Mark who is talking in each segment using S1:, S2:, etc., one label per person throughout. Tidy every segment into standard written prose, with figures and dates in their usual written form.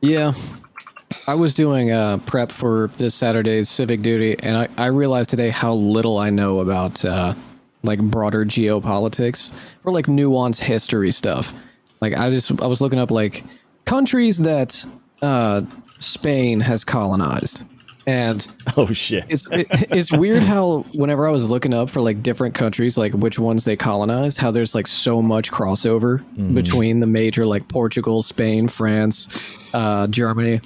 S1: Yeah, I was doing prep for this Saturday's civic duty, and I realized today how little I know about like broader geopolitics or like nuanced history stuff. Like I was looking up like countries that Spain has colonized, and
S2: Oh shit.
S1: it's weird how whenever I was looking up for like different countries, like which ones they colonized, how there's like so much crossover between the major like Portugal, Spain, France, Germany.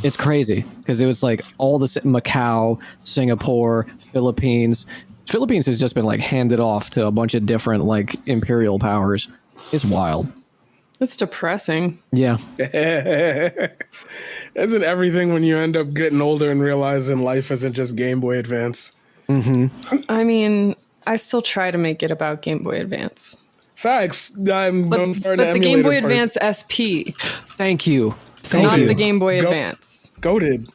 S1: It's crazy because it was like all the Macau, Singapore, Philippines. Philippines has just been like handed off to a bunch of different like imperial powers. It's wild.
S3: It's depressing.
S1: Yeah.
S4: Isn't everything when you end up getting older and realizing life isn't just Game Boy Advance?
S3: I mean, I still try to make it about Game Boy Advance.
S4: Facts. I'm starting to
S3: But the
S4: emulate
S3: Game Boy
S4: it.
S3: Advance SP,
S1: Thank you.
S3: not
S1: you.
S3: the Game Boy Advance.
S4: Goated.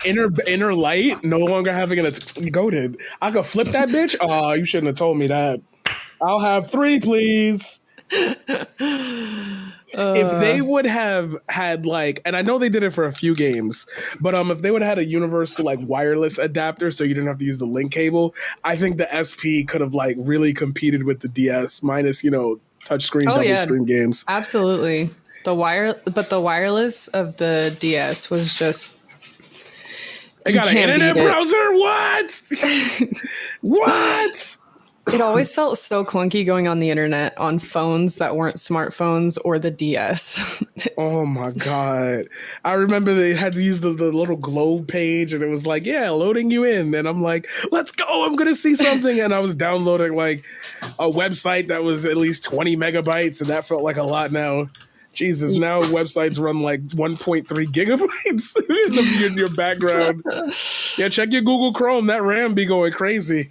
S4: Inner light, no longer having goated. I could flip that bitch. Oh, you shouldn't have told me that. I'll have 3, please. If they would have had like, and I know they did it for a few games, but if they would have had a universal like wireless adapter, so you didn't have to use the link cable, I think the SP could have like really competed with the DS, minus touchscreen, double screen games.
S3: Absolutely. The wireless of the DS was just.
S4: I got an internet browser. What? What?
S3: It always felt so clunky going on the internet on phones that weren't smartphones or the DS.
S4: Oh my God. I remember they had to use the little globe page and it was like, yeah, loading you in. And I'm like, let's go. I'm going to see something. And I was downloading like a website that was at least 20 megabytes. And that felt like a lot now. Jesus, now websites run like 1.3 gigabytes in your background. Yeah, check your Google Chrome. That RAM be going crazy.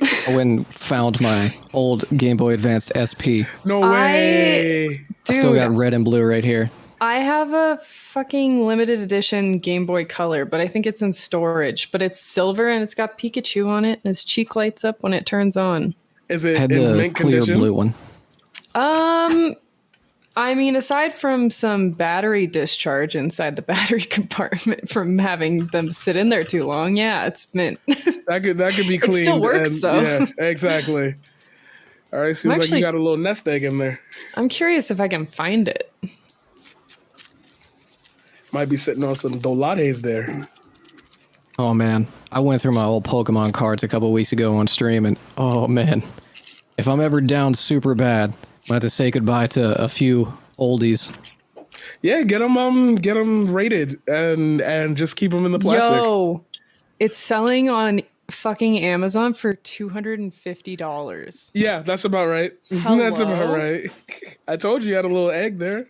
S1: I went and found my old Game Boy Advanced SP.
S4: No way.
S1: I still got red and blue right here.
S3: I have a fucking limited edition Game Boy Color, but I think it's in storage. But it's silver and it's got Pikachu on it, and his cheek lights up when it turns on.
S4: Is it
S1: I had
S4: in
S1: the
S4: mint
S1: clear
S4: condition?
S1: blue one.
S3: I mean, aside from some battery discharge inside the battery compartment from having them sit in there too long, yeah, it's mint.
S4: That could be cleaned.
S3: It still works, though.
S4: Yeah, exactly. All right, seems like you got a little nest egg in there.
S3: I'm curious if I can find it.
S4: Might be sitting on some Dolares there.
S1: Oh man, I went through my old Pokemon cards a couple weeks ago on stream, and oh man, if I'm ever down super bad, I'm gonna have to say goodbye to a few oldies.
S4: Yeah, get them rated and just keep them in the plastic.
S3: Yo, it's selling on fucking Amazon for $250.
S4: Yeah, that's about right. That's about right. I told you had a little egg there.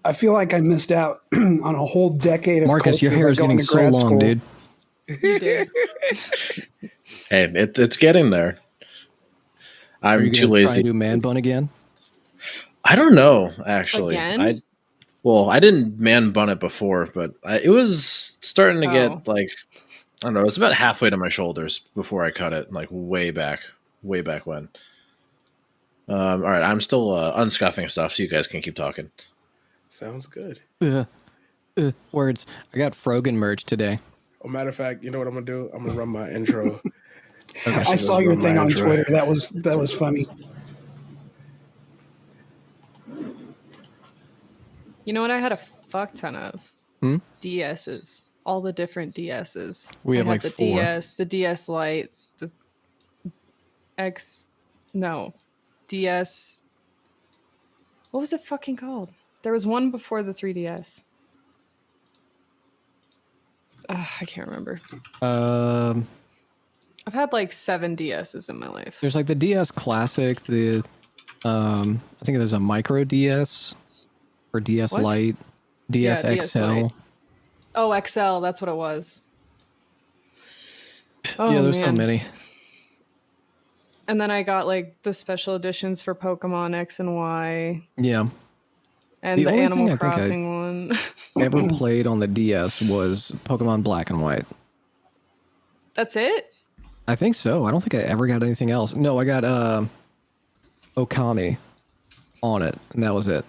S5: I feel like I missed out on a whole decade of
S1: Marcus, your
S5: culture
S1: hair
S5: by
S1: is
S5: going
S1: getting
S5: to
S1: so
S5: grad
S1: long,
S5: school.
S1: dude.
S3: You did.
S6: Hey, it's getting there.
S1: Are you
S6: I'm too
S1: gonna try
S6: lazy.
S1: and do man bun again?
S6: I don't know, actually.
S3: Again?
S6: I didn't man bun it before, but it was starting to
S3: Oh.
S6: get like, I don't know, it's about halfway to my shoulders before I cut it, like way back when. All right, I'm still unscuffing stuff, so you guys can keep talking.
S4: Sounds good.
S1: Words. I got Frogan merch today.
S4: Oh, matter of fact, you know what I'm gonna do? I'm gonna run my intro.
S5: I saw your thing on Twitter. That was funny.
S3: You know what I had a fuck ton of? DSs. All the different DSs.
S1: We have
S3: I
S1: like
S3: had the
S1: 4.
S3: DS, the DS Lite, the DS. What was it fucking called? There was one before the 3DS. I can't remember. I've had like 7 DSs in my life.
S1: There's like the DS Classic, the I think there's a Micro DS or DS
S3: What?
S1: Lite, DS
S3: Yeah, DS
S1: XL.
S3: Lite. Oh, XL, that's what it was. Oh,
S1: Yeah, there's so
S3: man.
S1: many.
S3: And then I got like the special editions for Pokemon X and Y
S1: Yeah.
S3: and
S1: The
S3: the
S1: only thing
S3: Animal
S1: I think I-
S3: Crossing one.
S1: Ever played on the DS was Pokemon Black and White.
S3: That's it?
S1: I think so. I don't think I ever got anything else. No, I got Okami on it, and that was it.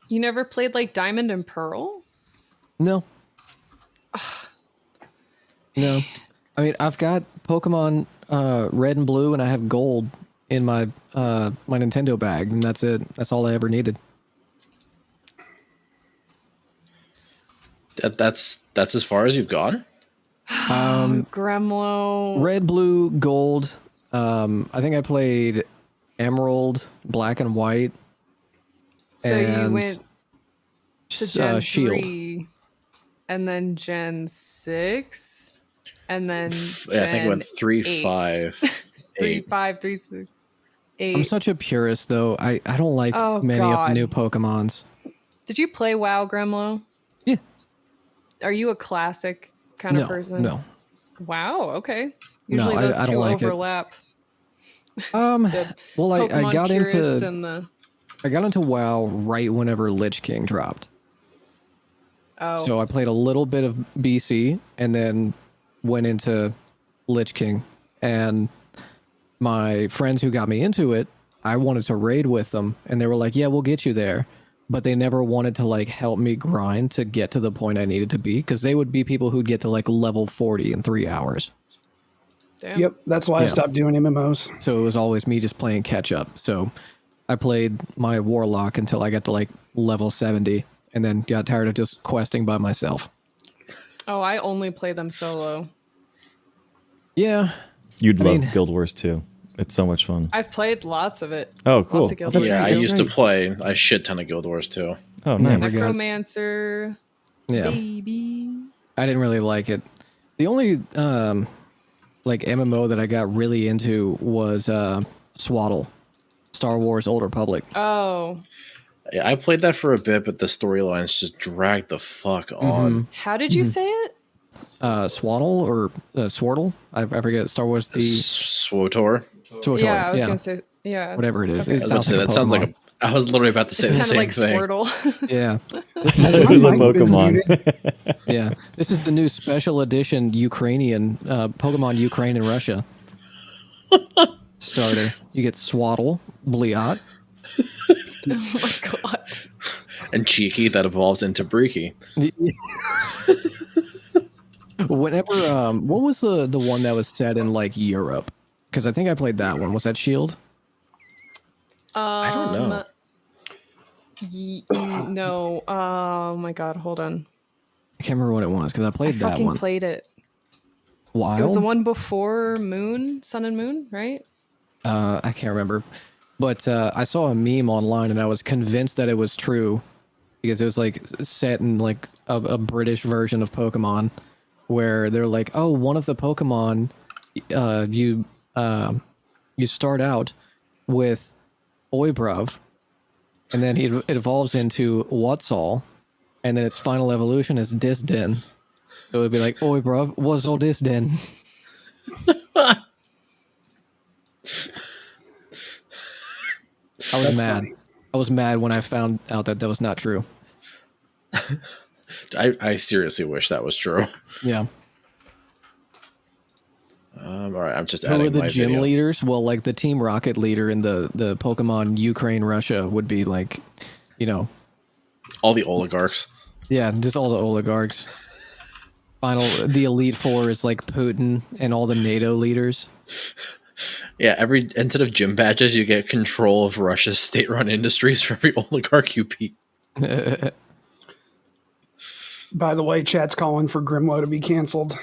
S3: You never played like Diamond and Pearl?
S1: No. No. I mean, I've got Pokemon Red and Blue, and I have Gold in my my Nintendo bag, and that's it. That's all I ever needed.
S6: That's as far as you've gone.
S3: Gremlo.
S1: Red, Blue, Gold. I think I played Emerald, Black and White.
S3: So you
S1: and
S3: went to Gen
S1: Shield.
S3: 3 and then Gen 6 and then
S6: Yeah, I think it went
S3: Gen
S6: 3,
S3: 8.
S6: 5,
S3: 3,
S6: 8.
S3: 5, 3, 6, 8.
S1: I'm such a purist, though. I don't like
S3: Oh,
S1: many of the
S3: God.
S1: new Pokemons.
S3: Did you play WoW, Gremlo?
S1: Yeah.
S3: Are you a classic kind of
S1: No,
S3: person?
S1: no.
S3: Wow, okay. Usually
S1: I
S3: those
S1: don't
S3: two
S1: like it.
S3: overlap.
S1: Well, I
S3: Pokemon
S1: got
S3: purist
S1: into
S3: and the
S1: I got into WoW right whenever Lich King dropped.
S3: oh
S1: So I played a little bit of BC and then went into Lich King. And my friends who got me into it, I wanted to raid with them, and they were like, "Yeah, we'll get you there." But they never wanted to like help me grind to get to the point I needed to be, because they would be people who'd get to like level 40 in 3 hours.
S3: damn.
S5: Yep, that's why I
S1: Yeah.
S5: stopped doing MMOs.
S1: So it was always me just playing catch up. So I played my Warlock until I got to like level 70, and then got tired of just questing by myself.
S3: Oh, I only play them solo.
S1: Yeah.
S2: You'd
S1: I
S2: love
S1: mean-
S2: Guild Wars 2. It's so much fun.
S3: I've played lots of it.
S2: Oh, cool.
S3: Lots of Guild
S2: I thought
S3: Wars.
S2: you
S6: Yeah, I
S2: said
S6: used to
S2: Guild
S6: play a shit ton of Guild Wars too.
S2: Wars. Oh,
S1: Never
S2: nice.
S1: got-
S3: Necromancer,
S1: Yeah.
S3: baby.
S1: I didn't really like it. The only like MMO that I got really into was Swaddle, Star Wars Old Republic.
S3: Oh,
S6: Yeah, I played that for a bit, but the storylines just dragged the fuck on.
S3: how did you say it?
S1: Swaddle or Swordle? I forget. Star Wars the
S6: SWTOR.
S1: SWTOR.
S3: Yeah, I was gonna say yeah.
S1: whatever it is.
S3: Okay.
S1: It
S6: I was about to say, that sounds like
S1: Pokemon.
S6: I was literally about to say
S3: It
S6: the
S3: sounded
S6: same
S3: like
S6: thing.
S3: Squirtle.
S1: Yeah,
S2: It was a
S5: Mike's been
S2: Pokemon.
S5: muted.
S1: yeah. This is the new special edition Ukrainian Pokemon Ukraine and Russia starter. You get Swaddle, Bliat.
S3: Oh my god.
S6: And Cheeky that evolves into Breaky.
S1: Whenever what was the one that was set in like Europe? Because I think I played that one. Was that Shield?
S6: I don't know.
S3: No. Oh my god. Hold on.
S1: I can't remember what it was because I
S3: I
S1: played that
S3: fucking
S1: one.
S3: played it.
S1: Wild?
S3: It was the one before Moon, Sun and Moon, right?
S1: I can't remember, but I saw a meme online and I was convinced that it was true because it was like set in like a British version of Pokemon, where they're like, oh, one of the Pokemon, you start out with Oibruv, and then it evolves into Wutzall, and then its final evolution is Disden. So it would be like, Oibruv, what's all this then? I was
S5: That's
S1: mad.
S5: funny.
S1: I was mad when I found out that that was not true.
S6: I seriously wish that was true.
S1: Yeah.
S6: All right, I'm just
S1: Who
S6: adding
S1: are the
S6: my
S1: gym
S6: video.
S1: leaders? Well, like the Team Rocket leader in the Pokemon Ukraine Russia would be like, you know,
S6: All the oligarchs.
S1: yeah, just all the oligarchs. The Elite Four is like Putin and all the NATO leaders.
S6: Yeah, instead of gym badges, you get control of Russia's state-run industries for every oligarch you beat.
S5: By the way, chat's calling for Grimlow to be canceled.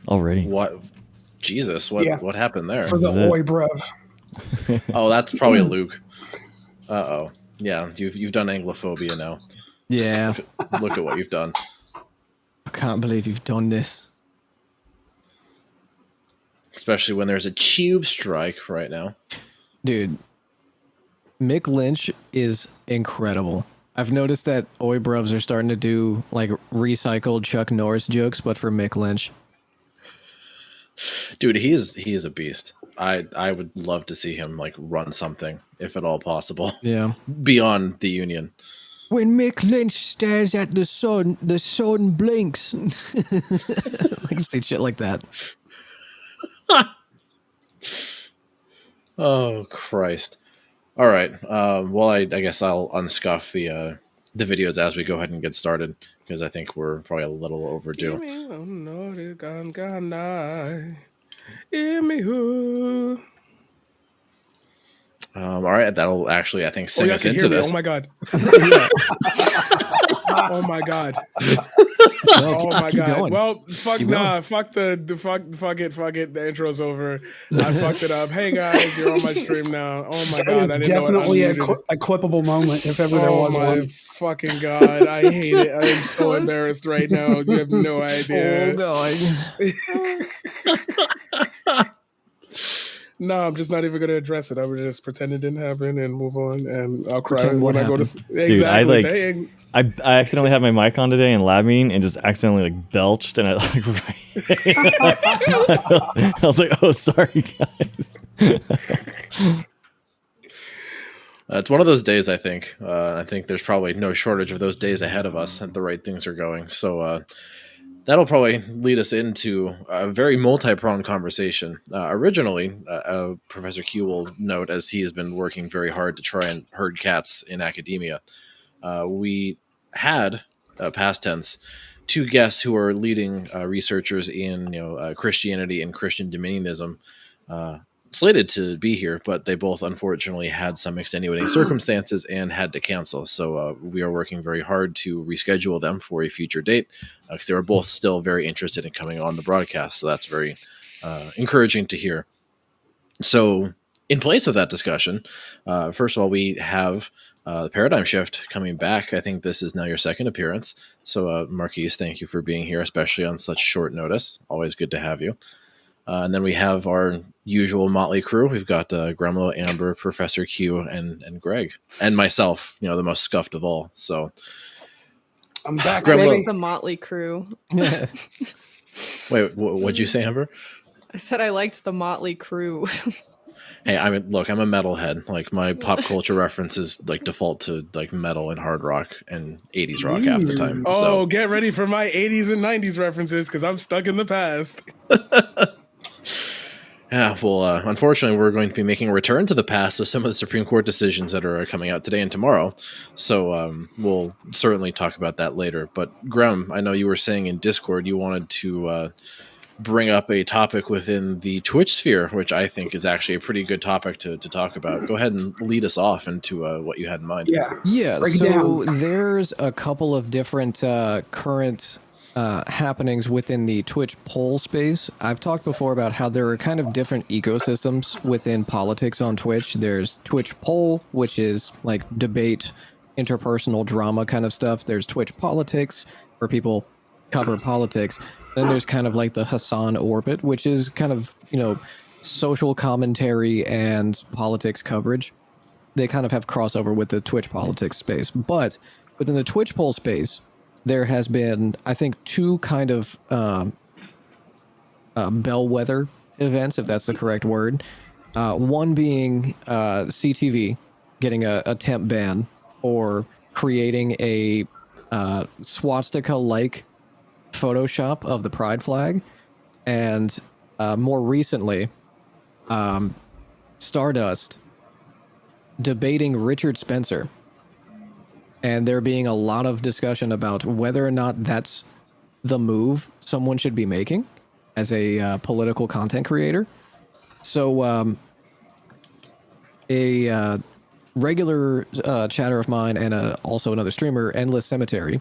S2: Already.
S6: What? Jesus, what
S5: Yeah.
S6: what happened there?
S5: For the
S2: Is it?
S5: Oibruv.
S6: Oh, that's probably Luke. Uh-oh. Yeah, you've done Anglophobia now.
S1: Yeah,
S6: Look at what you've done.
S1: I can't believe you've done this.
S6: Especially when there's a tube strike right now.
S1: Dude, Mick Lynch is incredible. I've noticed that Oibruvs are starting to do like recycled Chuck Norris jokes, but for Mick Lynch.
S6: Dude, he is a beast. I would love to see him like run something, if at all possible,
S1: Yeah.
S6: beyond the Union.
S1: When Mick Lynch stares at the sun blinks. I can see shit like that.
S6: Oh Christ! All right. Well, I guess I'll unscuff the videos as we go ahead and get started because I think we're probably a little overdue. All right, that'll actually, I think, sing
S4: y'all
S6: us
S4: can
S6: into
S4: hear me.
S6: this.
S4: Oh my god. Oh my god.
S1: No,
S4: Oh my
S1: keep
S4: god.
S1: going.
S4: Well, fuck
S1: Keep
S4: nah.
S1: going.
S4: Fuck fuck it. The intro's over. I fucked it up. Hey guys, you're on my stream now. Oh my god. I
S5: That is
S4: didn't know it
S5: definitely
S4: unmuted.
S5: a clippable moment if ever there
S4: Oh
S5: was
S4: my
S5: one.
S4: fucking god. I hate it. I am so
S3: Was-
S4: embarrassed right now. You have no idea.
S1: god.
S4: No, I'm just not even gonna address it. I would just pretend it didn't happen and move on, and I'll cry
S1: Pretend
S4: when
S1: what
S4: I go to
S1: happened.
S4: exactly.
S2: Dude, I accidentally had my mic on today in lab meeting and just accidentally like belched and I like I was like, oh sorry guys.
S6: It's one of those days, I think. I think there's probably no shortage of those days ahead of us and the right things are going. So that'll probably lead us into a very multi-pronged conversation. Originally, Professor Q will note, as he has been working very hard to try and herd cats in academia, we had, past tense, two guests who are leading researchers in Christianity and Christian dominionism, slated to be here, but they both unfortunately had some extenuating circumstances and had to cancel. So we are working very hard to reschedule them for a future date because they were both still very interested in coming on the broadcast. So that's very encouraging to hear. So in place of that discussion, first of all, we have the Paradigm Shift coming back. I think this is now your second appearance. So Marquise, thank you for being here, especially on such short notice. Always good to have you. And then we have our usual motley crew. We've got Gremlo, Amber, Professor Q, and Greg, and myself. The most scuffed of all. So
S5: I'm back,
S6: Gremlo.
S5: baby.
S3: The Motley Crew.
S6: wait, what'd you say, Amber?
S3: I said I liked the Motley Crew.
S6: Hey, look, I'm a metalhead. Like my pop culture references like default to like metal and hard rock and 80s rock half the time.
S4: Oh,
S6: So
S4: get ready for my 80s and 90s references because I'm stuck in the past.
S6: yeah, well, unfortunately, we're going to be making a return to the past with some of the Supreme Court decisions that are coming out today and tomorrow. So we'll certainly talk about that later. But Grem, I know you were saying in Discord you wanted to bring up a topic within the Twitch sphere, which I think is actually a pretty good topic to talk about. Go ahead and lead us off into what you had in mind.
S1: Yeah,
S5: Break it
S1: so
S5: down.
S1: there's a couple of different current happenings within the Twitch poll space. I've talked before about how there are kind of different ecosystems within politics on Twitch. There's Twitch poll, which is like debate, interpersonal drama kind of stuff. There's Twitch politics, where people cover politics. Then there's kind of like the Hassan orbit, which is kind of, social commentary and politics coverage. They kind of have crossover with the Twitch politics space. But within the Twitch poll space, there has been, I think, two kind of bellwether events, if that's the correct word. One being CTV getting a temp ban for creating a swastika-like Photoshop of the pride flag, and more recently, Stardust debating Richard Spencer, and there being a lot of discussion about whether or not that's the move someone should be making as a political content creator. So a regular chatter of mine and also another streamer, Endless Cemetery,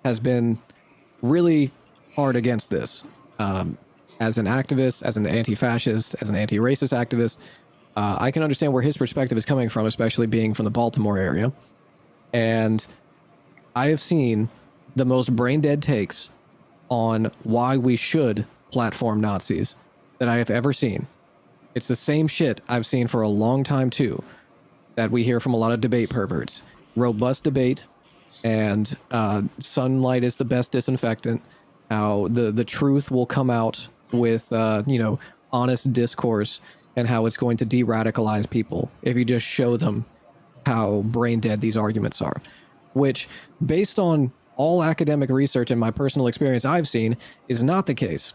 S1: has been really hard against this. As an activist, as an anti-fascist, as an anti-racist activist, I can understand where his perspective is coming from, especially being from the Baltimore area. And I have seen the most brain-dead takes on why we should platform Nazis that I have ever seen. It's the same shit I've seen for a long time, too, that we hear from a lot of debate perverts. Robust debate, and sunlight is the best disinfectant. How the truth will come out with honest discourse, and how it's going to de-radicalize people if you just show them how brain dead these arguments are. Which, based on all academic research and my personal experience I've seen, is not the case.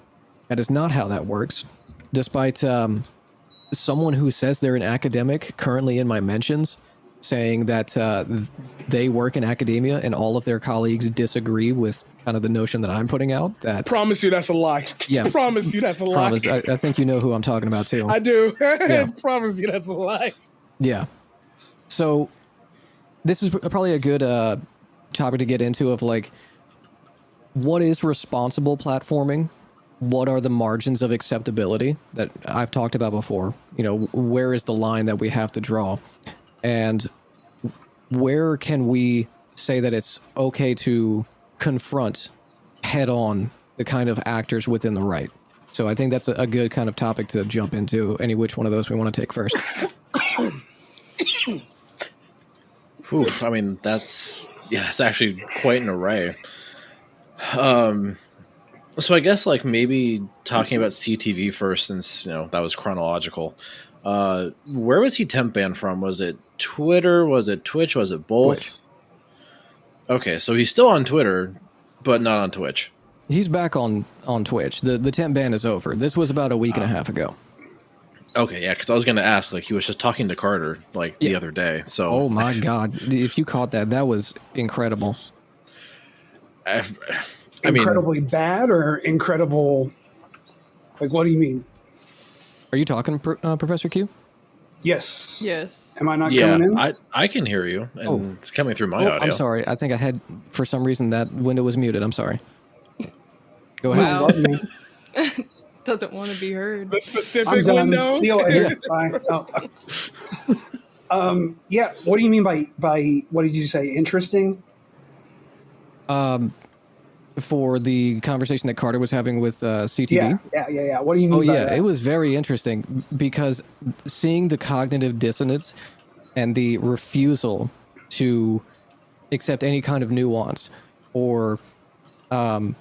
S1: That is not how that works. Despite someone who says they're an academic currently in my mentions saying that they work in academia and all of their colleagues disagree with kind of the notion that I'm putting out. That
S4: Promise you that's a lie.
S1: Yeah.
S4: Promise you that's a lie.
S1: promise, I think you know who I'm talking about too.
S4: I do.
S1: Yeah.
S4: Promise you that's a lie.
S1: Yeah. So this is probably a good topic to get into of like, what is responsible platforming? What are the margins of acceptability that I've talked about before? You know, where is the line that we have to draw? And where can we say that it's okay to confront head on the kind of actors within the right? So I think that's a good kind of topic to jump into. Any which one of those we want to take first?
S6: Whew, I mean, it's actually quite an array. So I guess like maybe talking about CTV first, since that was chronological. Where was he temp banned from? Was it Twitter? Was it Twitch? Was it both?
S1: Twitch.
S6: Okay, so he's still on Twitter, but not on Twitch.
S1: He's back on Twitch. The temp ban is over. This was about a week and a half ago.
S6: Okay, yeah, because I was going to ask, like, he was just talking to Carter the other day. So,
S1: Oh my God! If you caught that, that was incredible.
S6: I mean,
S5: Incredibly bad or incredible? Like, what do you mean?
S1: Are you talking, Professor Q?
S5: Yes.
S3: Yes.
S5: Am I not
S6: yeah,
S5: coming in?
S6: I can hear you, and
S1: Oh.
S6: it's coming through my
S1: Oh,
S6: audio.
S1: I'm sorry. I think I had, for some reason, that window was muted. I'm sorry. Go ahead.
S3: Wow.
S5: Love me.
S3: Doesn't want to be heard.
S4: The
S5: I'm
S4: specific
S5: done.
S4: window.
S5: See you later. Bye. Yeah. What do you mean by what did you say? Interesting?
S1: For the conversation that Carter was having with CTV.
S5: Yeah. What do you mean
S1: Oh
S5: by
S1: yeah,
S5: that?
S1: it was very interesting because seeing the cognitive dissonance and the refusal to accept any kind of nuance or the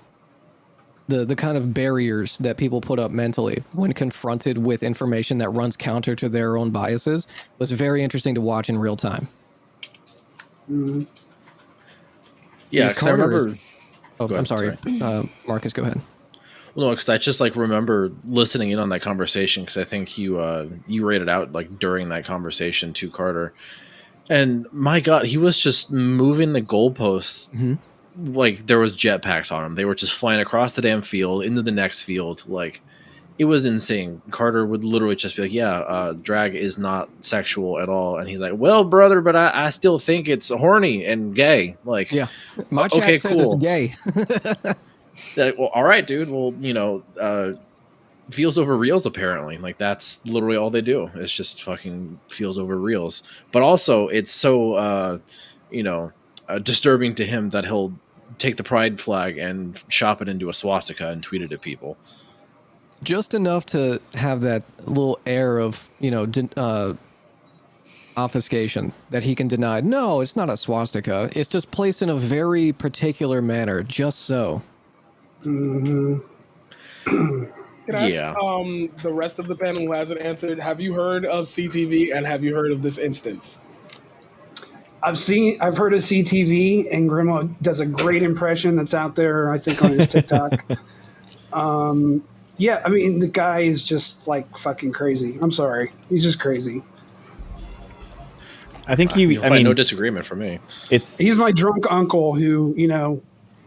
S1: kind of barriers that people put up mentally when confronted with information that runs counter to their own biases was very interesting to watch in real time.
S6: Yeah,
S1: Because
S6: because I
S1: Carter
S6: remember.
S1: is- Oh,
S6: Go
S1: I'm
S6: ahead,
S1: sorry. Marcus, go ahead.
S6: Well, no, because I just like remember listening in on that conversation because I think you read it out like during that conversation to Carter, and my God, he was just moving the goalposts like there was jetpacks on him. They were just flying across the damn field into the next field. Like it was insane. Carter would literally just be like, "Yeah, drag is not sexual at all," and he's like, "Well, brother, but I still think it's horny and gay." Like,
S1: Yeah, my chat
S6: okay,
S1: says
S6: cool.
S1: it's gay.
S6: well, all right, dude. Well, feels over reels apparently. Like that's literally all they do. It's just fucking feels over reels. But also, it's so disturbing to him that he'll take the pride flag and shop it into a swastika and tweet it at people.
S1: Just enough to have that little air of, obfuscation that he can deny. No, it's not a swastika. It's just placed in a very particular manner, just so.
S4: Can I
S6: Yeah.
S4: ask the rest of the panel who hasn't answered, have you heard of CTV and have you heard of this instance?
S5: I've heard of CTV, and Grimo does a great impression that's out there, I think, on his TikTok. Yeah, I mean, the guy is just like fucking crazy. I'm sorry. He's just crazy.
S2: I think
S6: You'll find no disagreement from me.
S5: He's my drunk uncle who,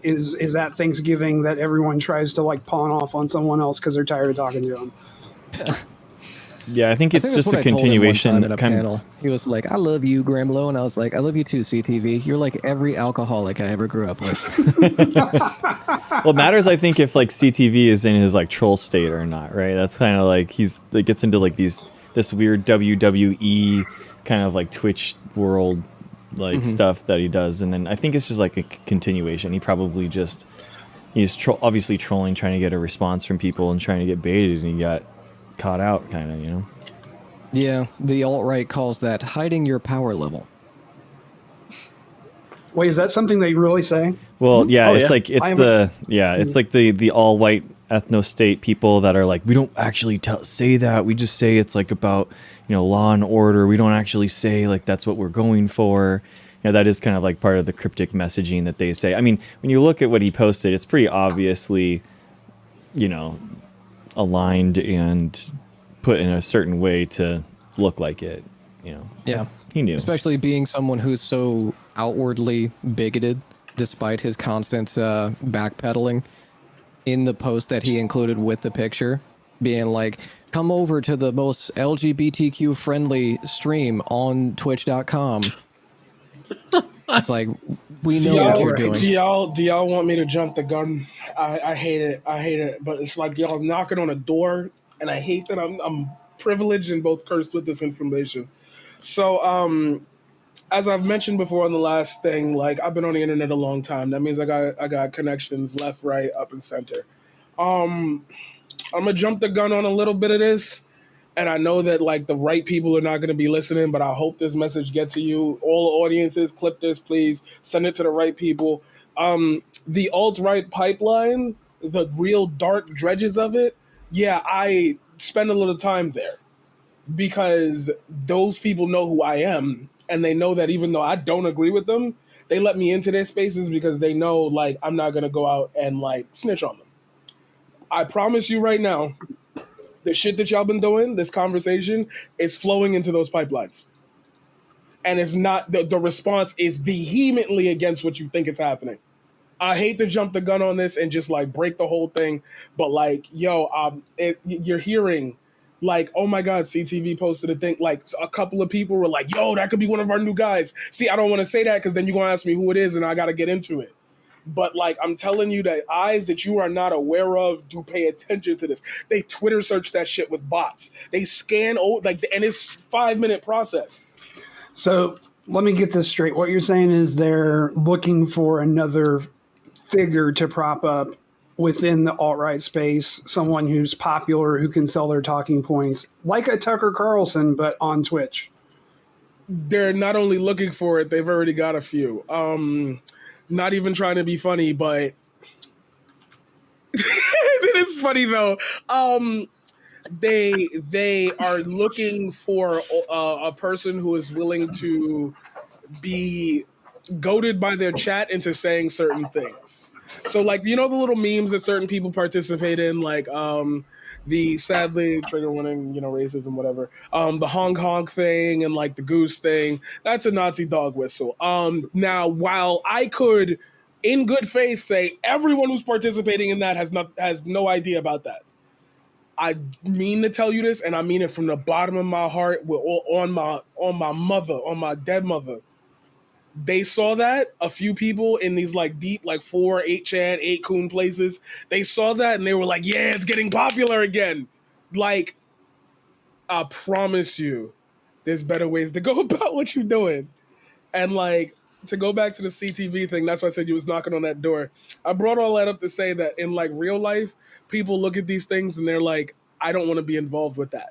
S5: is at Thanksgiving that everyone tries to like pawn off on someone else because they're tired of talking to him.
S2: Yeah, I think it's
S1: I think that's
S2: just a
S1: what I told him one
S2: continuation.
S1: time in a
S2: Kind of,
S1: panel. He was like, "I love you, Gramlo," and I was like, "I love you too, CTV. You're like every alcoholic I ever grew up with."
S2: well, it matters, I think, if like CTV is in his like troll state or not, right? That's kind of like it gets into like this weird WWE kind of like Twitch world like stuff that he does, and then I think it's just like a continuation. He probably just he's obviously trolling, trying to get a response from people and trying to get baited, and he got caught out, kind of,
S1: Yeah, the alt-right calls that hiding your power level.
S5: Wait, is that something they really say?
S2: Well, yeah,
S6: Oh,
S2: it's
S6: yeah.
S2: like it's like the all white ethno state people that are like, we don't actually say that. We just say it's like about law and order. We don't actually say like that's what we're going for. That is kind of like part of the cryptic messaging that they say. I mean, when you look at what he posted, it's pretty obviously, aligned and put in a certain way to look like it. You know,
S1: Yeah.
S2: he knew.
S1: Especially being someone who's so outwardly bigoted, despite his constant backpedaling in the post that he included with the picture, being like, come over to the most LGBTQ friendly stream on twitch.com. It's like, we know what you're doing.
S4: Do y'all want me to jump the gun? I hate it. I hate it. But it's like y'all knocking on a door, and I hate that I'm privileged and both cursed with this information. So, as I've mentioned before on the last thing, like I've been on the internet a long time. That means I got connections left, right, up, and center. I'm gonna jump the gun on a little bit of this, and I know that like the right people are not gonna be listening, but I hope this message gets to you. All audiences, clip this, please. Send it to the right people. The alt-right pipeline, the real dark dredges of it. Yeah, I spend a little time there because those people know who I am, and they know that even though I don't agree with them, they let me into their spaces because they know like I'm not gonna go out and like snitch on them. I promise you right now, the shit that y'all been doing, this conversation is flowing into those pipelines. And it's not, the response is vehemently against what you think is happening. I hate to jump the gun on this and just like break the whole thing, but like, yo, you're hearing like, oh my God, CTV posted a thing. Like a couple of people were like, yo, that could be one of our new guys. See, I don't want to say that because then you're going to ask me who it is and I got to get into it. But like, I'm telling you that eyes that you are not aware of do pay attention to this. They Twitter search that shit with bots. They scan, and it's 5-minute process.
S5: So let me get this straight. What you're saying is they're looking for another figure to prop up within the alt-right space, someone who's popular, who can sell their talking points, like a Tucker Carlson, but on Twitch.
S4: They're not only looking for it, they've already got a few. Not even trying to be funny, but it is funny though. They are looking for a person who is willing to be goaded by their chat into saying certain things. So like, you know, the little memes that certain people participate in, like the sadly trigger warning, you know, racism, whatever. The honk honk thing and like the goose thing, that's a Nazi dog whistle. Now, while I could in good faith say everyone who's participating in that has no idea about that, I mean to tell you this, and I mean it from the bottom of my heart, on my dead mother. They saw that, a few people in these like deep, like 4, 8chan, 8kun places, they saw that and they were like, yeah, it's getting popular again. Like, I promise you, there's better ways to go about what you're doing. And like, to go back to the CTV thing, that's why I said you was knocking on that door. I brought all that up to say that in like real life, people look at these things and they're like, I don't want to be involved with that.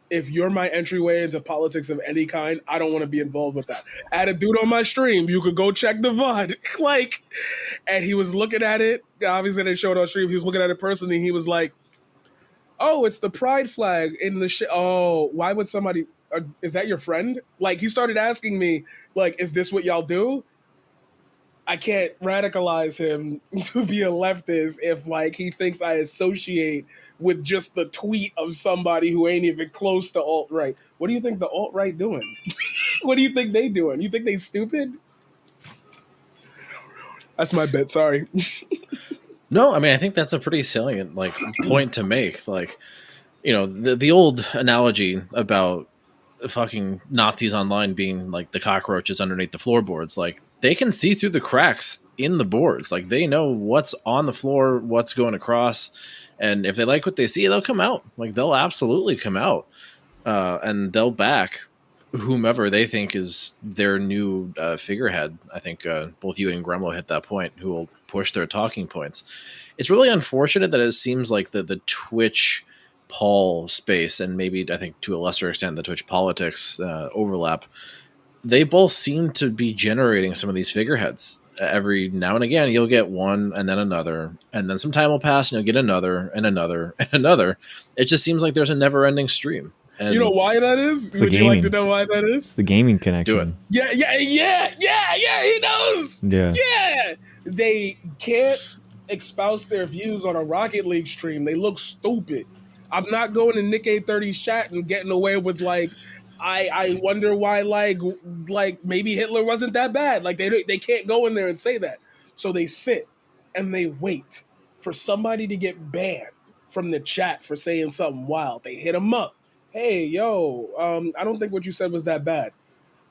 S4: If you're my entryway into politics of any kind, I don't want to be involved with that. I had a dude on my stream. You could go check the VOD. Like, and he was looking at it. Obviously, they showed on stream. He was looking at it personally. He was like, oh, it's the pride flag in the shit. Oh, why would somebody, is that your friend? Like, he started asking me, like, is this what y'all do? I can't radicalize him to be a leftist if, like, he thinks I associate with just the tweet of somebody who ain't even close to alt-right. What do you think the alt-right doing? What do you think they doing? You think they stupid? That's my bet, sorry.
S6: No, I mean, I think that's a pretty salient like point to make. Like, you know, the old analogy about fucking Nazis online being like the cockroaches underneath the floorboards. Like, they can see through the cracks in the boards. Like, they know what's on the floor, what's going across. And if they like what they see, they'll come out. Like, they'll absolutely come out. And they'll back whomever they think is their new figurehead. I think both you and Gremlo hit that point, who will push their talking points. It's really unfortunate that it seems like the Twitch Paul space, and maybe I think to a lesser extent the Twitch politics overlap, they both seem to be generating some of these figureheads. Every now and again, you'll get one and then another, and then some time will pass and you'll get another and another and another. It just seems like there's a never-ending stream. And
S4: you know why that is? Would you like to know why that is?
S2: The gaming connection.
S6: Do it.
S4: Yeah, he knows. Yeah. They can't espouse their views on a Rocket League stream. They look stupid. I'm not going to Nick A30's chat and getting away with like, I wonder why like maybe Hitler wasn't that bad. Like they can't go in there and say that. So they sit and they wait for somebody to get banned from the chat for saying something wild. They hit them up. Hey, yo, I don't think what you said was that bad.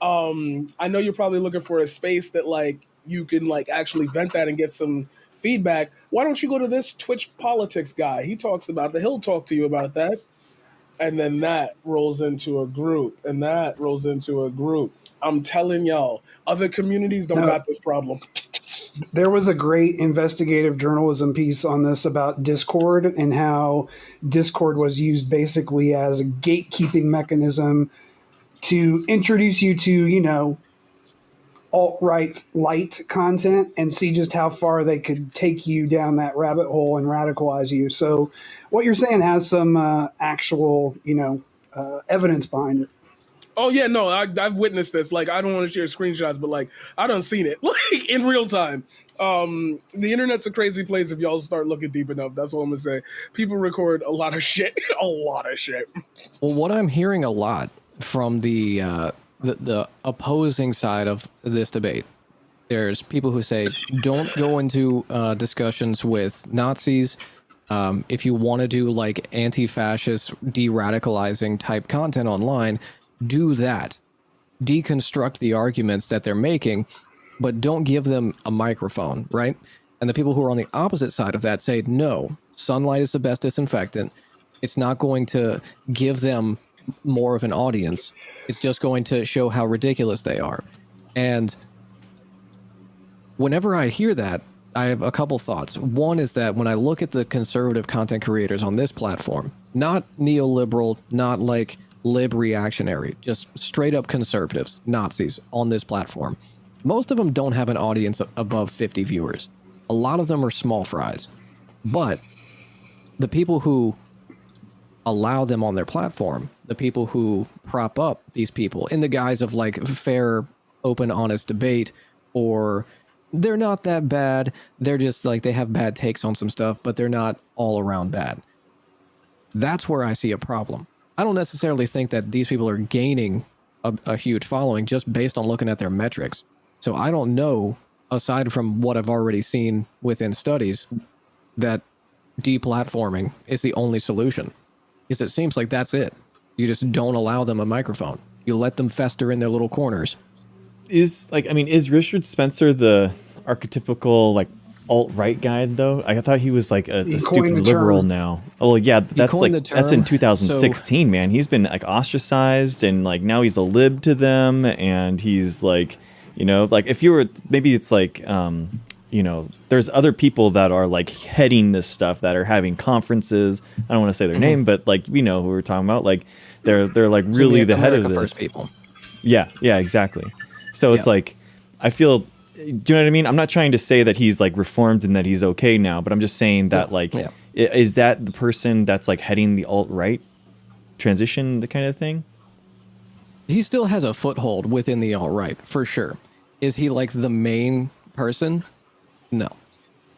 S4: I know you're probably looking for a space that like you can like actually vent that and get some feedback. Why don't you go to this Twitch politics guy? He talks about that. He'll talk to you about that. And then that rolls into a group, and that rolls into a group. I'm telling y'all, other communities don't
S5: No.
S4: got this problem.
S5: There was a great investigative journalism piece on this about Discord and how Discord was used basically as a gatekeeping mechanism to introduce you to, you know, alt-right light content and see just how far they could take you down that rabbit hole and radicalize you. So what you're saying has some actual, you know, evidence behind it.
S4: Oh yeah, no, I've witnessed this. Like, I don't want to share screenshots, but like, I done seen it like in real time. The internet's a crazy place if y'all start looking deep enough. That's all I'm gonna say. People record a lot of shit, a lot of shit.
S1: Well, what I'm hearing a lot from the opposing side of this debate, there's people who say don't go into discussions with Nazis. If you want to do like anti-fascist, de-radicalizing type content online, do that. Deconstruct the arguments that they're making, but don't give them a microphone, right? And the people who are on the opposite side of that say, no, sunlight is the best disinfectant. It's not going to give them more of an audience. It's just going to show how ridiculous they are. And whenever I hear that, I have a couple thoughts. One is that when I look at the conservative content creators on this platform, not neoliberal, not like lib reactionary, just straight up conservatives, Nazis on this platform, most of them don't have an audience above 50 viewers. A lot of them are small fries. But the people who allow them on their platform, the people who prop up these people in the guise of like fair, open, honest debate, or they're not that bad, they're just like they have bad takes on some stuff, but they're not all around bad. That's where I see a problem. I don't necessarily think that these people are gaining a huge following just based on looking at their metrics. So I don't know, aside from what I've already seen within studies, that deplatforming is the only solution. Because it seems like that's it. You just don't allow them a microphone. You let them fester in their little corners.
S2: Is Richard Spencer the archetypical like alt-right guy though? I thought he was like a stupid liberal now. Oh yeah, that's like that's in 2016, man. He's been like ostracized and like now he's a lib to them, and he's like, you know, like if you were maybe it's like you know, there's other people that are like heading this stuff that are having conferences. I don't want to say their name, but like we know who we're talking about. Like they're like really the head of this.
S1: First people.
S2: Yeah, exactly. So it's like I feel. Do you know what I mean? I'm not trying to say that he's like reformed and that he's okay now, but I'm just saying that is that the person that's like heading the alt-right transition, the kind of thing?
S1: He still has a foothold within the alt-right, for sure. Is he like the main person? No.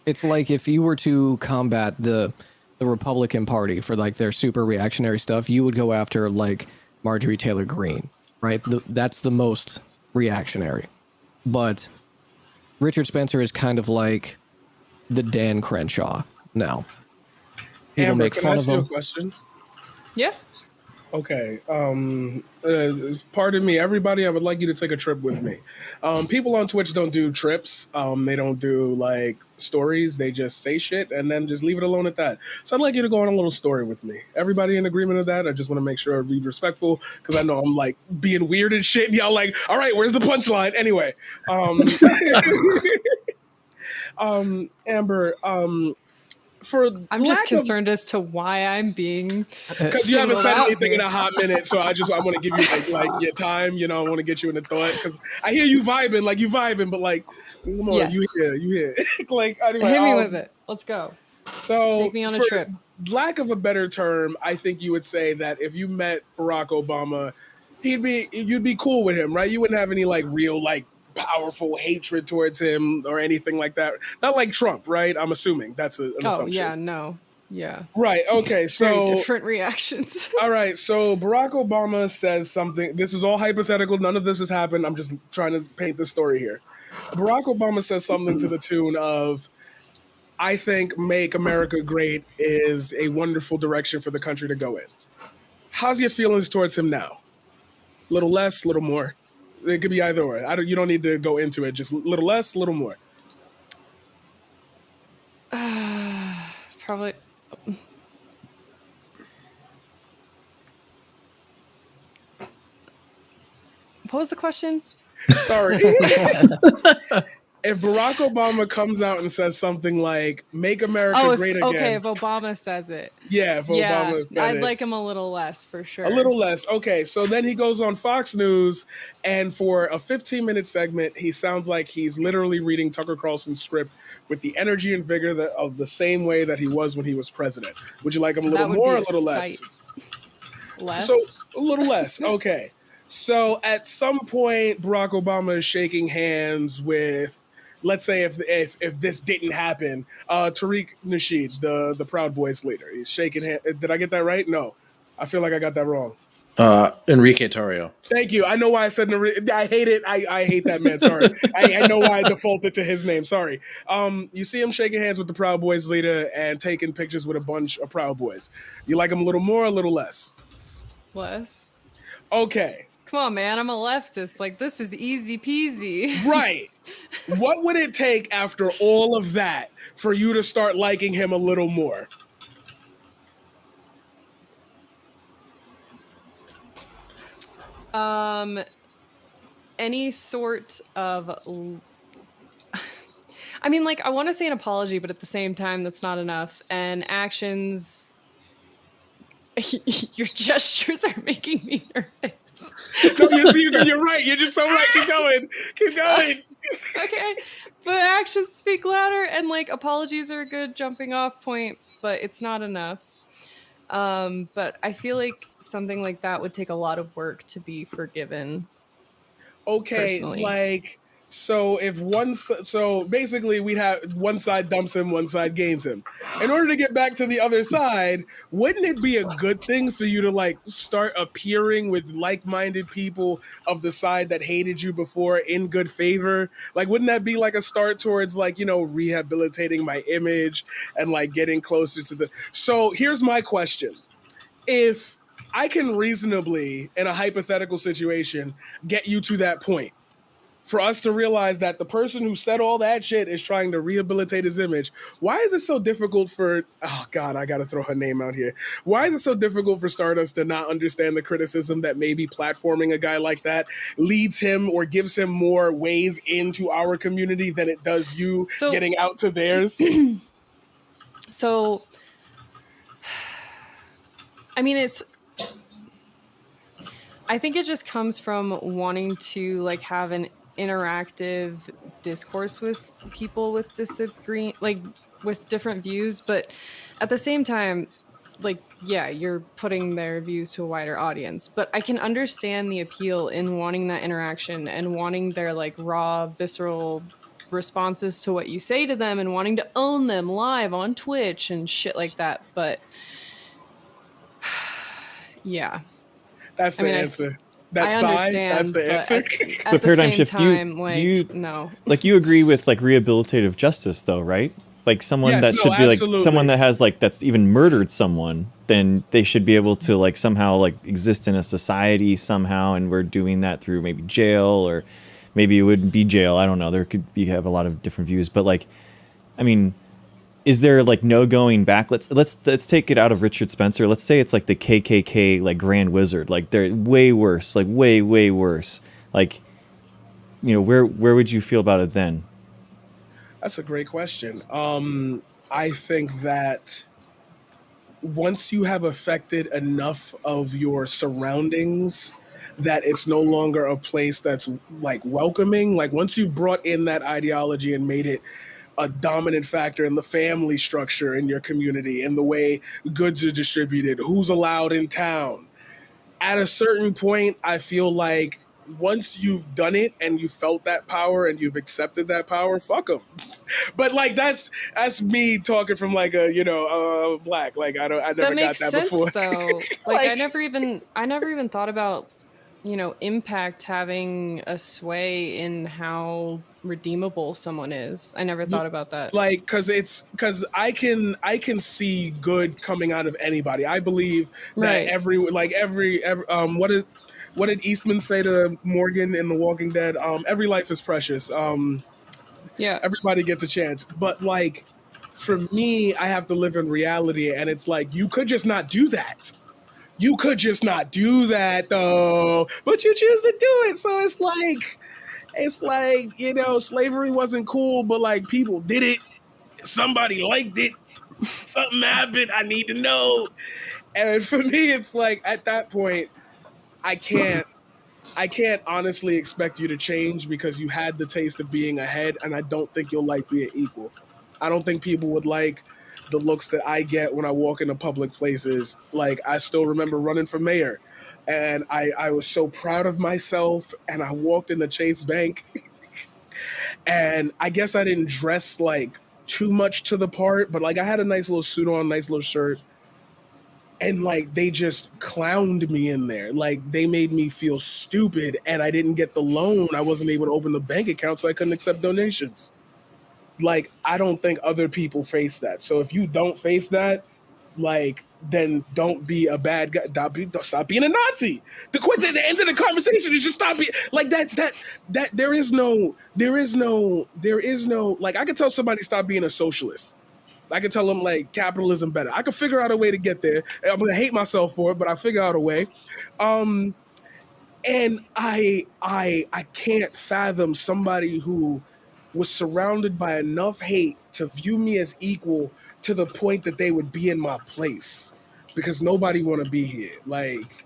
S1: It's like if you were to combat the Republican Party for like their super reactionary stuff, you would go after like Marjorie Taylor Greene, right? That's the most reactionary. But Richard Spencer is kind of like the Dan Crenshaw now. People
S4: Amber,
S1: make
S4: can
S1: fun
S4: I
S1: of
S4: ask you a
S1: him.
S4: question?
S3: Yeah.
S4: Okay. Pardon me, everybody. I would like you to take a trip with me. People on Twitch don't do trips. They don't do like stories. They just say shit and then just leave it alone at that. So I'd like you to go on a little story with me. Everybody in agreement of that? I just want to make sure I be respectful because I know I'm like being weird and shit. And y'all like, all right, where's the punchline? Anyway, Amber,
S3: I'm just concerned as to why I'm being
S4: because you haven't
S3: singled
S4: said
S3: out
S4: anything in
S3: here.
S4: a hot minute, so I want to give you like your time. You know, I want to get you in the thought because I hear you vibing, but like, come on,
S3: Yes.
S4: you here, like anyway,
S3: Hit me with it. Let's go.
S4: So
S3: Take me on a
S4: for
S3: trip.
S4: lack of a better term, I think you would say that if you met Barack Obama, you'd be cool with him, right? You wouldn't have any like real like powerful hatred towards him or anything like that. Not like Trump, right? I'm assuming that's an
S3: Oh
S4: assumption.
S3: yeah, no. Yeah.
S4: Right. Okay.
S3: Very
S4: So
S3: different reactions.
S4: all right. So Barack Obama says something. This is all hypothetical. None of this has happened. I'm just trying to paint the story here. Barack Obama says something to the tune of, I think Make America Great is a wonderful direction for the country to go in. How's your feelings towards him now? Little less, little more. It could be either or. You don't need to go into it. Just little less, little more.
S3: Probably. What was the question?
S4: Sorry. If Barack Obama comes out and says something like "Make America Great Again,"
S3: okay, if Obama says it,
S4: yeah, if Obama said
S3: I'd
S4: it,
S3: like him a little less for sure.
S4: a little less. Okay, so then he goes on Fox News, and for a 15-minute segment, he sounds like he's literally reading Tucker Carlson's script with the energy and vigor of the same way that he was when he was president. Would you like him a little more or a little less?
S3: Less.
S4: So a little less. Okay. So at some point, Barack Obama is shaking hands with, let's say, if this didn't happen, Tariq Nasheed, the Proud Boys leader. He's shaking hands. Did I get that right? No, I feel like I got that wrong.
S6: Enrique Tarrio.
S4: Thank you. I know why I said I hate it. I hate that man. Sorry. I know why I defaulted to his name. Sorry. You see him shaking hands with the Proud Boys leader and taking pictures with a bunch of Proud Boys. You like him a little more, or a little less?
S3: Less.
S4: Okay.
S3: Come on, man. I'm a leftist. Like, this is easy peasy.
S4: Right. What would it take after all of that for you to start liking him a little more?
S3: Any sort of. I mean, like, I want to say an apology, but at the same time, that's not enough. And actions. Your gestures are making me nervous.
S4: No, you're right. You're just so right. Keep going. Keep going.
S3: Okay, but actions speak louder, and like apologies are a good jumping off point, but it's not enough. But I feel like something like that would take a lot of work to be forgiven.
S4: Okay,
S3: Personally.
S4: like, so so basically we'd have one side dumps him, one side gains him. In order to get back to the other side, wouldn't it be a good thing for you to like start appearing with like-minded people of the side that hated you before in good favor? Like, wouldn't that be like a start towards like, rehabilitating my image and like getting closer to the... So here's my question. If I can reasonably, in a hypothetical situation, get you to that point, for us to realize that the person who said all that shit is trying to rehabilitate his image, why is it so difficult for... Oh, God, I got to throw her name out here. Why is it so difficult for Stardust to not understand the criticism that maybe platforming a guy like that leads him or gives him more ways into our community than it does you getting out to theirs?
S3: So, I mean, I think it just comes from wanting to like have an interactive discourse with people with with different views, but at the same time, like, yeah, you're putting their views to a wider audience, but I can understand the appeal in wanting that interaction and wanting their like raw, visceral responses to what you say to them and wanting to own them live on Twitch and shit like that. But yeah,
S4: That's the answer. That
S3: I
S4: side,
S3: understand,
S4: that's the answer.
S3: At
S2: But
S3: the
S2: Paradigm
S3: same
S2: Shift,
S3: time,
S2: no. Like, you agree with like rehabilitative justice, though, right? Like someone
S4: Yes,
S2: that
S4: no,
S2: should be like
S4: absolutely.
S2: someone that has like that's even murdered someone, then they should be able to like somehow like exist in a society somehow, and we're doing that through maybe jail, or maybe it wouldn't be jail. I don't know. There could be have a lot of different views, but like, I mean, is there like no going back? Let's take it out of Richard Spencer. Let's say it's like the KKK, like Grand Wizard. Like they're way worse, like way worse. Like, where would you feel about it then?
S4: That's a great question. I think that once you have affected enough of your surroundings that it's no longer a place that's like welcoming, like once you've brought in that ideology and made it a dominant factor in the family structure in your community, in the way goods are distributed, who's allowed in town, at a certain point, I feel like once you've done it and you felt that power and you've accepted that power, fuck them. But like that's me talking from like a black. Like I never
S3: That
S4: got
S3: makes
S4: that
S3: sense
S4: before.
S3: though. Like, I
S4: Like-
S3: never even thought about, impact having a sway in how redeemable someone is. I never thought about that.
S4: Like because I can see good coming out of anybody. I believe that
S3: Right.
S4: every what did Eastman say to Morgan in The Walking Dead? Every life is precious.
S3: Yeah.
S4: Everybody gets a chance. But like for me, I have to live in reality, and it's like you could just not do that. You could just not do that though, but you choose to do it. So it's like, slavery wasn't cool, but like people did it. Somebody liked it. Something happened. I need to know. And for me, it's like at that point, I can't honestly expect you to change because you had the taste of being ahead, and I don't think you'll like being equal. I don't think people would like the looks that I get when I walk into public places. Like I still remember running for mayor, and I was so proud of myself, and I walked in the Chase Bank, and I guess I didn't dress like too much to the part, but like I had a nice little suit on, nice little shirt. And like they just clowned me in there. Like they made me feel stupid, and I didn't get the loan. I wasn't able to open the bank account, so I couldn't accept donations. Like I don't think other people face that. So if you don't face that, like then don't be a bad guy. Stop being a Nazi. The end of the conversation is just stop being like that. There is no like I could tell somebody stop being a socialist. I can tell them like capitalism better. I can figure out a way to get there. I'm gonna hate myself for it, but I figure out a way. And I can't fathom somebody who was surrounded by enough hate to view me as equal to the point that they would be in my place, because nobody want to be here. Like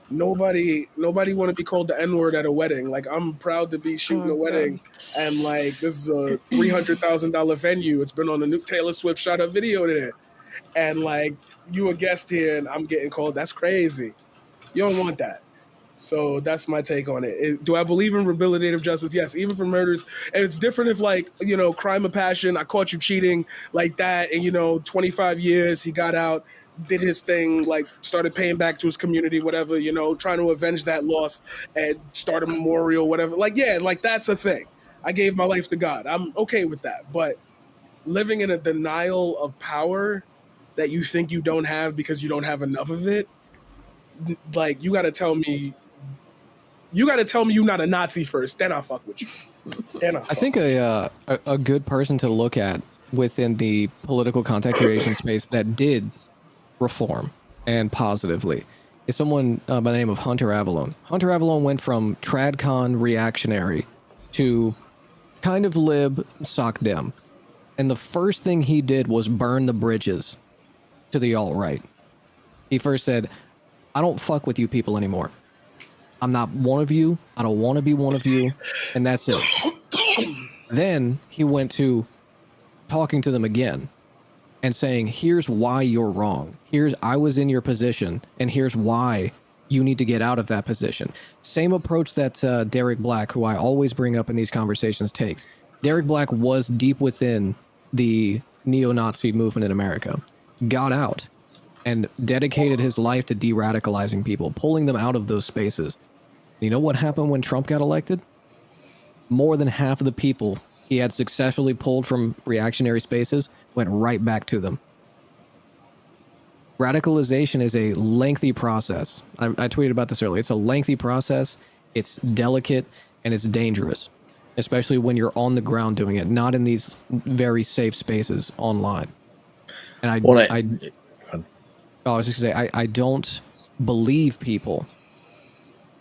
S4: nobody want to be called the N-word at a wedding. Like I'm proud to be shooting a wedding, and like this is a $300,000 venue. It's been on the new Taylor Swift shot a video there, and like you a guest here and I'm getting called. That's crazy. You don't want that. So that's my take on it. Do I believe in rehabilitative justice? Yes, even for murders. And it's different if like, crime of passion, I caught you cheating like that, and 25 years, he got out, did his thing, like started paying back to his community, whatever, trying to avenge that loss and start a memorial, whatever. Like, yeah, like that's a thing. I gave my life to God. I'm okay with that. But living in a denial of power that you think you don't have because you don't have enough of it, like you got to tell me you're not a Nazi first, then I'll fuck with you.
S1: I think a good person to look at within the political content creation space that did reform and positively is someone by the name of Hunter Avallone. Hunter Avallone went from tradcon reactionary to kind of lib sock dem. And the first thing he did was burn the bridges to the alt-right. He first said, I don't fuck with you people anymore. I'm not one of you. I don't want to be one of you. And that's it. Then he went to talking to them again and saying, here's why you're wrong. I was in your position, and here's why you need to get out of that position. Same approach that Derek Black, who I always bring up in these conversations, takes. Derek Black was deep within the neo-Nazi movement in America, got out, and dedicated his life to de-radicalizing people, pulling them out of those spaces. You know what happened when Trump got elected? More than half of the people he had successfully pulled from reactionary spaces went right back to them. Radicalization is a lengthy process. I tweeted about this earlier. It's a lengthy process. It's delicate and it's dangerous, especially when you're on the ground doing it, not in these very safe spaces online. And I was just gonna say, I don't believe people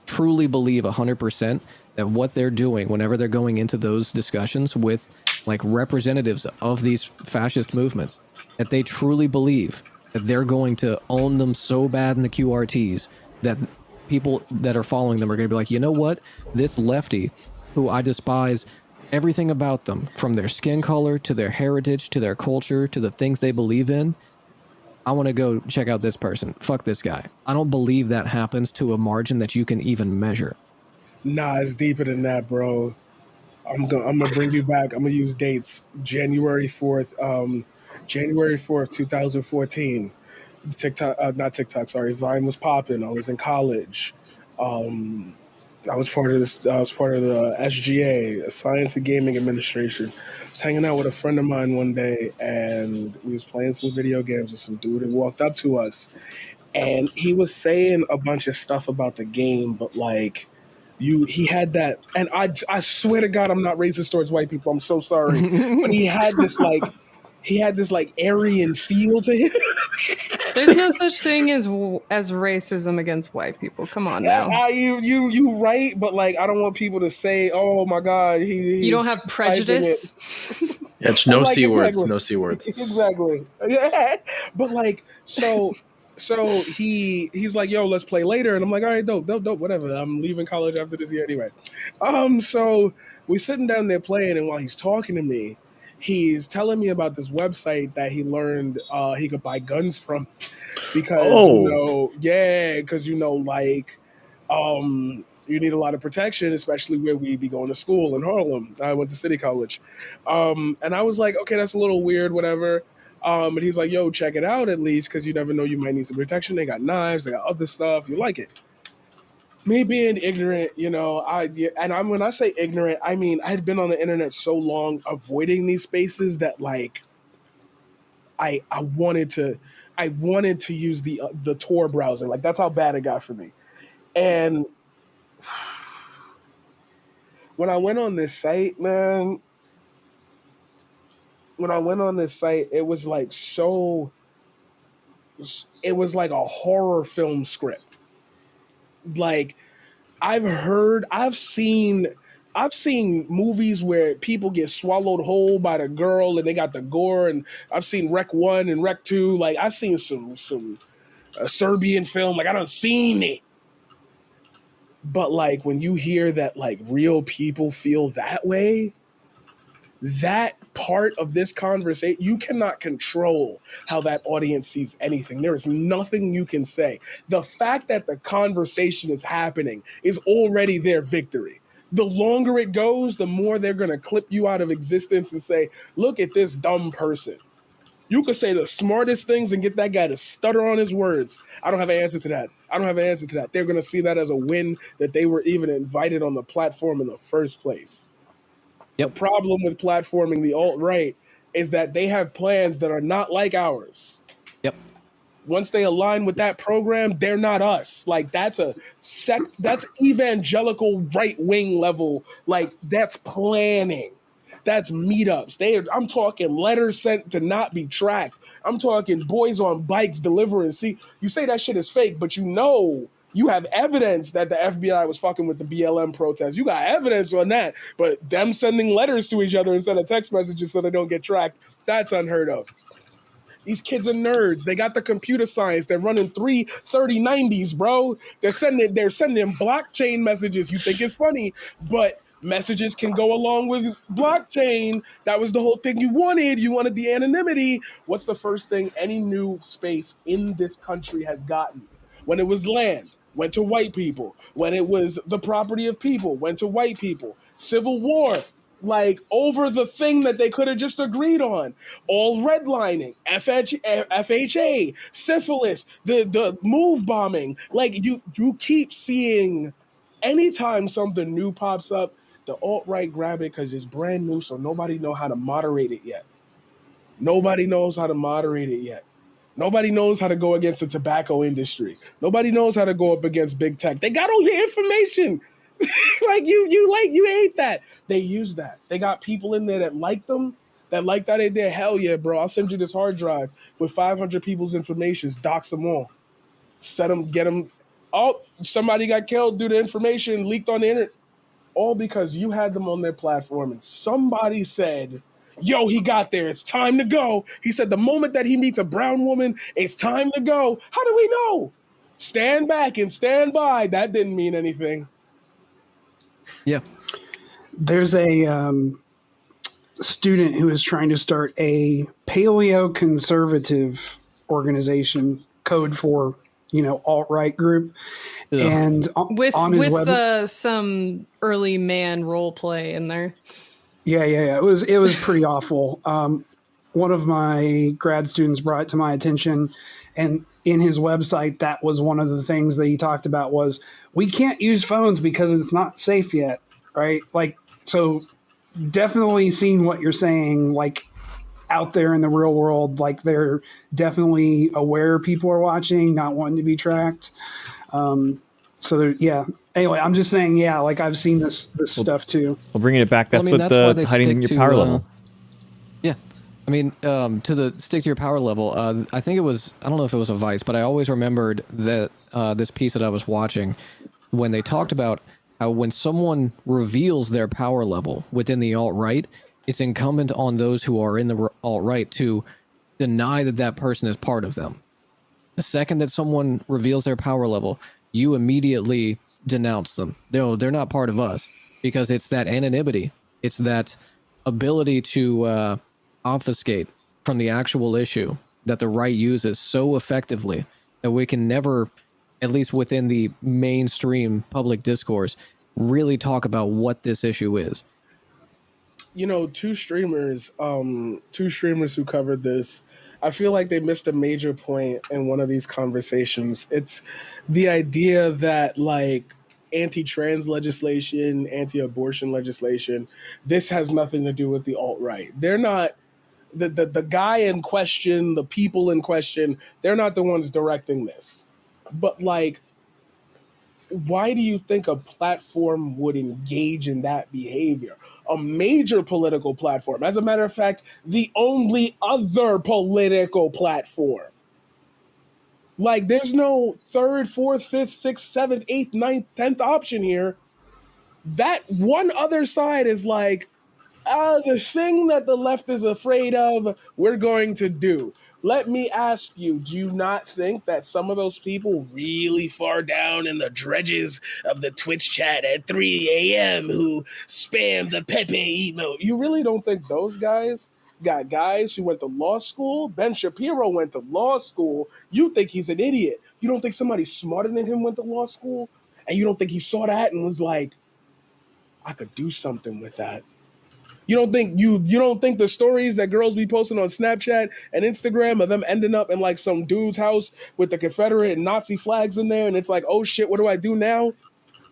S1: truly believe 100% that what they're doing whenever they're going into those discussions with like representatives of these fascist movements, that they truly believe that they're going to own them so bad in the QRTs that people that are following them are going to be like, you know what, this lefty who I despise everything about them, from their skin color to their heritage to their culture to the things they believe in, I want to go check out this person. Fuck this guy. I don't believe that happens to a margin that you can even measure.
S4: Nah, it's deeper than that, bro. I'm gonna bring you back. I'm gonna use dates. January 4th, 2014. TikTok, not TikTok. Sorry, Vine was popping. I was in college. Um, I was part of this. I was part of the SGA, Science and Gaming Administration. I was hanging out with a friend of mine one day, and we was playing some video games. And some dude had walked up to us, and he was saying a bunch of stuff about the game, but like he had that, and I swear to God, I'm not racist towards white people. I'm so sorry, but he had this like Aryan feel to him.
S3: There's no such thing as racism against white people. Come on now.
S4: You right, but like I don't want people to say, "Oh my God, he's
S3: You don't have prejudice.
S6: Yeah, it's no
S4: Like,
S6: C words.
S4: exactly.
S6: No C words.
S4: Exactly. Yeah. But like so he's like, yo, let's play later. And I'm like, all right, dope, whatever. I'm leaving college after this year anyway. So we sitting down there playing, and while he's talking to me, he's telling me about this website that he learned he could buy guns from because like you need a lot of protection, especially where we be going to school in Harlem. I went to City College. And I was like, okay, that's a little weird, whatever. But he's like, yo, check it out at least, because you never know, you might need some protection. They got knives, they got other stuff. You like it. Me being ignorant, when I say ignorant, I mean I had been on the internet so long avoiding these spaces that like I wanted to use the Tor browser. Like that's how bad it got for me. And when I went on this site, man, it was like it was like a horror film script. Like I've seen movies where people get swallowed whole by the girl and they got the gore, and I've seen Rec 1 and Rec 2. Like I've seen some Serbian film. Like I don't seen it. But like when you hear that like real people feel that way, that part of this conversation, you cannot control how that audience sees anything. There is nothing you can say. The fact that the conversation is happening is already their victory. The longer it goes, the more they're going to clip you out of existence and say, look at this dumb person. You could say the smartest things and get that guy to stutter on his words. I don't have an answer to that. They're going to see that as a win that they were even invited on the platform in the first place.
S1: Yep.
S4: The problem with platforming the alt-right is that they have plans that are not like ours.
S1: Yep.
S4: Once they align with that program, they're not us. Like that's a sect, that's evangelical right-wing level. Like that's planning. That's meetups. I'm talking letters sent to not be tracked. I'm talking boys on bikes delivering. See, you say that shit is fake, but you have evidence that the FBI was fucking with the BLM protests. You got evidence on that. But them sending letters to each other instead of text messages so they don't get tracked, that's unheard of. These kids are nerds. They got the computer science. They're running 3090s, bro. They're sending blockchain messages. You think it's funny, but messages can go along with blockchain. That was the whole thing you wanted. You wanted the anonymity. What's the first thing any new space in this country has gotten? When it was land, went to white people. When it was the property of people, went to white people. Civil War, like over the thing that they could have just agreed on. All redlining, FHA, syphilis, the move bombing. Like you keep seeing anytime something new pops up, the alt-right grab it because it's brand new, so nobody know how to moderate it yet. Nobody knows how to go against the tobacco industry. Nobody knows how to go up against big tech. They got all your information. Like you hate that. They use that. They got people in there that like them, that like that idea. Hell yeah, bro. I'll send you this hard drive with 500 people's information. Dox them all. Set them, get them. Oh, somebody got killed due to information leaked on the internet. All because you had them on their platform and somebody said, yo, he got there. It's time to go. He said the moment that he meets a brown woman, it's time to go. How do we know? Stand back and stand by. That didn't mean anything.
S1: Yeah.
S5: There's a student who is trying to start a paleo-conservative organization, code for alt-right group.
S1: Ugh.
S5: And
S3: with
S5: on his
S3: some early man role play in there.
S5: Yeah. It was pretty awful. One of my grad students brought it to my attention, and in his website, that was one of the things that he talked about was we can't use phones because it's not safe yet, right? Like, so definitely seeing what you're saying, like out there in the real world, like they're definitely aware people are watching, not wanting to be tracked. Yeah. Anyway, I'm just saying, yeah, like I've seen this stuff too.
S2: Well, bringing it back, that's
S1: Well, I mean,
S2: what
S1: that's why
S2: the
S1: they
S2: hiding
S1: stick
S2: your
S1: to,
S2: power level.
S1: Yeah. I mean, to the stick to your power level, I think it was, I don't know if it was a Vice, but I always remembered that this piece that I was watching when they talked about how when someone reveals their power level within the alt-right, it's incumbent on those who are in the alt-right to deny that that person is part of them. The second that someone reveals their power level, you immediately denounce them. No, they're not part of us, because it's that anonymity. It's that ability to obfuscate from the actual issue that the right uses so effectively that we can never, at least within the mainstream public discourse, really talk about what this issue is.
S4: Two streamers who covered this, I feel like they missed a major point in one of these conversations. It's the idea that like anti-trans legislation, anti-abortion legislation, this has nothing to do with the alt-right. They're not the guy in question, the people in question, they're not the ones directing this. But like, why do you think a platform would engage in that behavior? A major political platform. As a matter of fact, the only other political platform. Like, there's no third, fourth, fifth, sixth, seventh, eighth, ninth, 10th option here. That one other side is like, the thing that the left is afraid of, we're going to do. Let me ask you, do you not think that some of those people really far down in the dredges of the Twitch chat at 3 a.m. who spam the Pepe emote, you really don't think those guys got guys who went to law school? Ben Shapiro went to law school. You think he's an idiot. You don't think somebody smarter than him went to law school? And you don't think he saw that and was like, I could do something with that? You don't think the stories that girls be posting on Snapchat and Instagram of them ending up in like some dude's house with the Confederate and Nazi flags in there, and it's like, oh shit, what do I do now?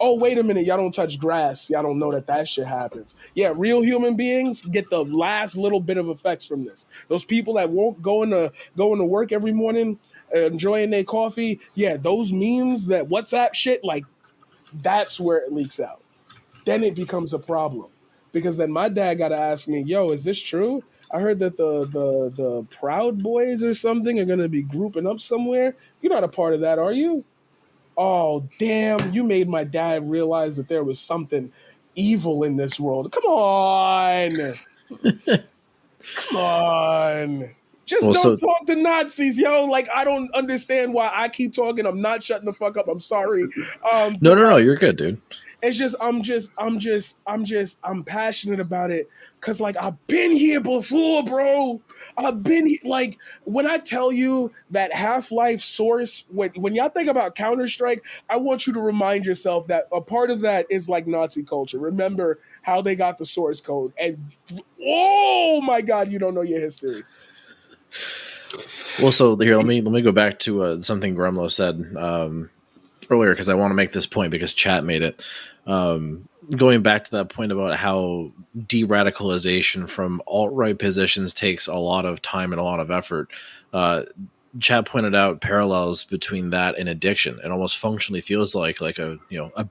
S4: Oh, wait a minute, y'all don't touch grass. Y'all don't know that shit happens. Yeah, real human beings get the last little bit of effects from this. Those people that won't going to work every morning, enjoying their coffee, yeah, those memes, that WhatsApp shit, like that's where it leaks out. Then it becomes a problem. Because then my dad got to ask me, yo, is this true? I heard that the Proud Boys or something are going to be grouping up somewhere. You're not a part of that, are you? Oh, damn. You made my dad realize that there was something evil in this world. Come on. Come on. Just don't talk to Nazis, yo. Like, I don't understand why I keep talking. I'm not shutting the fuck up. I'm sorry.
S6: No, you're good, dude.
S4: It's just I'm passionate about it because like I've been here before, bro. I've been like, when I tell you that Half-Life Source, when y'all think about Counter-Strike, I want you to remind yourself that a part of that is like Nazi culture. Remember how they got the source code, and oh my god, you don't know your history.
S6: Well, so here, let me go back to something Grumlow said earlier, because I want to make this point because chat made it. Going back to that point about how de-radicalization from alt-right positions takes a lot of time and a lot of effort. Chat pointed out parallels between that and addiction. It almost functionally feels like a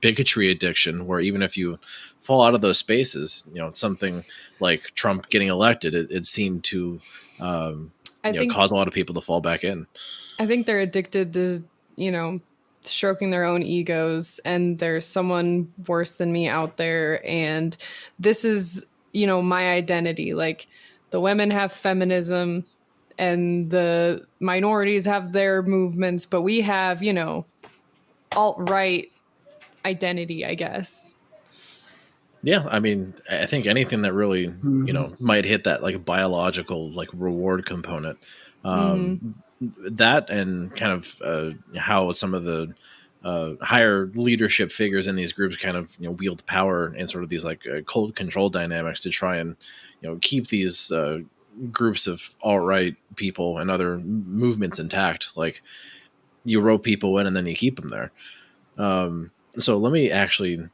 S6: bigotry addiction, where even if you fall out of those spaces, something like Trump getting elected, it seemed to cause a lot of people to fall back in.
S3: I think they're addicted to, stroking their own egos, and there's someone worse than me out there, and this is my identity. Like, the women have feminism and the minorities have their movements, but we have alt-right identity, I guess.
S6: Yeah, I mean, I think anything that really might hit that like biological like reward component. that and kind of how some of the higher leadership figures in these groups kind of wield power and sort of these like cold control dynamics to try and keep these groups of alt-right people and other movements intact. Like you rope people in and then you keep them there. So let me actually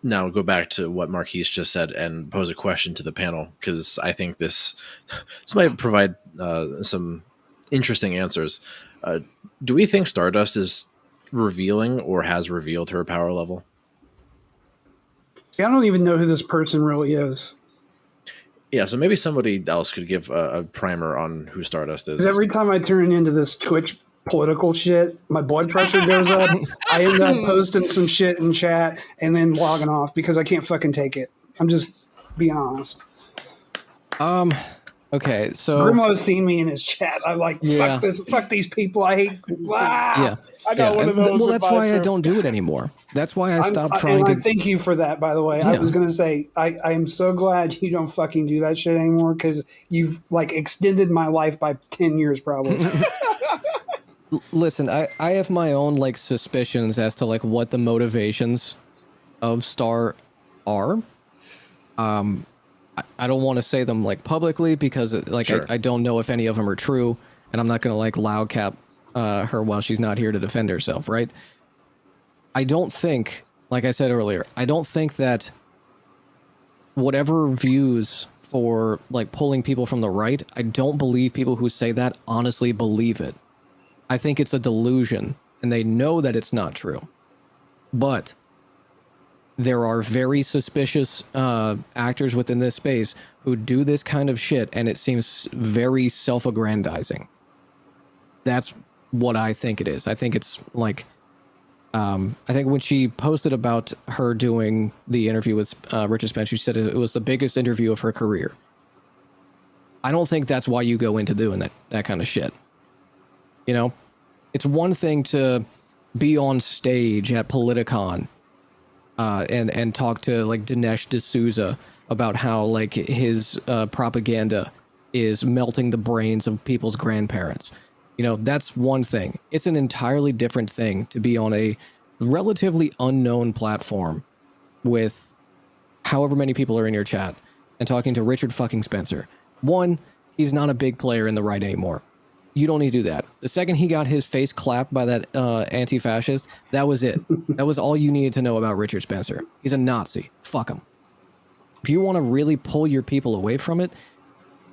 S6: now go back to what Marquise just said and pose a question to the panel, because I think this might provide some interesting answers. Do we think Stardust is revealing or has revealed her power level?
S5: I don't even know who this person really is.
S6: Yeah, so maybe somebody else could give a primer on who Stardust is.
S5: 'Cause every time I turn into this Twitch political shit, my blood pressure goes up. I end up posting some shit in chat and then logging off because I can't fucking take it. I'm just being honest.
S1: Okay, so
S5: Grimlo's seen me in his chat. I'm like,
S1: Yeah.
S5: fuck these people. I hate.
S1: yeah,
S4: I got one of
S1: and
S4: those.
S1: well,
S4: in
S1: that's
S4: my
S1: why I
S4: turn.
S1: don't do it anymore. That's why I stopped
S5: And
S1: trying
S5: I
S1: to.
S5: thank you for that, by the way. I
S1: Yeah.
S5: was gonna say I am so glad you don't fucking do that shit anymore because you've like extended my life by 10 years probably.
S1: Listen, I have my own like suspicions as to like what the motivations of Star are. I don't want to say them like publicly because like
S6: Sure.
S1: I don't know if any of them are true, and I'm not gonna like loud cap her while she's not here to defend herself, right? I don't think, like I said earlier, I don't think that whatever views for like pulling people from the right, I don't believe people who say that honestly believe it. I think it's a delusion, and they know that it's not true. But there are very suspicious actors within this space who do this kind of shit, and it seems very self-aggrandizing. That's what I think it is. I think it's like, I think when she posted about her doing the interview with Richard Spencer, she said it was the biggest interview of her career. I don't think that's why you go into doing that kind of shit. You know, it's one thing to be on stage at Politicon and talk to like Dinesh D'Souza about how like his propaganda is melting the brains of people's grandparents. You know, that's one thing. It's an entirely different thing to be on a relatively unknown platform with however many people are in your chat and talking to Richard fucking Spencer. One, he's not a big player in the right anymore. You don't need to do that. The second he got his face clapped by that anti-fascist, that was it. That was all you needed to know about Richard Spencer. He's a Nazi. Fuck him. If you want to really pull your people away from it,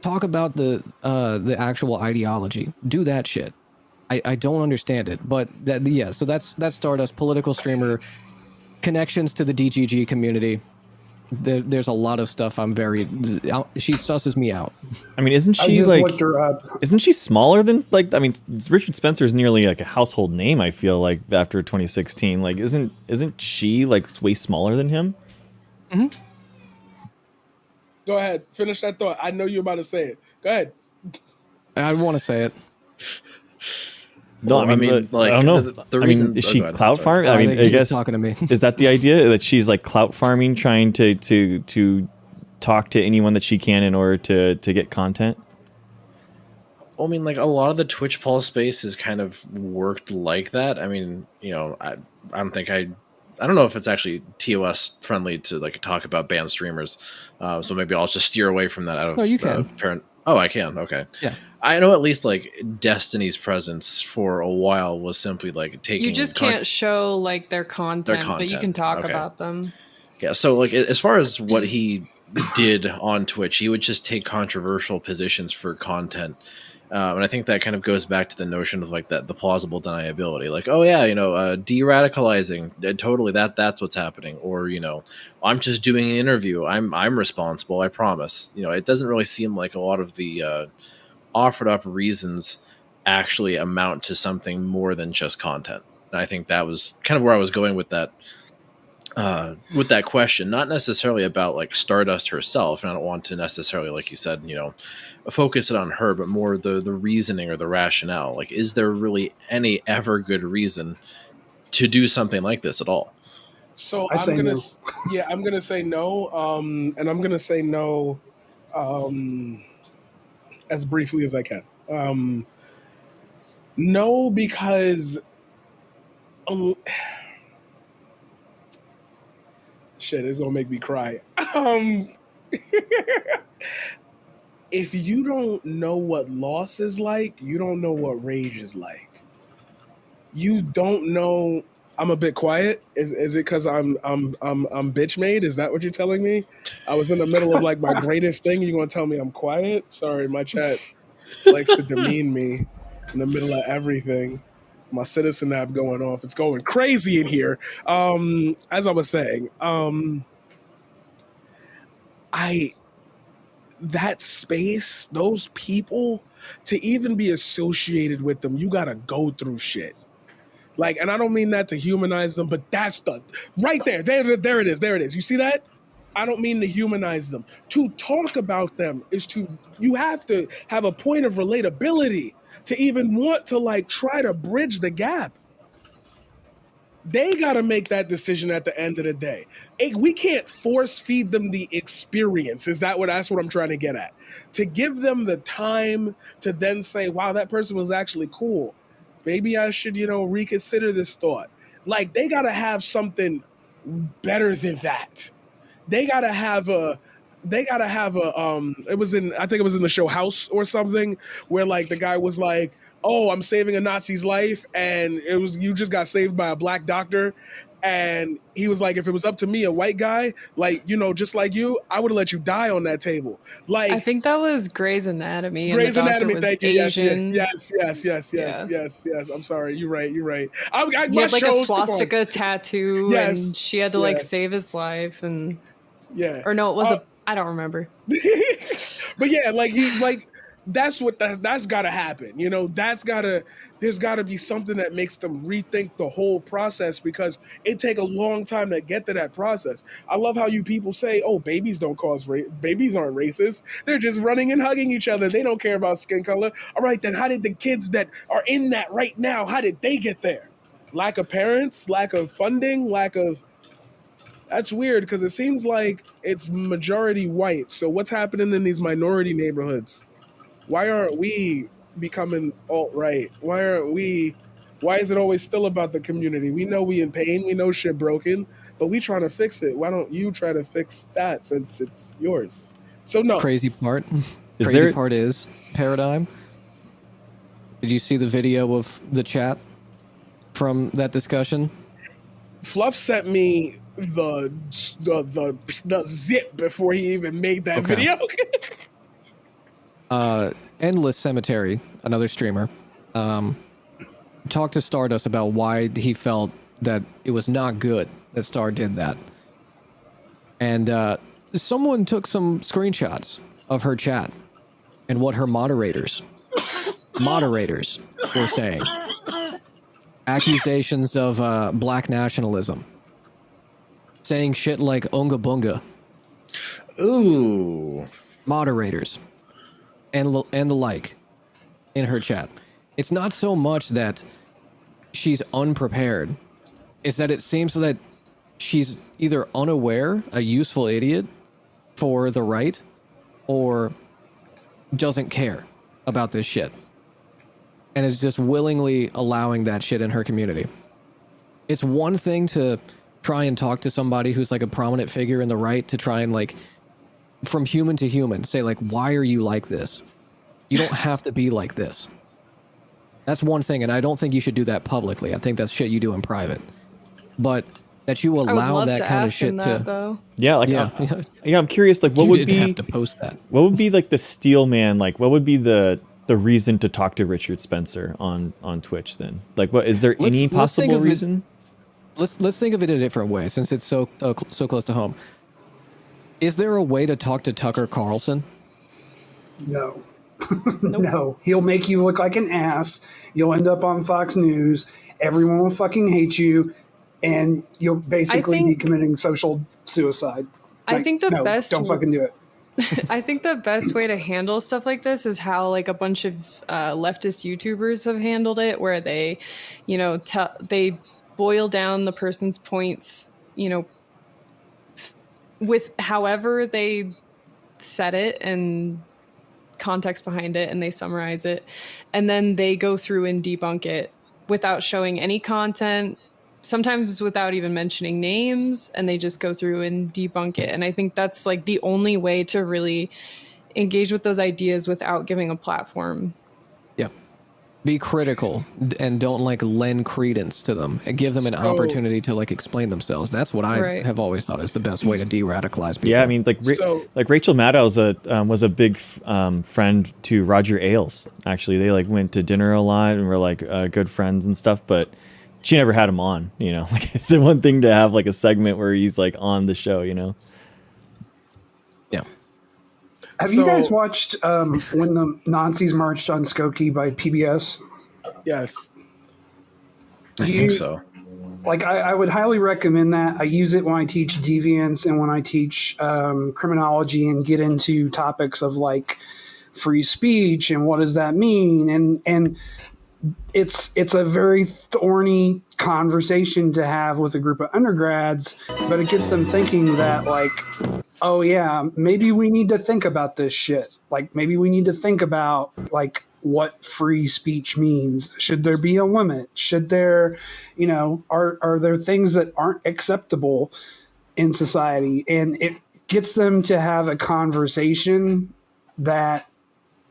S1: talk about the actual ideology. Do that shit. I don't understand it, but yeah. So that's Stardust, political streamer, connections to the DGG community. There's a lot of stuff I'm very. She susses me out.
S2: I mean, isn't
S5: I
S2: she
S5: just
S2: like?
S5: looked her up.
S2: Isn't she smaller than like? I mean, Richard Spencer is nearly like a household name. I feel like after 2016, like isn't she like way smaller than him?
S4: Go ahead, finish that thought. I know you're about to say it. Go ahead.
S1: I want to say it.
S2: No,
S6: Well,
S2: I mean,
S6: like,
S2: I don't know.
S6: the
S2: I
S6: reason.
S2: mean, is
S6: oh,
S2: she
S6: go ahead,
S2: clout
S6: sorry.
S2: farming? I mean,
S1: think
S2: I
S1: he was
S2: guess
S1: talking to me.
S2: Is that the idea that she's like clout farming, trying to talk to anyone that she can in order to get content?
S6: I mean, like a lot of the Twitch Pulse space is kind of worked like that. I mean, you know, I don't think I don't know if it's actually TOS friendly to like talk about banned streamers. So maybe I'll just steer away from that out of
S1: No, you can.
S6: parent. Oh, I can. Okay.
S1: Yeah.
S6: I know at least like Destiny's presence for a while was simply like taking.
S3: You just can't show like their content, but you
S6: content,
S3: can talk
S6: okay.
S3: about them.
S6: Yeah, so like as far as what he did on Twitch, he would just take controversial positions for content, and I think that kind of goes back to the notion of like the plausible deniability. Like, oh yeah, you know, de-radicalizing, totally that's what's happening, or you know, I'm just doing an interview. I'm responsible. I promise. You know, it doesn't really seem like a lot of the offered up reasons actually amount to something more than just content. And I think that was kind of where I was going with that question, not necessarily about like Stardust herself, and I don't want to necessarily, like you said, you know, focus it on her, but more the reasoning or the rationale. Like, is there really any ever good reason to do something like this at all?
S4: So
S5: I say
S4: I'm gonna,
S5: no.
S4: I'm gonna say no, and I'm gonna say no, as briefly as I can. No, because um, shit, it's gonna make me cry. Um, if you don't know what loss is like, you don't know what rage is like. You don't know. I'm a bit quiet. Is it because I'm bitch made? Is that what you're telling me? I was in the middle of like my greatest thing. You gonna tell me I'm quiet? Sorry, my chat likes to demean me in the middle of everything. My citizen app going off. It's going crazy in here. As I was saying, I that space, those people, to even be associated with them, you gotta go through shit. Like, and I don't mean that to humanize them, but that's the right there. There it is. There it is. You see that? I don't mean to humanize them. To talk about them is to, you have to have a point of relatability to even want to like try to bridge the gap. They got to make that decision at the end of the day. We can't force feed them the experience. Is that what that's what I'm trying to get at? To give them the time to then say, wow, that person was actually cool. Maybe I should, reconsider this thought. Like they got to have something better than that. They got to have a it was in, I think it was in the show House or something, where like the guy was like, oh, I'm saving a Nazi's life, and it was, you just got saved by a black doctor. And he was like, if it was up to me, a white guy, like, just like you, I would have let you die on that table.
S3: I
S4: Like
S3: think that was Grey's Anatomy. And
S4: Grey's
S3: the doctor
S4: Anatomy,
S3: was
S4: thank you. Yes,
S3: Asian.
S4: yes. I'm sorry. You're right.
S3: He had like a swastika tattoo,
S4: Yes,
S3: and she had to like
S4: yeah.
S3: save his life. And
S4: Yeah.
S3: or no, it was I don't remember.
S4: But yeah, that's what that's gotta happen. There's gotta be something that makes them rethink the whole process, because it take a long time to get to that process. I love how you people say, oh, babies don't cause babies aren't racist. They're just running and hugging each other. They don't care about skin color. All right, then how did the kids that are in that right now, how did they get there? Lack of parents, lack of funding, that's weird, because it seems like it's majority white. So what's happening in these minority neighborhoods? Why aren't we becoming alt-right? Why is it always still about the community? We know we in pain, we know shit broken, but we trying to fix it. Why don't you try to fix that since it's yours? So no.
S1: Crazy part
S2: Is
S1: part is Paradigm. Did you see the video of the chat from that discussion?
S4: Fluff sent me the zip before he even made that
S1: Okay.
S4: video.
S1: Endless Cemetery, another streamer, talked to Stardust about why he felt that it was not good that Star did that. And someone took some screenshots of her chat and what her moderators were saying. Accusations of black nationalism. Saying shit like Unga Bunga.
S6: Ooh.
S1: Moderators. And the like in her chat. It's not so much that she's unprepared. It's that it seems that she's either unaware, a useful idiot for the right, or doesn't care about this shit. And is just willingly allowing that shit in her community. It's one thing to try and talk to somebody who's like a prominent figure in the right, to try and like, from human to human, say like, why are you like this? You don't have to be like this. That's one thing, and I don't think you should do that publicly. I think that's shit you do in private. But that you
S3: I would
S1: allow
S3: love
S1: that
S3: to
S1: kind of
S3: ask him
S1: shit
S3: that,
S1: to...
S3: though.
S2: Yeah, like
S1: Yeah.
S2: I'm curious, like what
S1: You
S2: would
S1: did
S2: be
S1: have to post that.
S2: what would be like the steel man, like what would be the reason to talk to Richard Spencer on Twitch then? Like what is there any
S1: Let's think
S2: possible
S1: of it-
S2: reason?
S1: Let's think of it a different way, since it's so close to home. Is there a way to talk to Tucker Carlson?
S5: No. No. He'll make you look like an ass. You'll end up on Fox News. Everyone will fucking hate you. And you'll basically be committing social suicide.
S3: I think the
S5: no,
S3: best
S5: don't fucking do it.
S3: I think the best way to handle stuff like this is how like a bunch of leftist YouTubers have handled it, where they, they boil down the person's points, with however they said it, and context behind it and they summarize it, and then they go through and debunk it without showing any content, sometimes without even mentioning names, and they just go through and debunk it. And I think that's like the only way to really engage with those ideas without giving a platform.
S1: Yeah. Be critical and don't like lend credence to them and give them an
S4: So-
S1: opportunity to like explain themselves. That's what I
S3: Right.
S1: have always thought is the best way to de-radicalize people.
S2: Yeah, I mean, like
S4: So-
S2: like Rachel Maddow was a big friend to Roger Ailes. Actually, they like went to dinner a lot and were like good friends and stuff. But she never had him on. You know, like it's the one thing to have like a segment where he's like on the show. You know.
S1: yeah.
S5: Have you guys watched when the Nazis marched on Skokie by PBS?
S4: Yes.
S6: I think so.
S5: Like I would highly recommend that. I use it when I teach deviance and when I teach criminology and get into topics of like free speech and what does that mean, and it's a very thorny conversation to have with a group of undergrads, but it gets them thinking that like, oh yeah, maybe we need to think about this shit. Like maybe we need to think about like what free speech means. Should there be a limit? Should there, you know, are there things that aren't acceptable in society? And it gets them to have a conversation that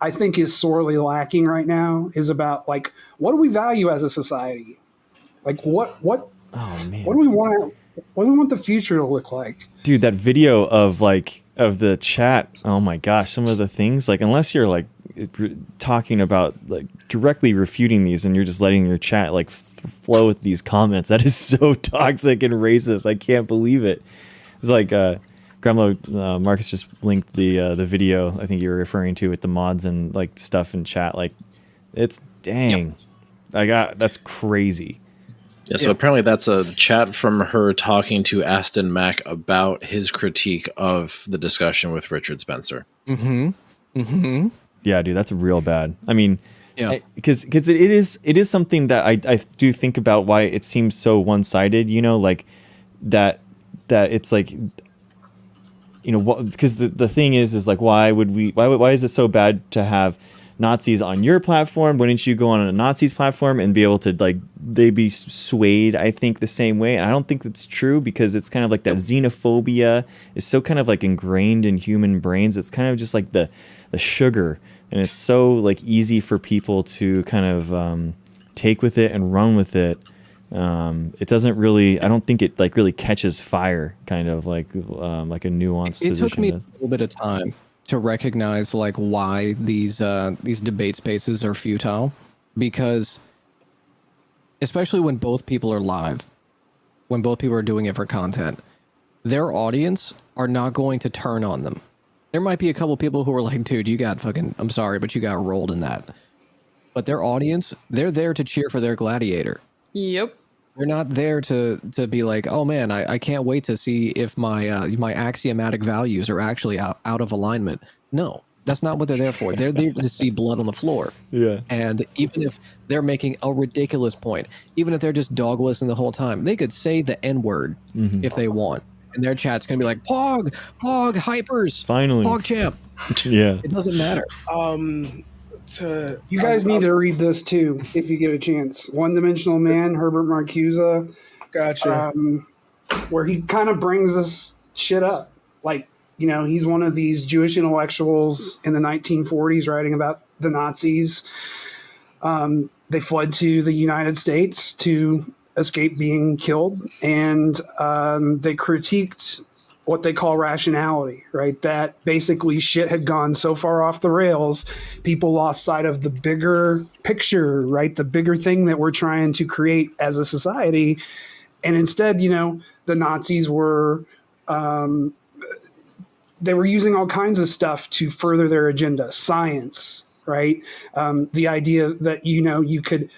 S5: I think is sorely lacking right now, is about like, what do we value as a society? Like what
S2: Oh man.
S5: what do we want the future to look like?
S2: Dude, that video of the chat, oh my gosh, some of the things, like unless you're like talking about like directly refuting these and you're just letting your chat like flow with these comments, that is so toxic and racist. I can't believe it. It's like Gremlo, Marcus just linked the video I think you were referring to with the mods and like stuff in chat. Like it's dang. That's crazy.
S6: Yeah, so apparently that's a chat from her talking to Aston Mack about his critique of the discussion with Richard Spencer.
S2: Yeah, dude, that's real bad. I mean,
S1: Yeah.
S2: because it is something that I do think about why it seems so one-sided. You know, like that it's like, you know, because the thing is like why is it so bad to have Nazis on your platform? Wouldn't you go on a Nazi's platform and be able to like they be swayed? I think the same way. And I don't think that's true because it's kind of like that xenophobia is so kind of like ingrained in human brains. It's kind of just like the sugar, and it's so like easy for people to kind of take with it and run with it. It doesn't really. I don't think it like really catches fire. Kind of like a nuanced.
S1: It
S2: position
S1: took me
S2: does.
S1: a little bit of time to recognize like why these debate spaces are futile, because especially when both people are live, when both people are doing it for content, their audience are not going to turn on them. There might be a couple people who are like, dude, you got fucking, I'm sorry, but you got rolled in that. But their audience, they're there to cheer for their gladiator.
S3: Yep.
S1: They're not there to be like, oh man, I can't wait to see if my axiomatic values are actually out of alignment. No, that's not what they're there for. They're there to see blood on the floor.
S2: Yeah.
S1: And even if they're making a ridiculous point, even if they're just dog whistling the whole time, they could say the N-word if they want. And their chat's going to be like, Pog, hypers,
S2: Finally.
S1: Pog champ.
S2: Yeah.
S1: It doesn't matter.
S5: You guys need to read this too if you get a chance. One Dimensional Man, Herbert Marcuse,
S4: Gotcha.
S5: where he kind of brings this shit up. Like, you know, he's one of these Jewish intellectuals in the 1940s writing about the Nazis. They fled to the United States to escape being killed, and they critiqued what they call rationality, right? That basically shit had gone so far off the rails, people lost sight of the bigger picture, right? The bigger thing that we're trying to create as a society. And instead, you know, the Nazis were, they were using all kinds of stuff to further their agenda. Science, right? The idea that, you know, you could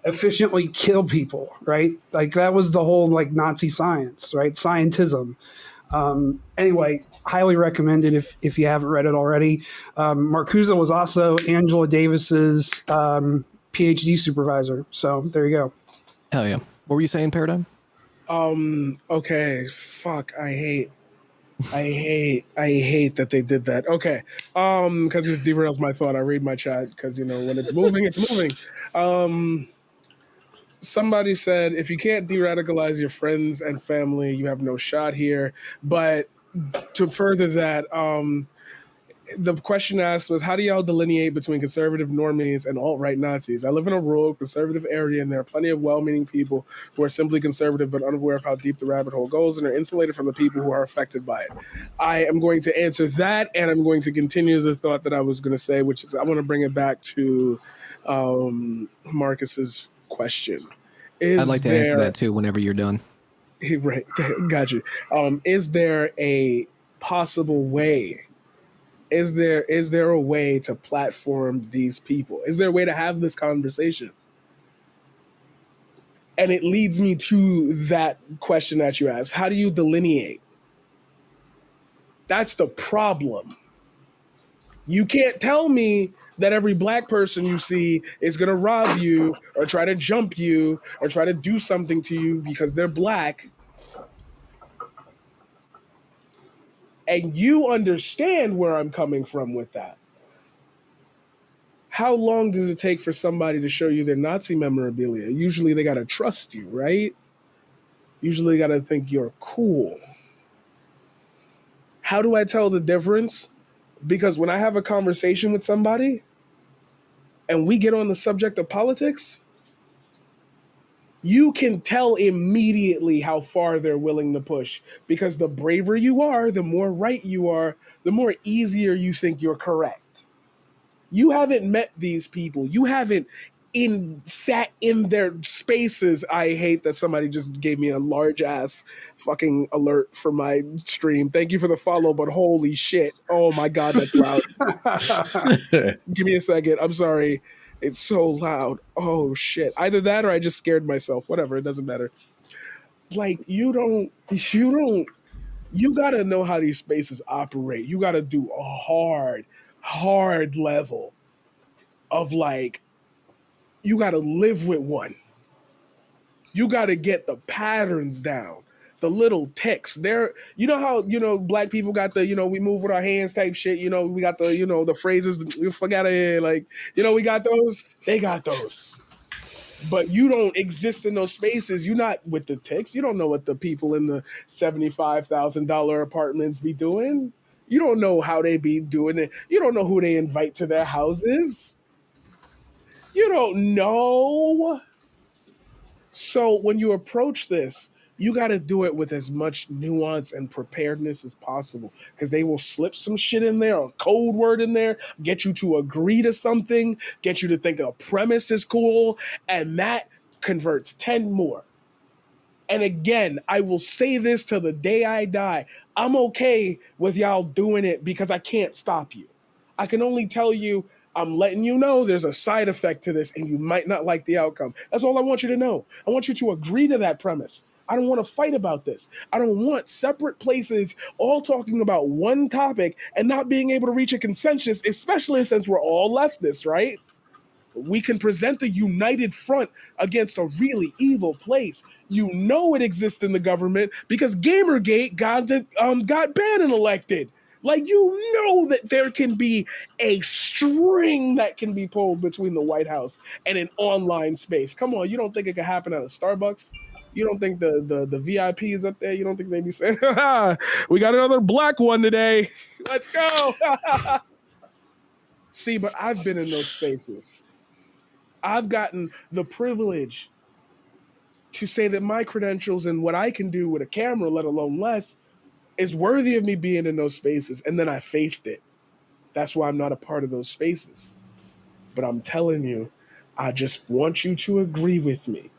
S5: efficiently kill people, right? Like that was the whole like Nazi science, right? Scientism. Anyway, highly recommended if you haven't read it already. Marcuse was also Angela Davis's PhD supervisor. So there you go.
S1: Hell yeah. What were you saying, Paradigm?
S4: Okay. Fuck. I hate I hate that they did that. Okay. Because this derails my thought. I read my chat because when it's moving, it's moving. Somebody said if you can't de-radicalize your friends and family, you have no shot here. But to further that, the question asked was, how do y'all delineate between conservative normies and alt-right Nazis? I live in a rural conservative area, and there are plenty of well-meaning people who are simply conservative but unaware of how deep the rabbit hole goes and are insulated from the people who are affected by it. I am going to answer that, and I'm going to continue the thought that I was going to say, which is I want to bring it back to Marcus's question.
S1: I'd like to answer that too whenever you're done.
S4: Right, got you. Is there a possible way? Is there a way to platform these people? Is there a way to have this conversation? And it leads me to that question that you asked. How do you delineate? That's the problem. You can't tell me that every black person you see is going to rob you or try to jump you or try to do something to you because they're black. And you understand where I'm coming from with that. How long does it take for somebody to show you their Nazi memorabilia? Usually they got to trust you, right? Usually they got to think you're cool. How do I tell the difference? Because when I have a conversation with somebody and we get on the subject of politics, you can tell immediately how far they're willing to push, because the braver you are, the more right you are, the more easier you think you're correct. You haven't met these people. You haven't sat in their spaces. I hate that somebody just gave me a large ass fucking alert for my stream. Thank you for the follow, but holy shit. Oh my God, that's loud. Give me a second. I'm sorry. It's so loud. Oh shit. Either that or I just scared myself. Whatever, it doesn't matter. Like you gotta know how these spaces operate. You gotta do a hard level of like, you gotta live with one. You gotta get the patterns down. The little ticks there. You know how, black people got the, we move with our hands type shit. We got the, the phrases, we forgot it. Like, we got those. They got those. But you don't exist in those spaces. You're not with the ticks. You don't know what the people in the $75,000 apartments be doing. You don't know how they be doing it. You don't know who they invite to their houses. You don't know. So when you approach this, you got to do it with as much nuance and preparedness as possible, because they will slip some shit in there, a code word in there, get you to agree to something, get you to think a premise is cool, and that converts 10 more. And again, I will say this till the day I die. I'm okay with y'all doing it because I can't stop you. I can only tell you, I'm letting you know there's a side effect to this and you might not like the outcome. That's all I want you to know. I want you to agree to that premise. I don't want to fight about this. I don't want separate places all talking about one topic and not being able to reach a consensus, especially since we're all leftists, right? We can present a united front against a really evil place. It exists in the government because Gamergate got banned and elected. Like, that there can be a string that can be pulled between the White House and an online space. Come on, you don't think it could happen at a Starbucks? You don't think the VIPs up there, you don't think they be saying, we got another black one today. Let's go. See, but I've been in those spaces. I've gotten the privilege to say that my credentials and what I can do with a camera, let alone less, is worthy of me being in those spaces. And then I faced it. That's why I'm not a part of those spaces. But I'm telling you, I just want you to agree with me.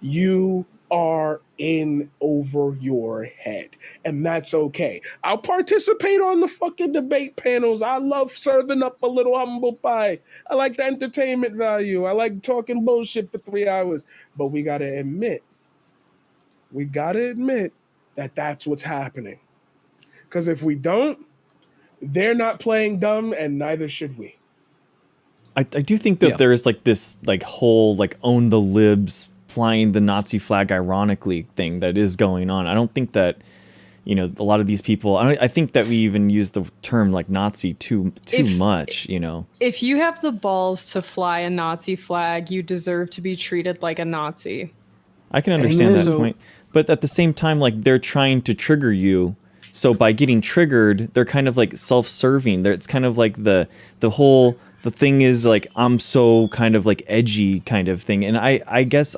S4: You are in over your head. And that's okay. I'll participate on the fucking debate panels. I love serving up a little humble pie. I like the entertainment value. I like talking bullshit for 3 hours. But we got to admit that that's what's happening. Because if we don't, they're not playing dumb, and neither should we.
S2: I do think that there's like this like whole like own the libs, flying the Nazi flag ironically thing that is going on. I don't think that, you know, a lot of these people. I think that we even use the term like Nazi too much. You know,
S3: If you have the balls to fly a Nazi flag, you deserve to be treated like a Nazi.
S2: I can understand that
S1: So-
S2: point, but at the same time, like they're trying to trigger you. So by getting triggered, they're kind of like self-serving. It's kind of like the thing is like I'm so kind of like edgy kind of thing, and I guess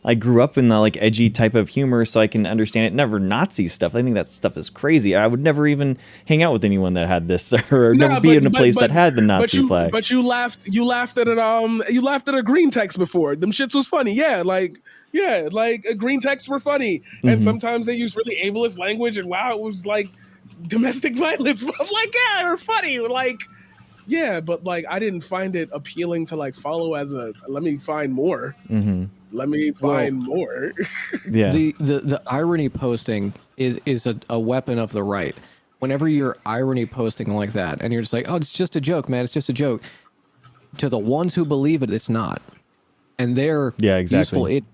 S2: I grew up in the like edgy type of humor, so I can understand it. Never Nazi stuff. I think that stuff is crazy. I would never even hang out with anyone that had this, or never be in a place that had the Nazi flag.
S4: But you laughed at it. You laughed at a green text before. Them shits was funny. Yeah, like green texts were funny, and sometimes they use really ableist language. And wow, it was like domestic violence. But I'm like, yeah, they're funny. Like, yeah, but like I didn't find it appealing to like follow as a. Let me find more. Let me find more.
S2: Yeah.
S1: The irony posting is a weapon of the right. Whenever you're irony posting like that, and you're just like, oh, it's just a joke, man, it's just a joke. To the ones who believe it, it's not, and they're
S2: exactly.
S1: useful.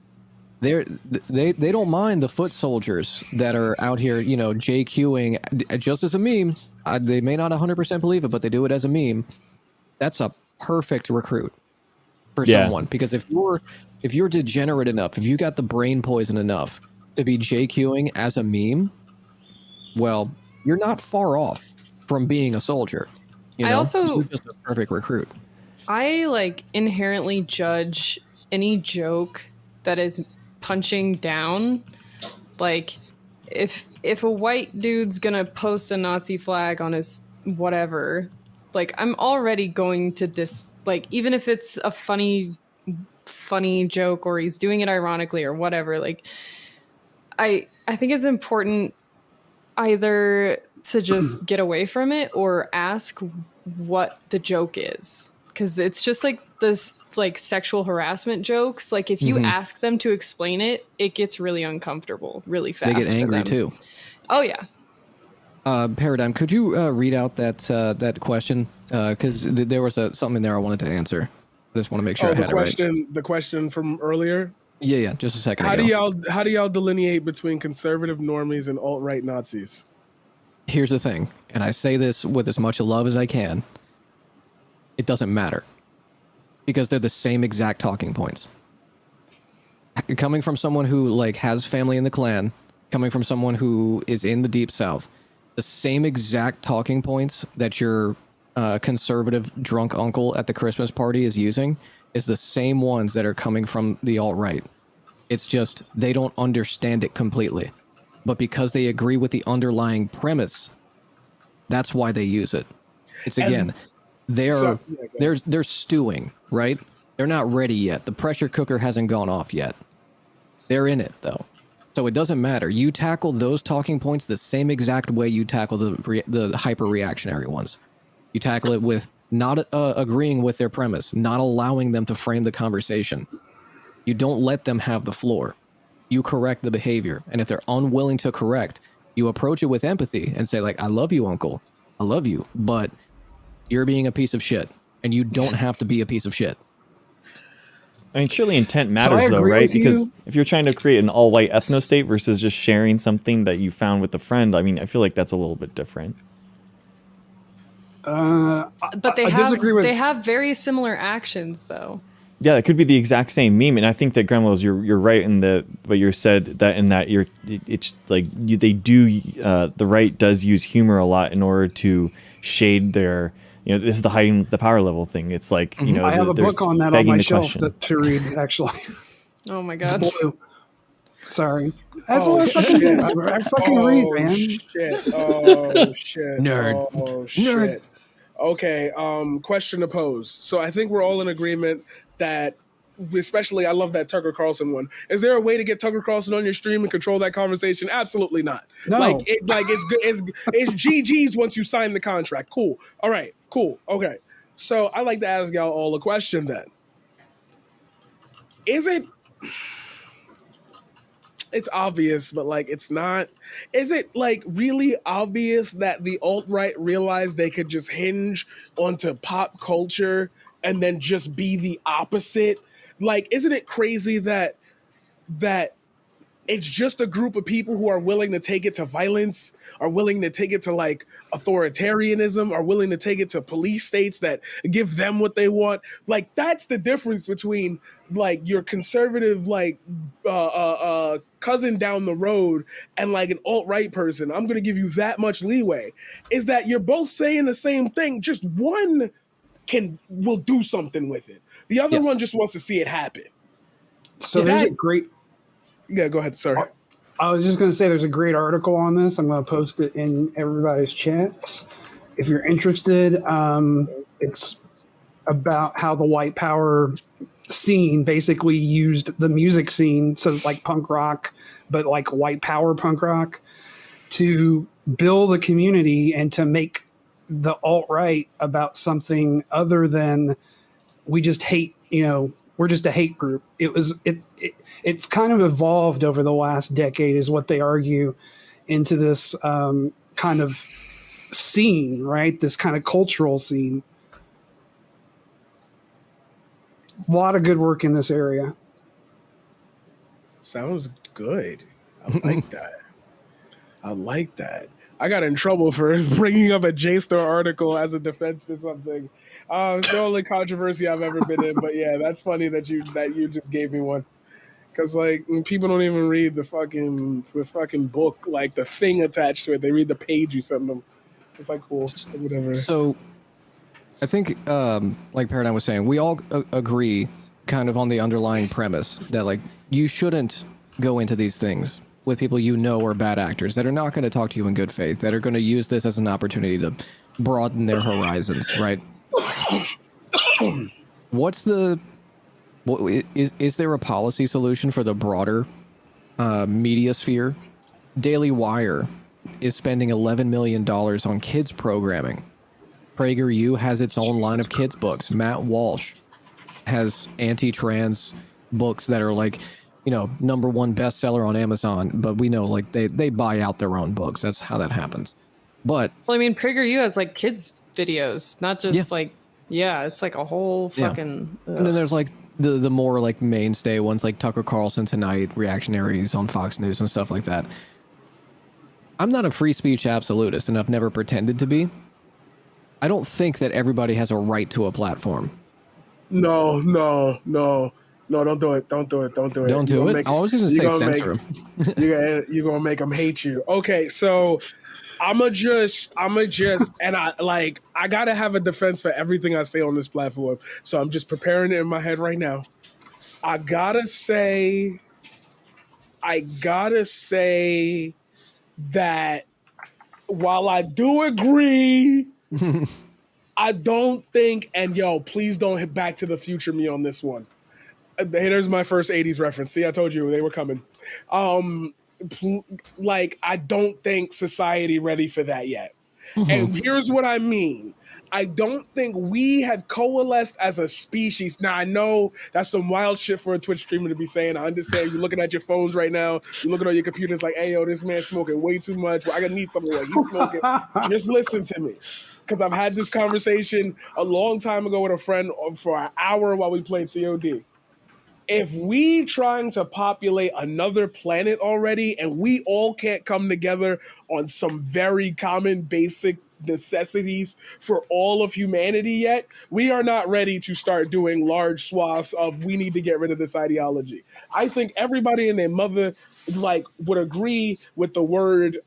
S1: They don't mind the foot soldiers that are out here, you know, JQing just as a meme. They may not 100% believe it, but they do it as a meme. That's a perfect recruit for someone, because if you're degenerate enough, if you got the brain poison enough to be JQing as a meme, well, you're not far off from being a soldier. You know? You're just a perfect recruit.
S3: I like inherently judge any joke that is punching down. Like if a white dude's gonna post a Nazi flag on his whatever, like I'm already going to like, even if it's a funny joke or he's doing it ironically or whatever, like I think it's important either to just get away from it or ask what the joke is, because it's just like this like sexual harassment jokes. Like if you ask them to explain it, it gets really uncomfortable really fast.
S1: They get angry too.
S3: Oh yeah.
S1: Paradigm, could you read out that question? Because there was something in there I wanted to answer. I just want to make sure I had it right.
S4: The question from earlier.
S1: Yeah, just a second
S4: How
S1: ago.
S4: do y'all delineate between conservative normies and alt-right Nazis?
S1: Here's the thing, and I say this with as much love as I can. It doesn't matter, because they're the same exact talking points. Coming from someone who like has family in the Klan, coming from someone who is in the Deep South, the same exact talking points that your conservative drunk uncle at the Christmas party is using is the same ones that are coming from the alt-right. It's just they don't understand it completely. But because they agree with the underlying premise, that's why they use it. It's again, they're stewing, right? They're not ready yet. The pressure cooker hasn't gone off yet. They're in it though. So it doesn't matter. You tackle those talking points the same exact way you tackle the hyper reactionary ones. You tackle it with not agreeing with their premise, not allowing them to frame the conversation. You don't let them have the floor. You correct the behavior. And if they're unwilling to correct, you approach it with empathy and say, like, I love you, uncle. I love you, but you're being a piece of shit. And you don't have to be a piece of shit.
S2: I mean, surely intent matters, though, right? Because if you're trying to create an all-white ethno state versus just sharing something that you found with a friend, I mean, I feel like that's a little bit different.
S3: But they have very similar actions, though.
S2: Yeah, it could be the exact same meme, and I think that Gremlins, you're right in what you said that it's like the right does use humor a lot in order to shade their. You know, this is the hiding the power level thing. It's like, you know,
S5: I have a book on that on my shelf to read, actually.
S3: Oh my god.
S5: Sorry. That's what I fucking do. I fucking read, man.
S4: Shit. Oh shit.
S1: Nerd.
S4: Oh shit. Okay, question to pose. So I think we're all in agreement that, especially, I love that Tucker Carlson one. Is there a way to get Tucker Carlson on your stream and control that conversation? Absolutely not.
S5: No.
S4: It's GG's once you sign the contract. Cool. All right. Cool. Okay. So I like to ask y'all all a question then. It's obvious, but like it's not. Is it like really obvious that the alt-right realized they could just hinge onto pop culture and then just be the opposite? Like, isn't it crazy that It's just a group of people who are willing to take it to violence, are willing to take it to like authoritarianism, are willing to take it to police states that give them what they want. Like that's the difference between like your conservative cousin down the road and like an alt-right person. I'm gonna give you that much leeway. Is that you're both saying the same thing, just one will do something with it. The other one just wants to see it happen.
S5: So there's a great.
S4: Yeah, go ahead. Sorry.
S5: I was just going to say there's a great article on this. I'm going to post it in everybody's chats. If you're interested, it's about how the white power scene basically used the music scene, so like punk rock, but like white power punk rock, to build a community and to make the alt-right about something other than we just hate, we're just a hate group. It's kind of evolved over the last decade, is what they argue, into this kind of scene, right? This kind of cultural scene. A lot of good work in this area.
S4: Sounds good. I like that. I like that. I got in trouble for bringing up a JSTOR article as a defense for something. It's the only controversy I've ever been in, but yeah, that's funny that you just gave me one. Because like people don't even read the fucking book, like the thing attached to it. They read the page you send them. It's like cool, so whatever.
S1: So, I think like Paradigm was saying, we all agree kind of on the underlying premise that like you shouldn't go into these things with people are bad actors that are not going to talk to you in good faith, that are going to use this as an opportunity to broaden their horizons, right? Is there a policy solution for the broader media sphere? Daily Wire is spending $11 million on kids programming. PragerU has its own line of kids books. Matt Walsh has anti-trans books that are like, #1 bestseller on Amazon, but we know like they buy out their own books. That's how that happens. But
S3: well, I mean, PragerU has like kids videos, not just it's like a whole fucking.
S1: And then there's like the more like mainstay ones like Tucker Carlson Tonight, Reactionaries on Fox News and stuff like that. I'm not a free speech absolutist, and I've never pretended to be. I don't think that everybody has a right to a platform.
S4: No, don't do it. Don't do it. Don't do it.
S1: Don't do it. I was just gonna say censor them.
S4: You're gonna make them hate you. Okay, so I'ma just, and I gotta have a defense for everything I say on this platform. So I'm just preparing it in my head right now. I gotta say that while I do agree, I don't think, and please don't hit Back to the Future me on this one. There's my first 80s reference. See, I told you they were coming. I don't think society ready for that yet. Mm-hmm. And here's what I mean. I don't think we have coalesced as a species. Now, I know that's some wild shit for a Twitch streamer to be saying. I understand you're looking at your phones right now. You're looking on your computers like, hey, yo, this man's smoking way too much. I gotta need something like he's smoking. Just listen to me. Because I've had this conversation a long time ago with a friend for an hour while we played COD. If we trying to populate another planet already and we all can't come together on some very common basic necessities for all of humanity yet, we are not ready to start doing large swaths of we need to get rid of this ideology. I think everybody and their mother would agree with the word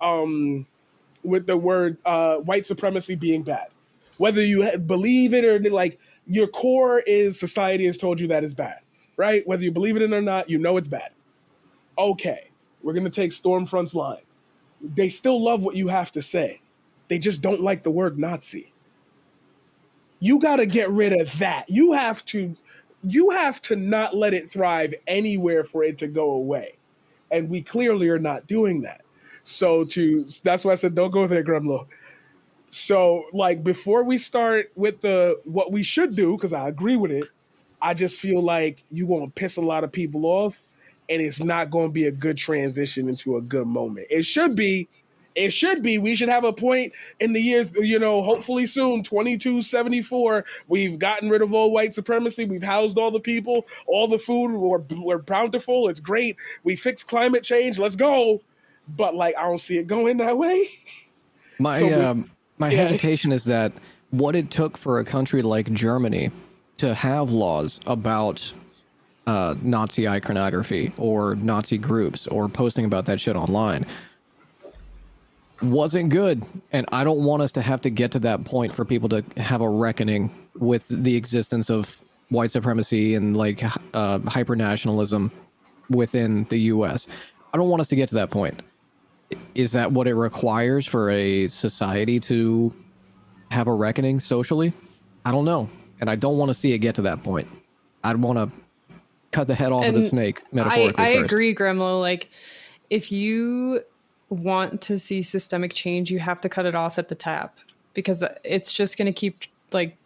S4: white supremacy being bad. Whether you believe it or your core is society has told you that is bad. Right? Whether you believe it or not, it's bad. Okay, we're going to take Stormfront's line. They still love what you have to say. They just don't like the word Nazi. You got to get rid of that. You have to not let it thrive anywhere for it to go away. And we clearly are not doing that. So that's why I said, don't go there, Gremlo. So before we start with what we should do, because I agree with it, I just feel like you're going to piss a lot of people off, and it's not going to be a good transition into a good moment. It should be, It should be. We should have a point in the year, hopefully soon, 2274. We've gotten rid of all white supremacy. We've housed all the people, all the food. We're bountiful. It's great. We fixed climate change. Let's go. But like, I don't see it going that way.
S1: My my hesitation is that what it took for a country like Germany to have laws about Nazi iconography or Nazi groups or posting about that shit online wasn't good. And I don't want us to have to get to that point for people to have a reckoning with the existence of white supremacy and like hyper-nationalism within the US. I don't want us to get to that point. Is that what it requires for a society to have a reckoning socially? I don't know. And I don't want to see it get to that point. I'd want to cut the head off of the snake, metaphorically.
S3: I
S1: first.
S3: agree, Gremlo. Like, if you want to see systemic change, you have to cut it off at the tap, because it's just going to keep like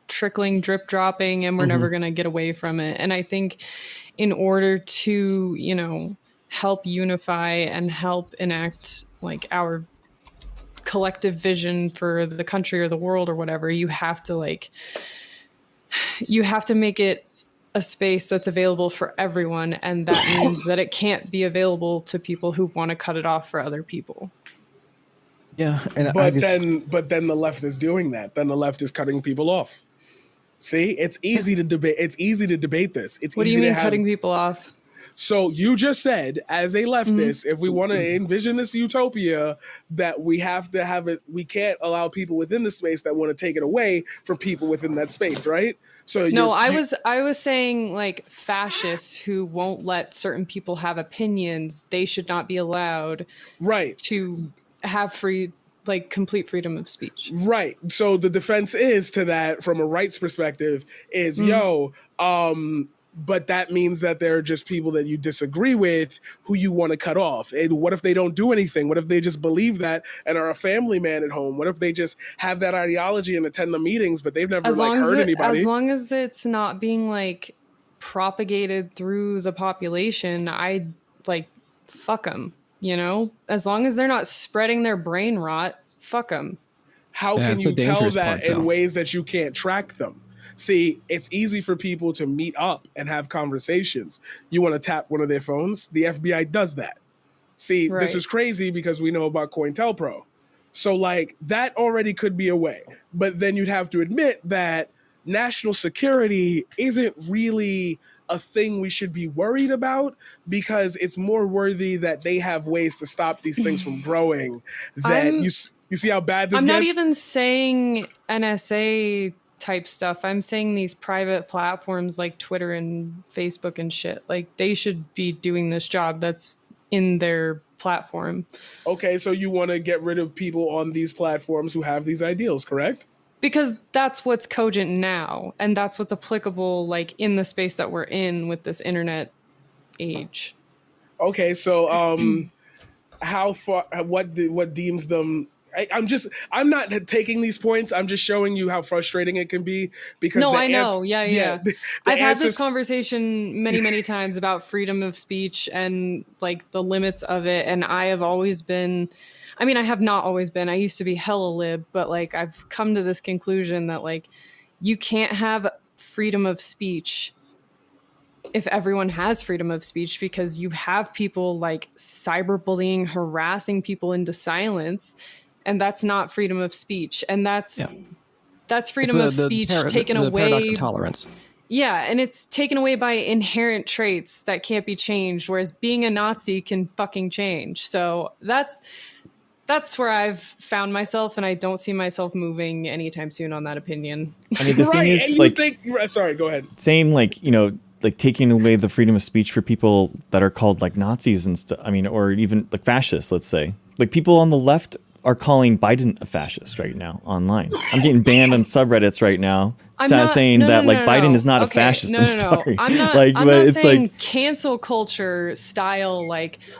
S3: trickling, drip dropping, and we're never going to get away from it. And I think in order to, help unify and help enact like our collective vision for the country or the world or whatever, you have to make it a space that's available for everyone, and that means that it can't be available to people who want to cut it off for other people.
S1: Yeah, and
S4: but then the left is doing that. Then the left is cutting people off. See, it's easy to debate. It's easy to debate this.
S3: What do you mean cutting people off?
S4: So you just said, as a leftist, if we want to envision this utopia, that we have to have it. We can't allow people within the space that want to take it away from people within that space, right? So
S3: no, I was saying like fascists who won't let certain people have opinions. They should not be allowed,
S4: right,
S3: to have complete freedom of speech.
S4: Right. So the defense is to that from a rights perspective is but that means that there are just people that you disagree with who you want to cut off. And what if they don't do anything? What if they just believe that and are a family man at home? What if they just have that ideology and attend the meetings, but they've never hurt anybody?
S3: As long as it's not being like propagated through the population, I fuck them, as long as they're not spreading their brain rot, fuck them.
S4: How can you tell that in ways that you can't track them? See, it's easy for people to meet up and have conversations. You want to tap one of their phones? The FBI does that. See, This is crazy because we know about COINTELPRO. So that already could be a way. But then you'd have to admit that national security isn't really a thing we should be worried about, because it's more worthy that they have ways to stop these things from growing. You see how bad this gets?
S3: I'm not even saying NSA type stuff. I'm saying these private platforms like Twitter and Facebook and shit, they should be doing this job that's in their platform.
S4: Okay, so you want to get rid of people on these platforms who have these ideals, correct?
S3: Because that's what's cogent now, and that's what's applicable in the space that we're in with this internet age.
S4: Okay, so how far? What deems them? I'm not taking these points. I'm just showing you how frustrating it can be, because
S3: I know. Yeah. I've had this conversation many, many times about freedom of speech and the limits of it. And I have always been, I have not always been, I used to be hella lib, but I've come to this conclusion that you can't have freedom of speech if everyone has freedom of speech, because you have people cyberbullying, harassing people into silence. And that's not freedom of speech. And that's freedom of speech taken away.
S1: Paradox of tolerance.
S3: Yeah, and it's taken away by inherent traits that can't be changed, whereas being a Nazi can fucking change. So that's where I've found myself, and I don't see myself moving anytime soon on that opinion.
S2: The thing is,
S4: sorry, go ahead.
S2: Saying taking away the freedom of speech for people that are called Nazis and stuff. Or even fascists, let's say. People on the left are calling Biden a fascist right now online. I'm getting banned on subreddits right now saying Biden is not a fascist. I'm sorry.
S3: I'm not saying cancel culture style,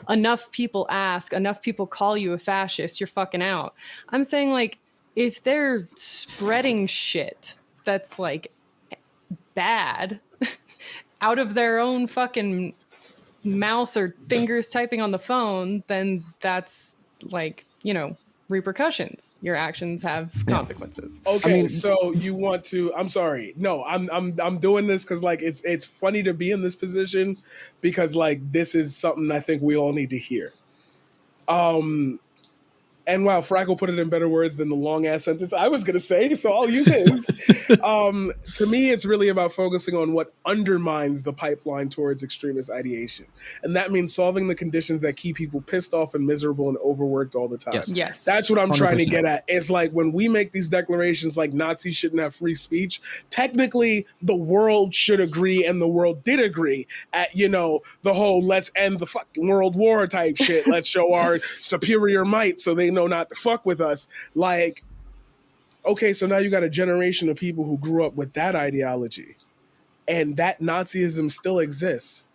S3: enough people ask, enough people call you a fascist, you're fucking out. I'm saying if they're spreading shit that's bad out of their own fucking mouth or fingers typing on the phone, then that's repercussions. Your actions have consequences.
S4: Okay, so you want to? I'm sorry. No, I'm doing this because like it's funny to be in this position because like this is something I think we all need to hear. And wow, Fraggle put it in better words than the long ass sentence I was gonna say, so I'll use his. To me, it's really about focusing on what undermines the pipeline towards extremist ideation, and that means solving the conditions that keep people pissed off and miserable and overworked all the time.
S3: Yes.
S4: That's what I'm trying to
S1: 100%.
S4: get at. It's like when we make these declarations like Nazis shouldn't have free speech, technically the world should agree, and the world did agree at, the whole let's end the fucking world war type shit. Let's show our superior might so they know not to fuck with us. Like, okay, so now you got a generation of people who grew up with that ideology, and that Nazism still exists.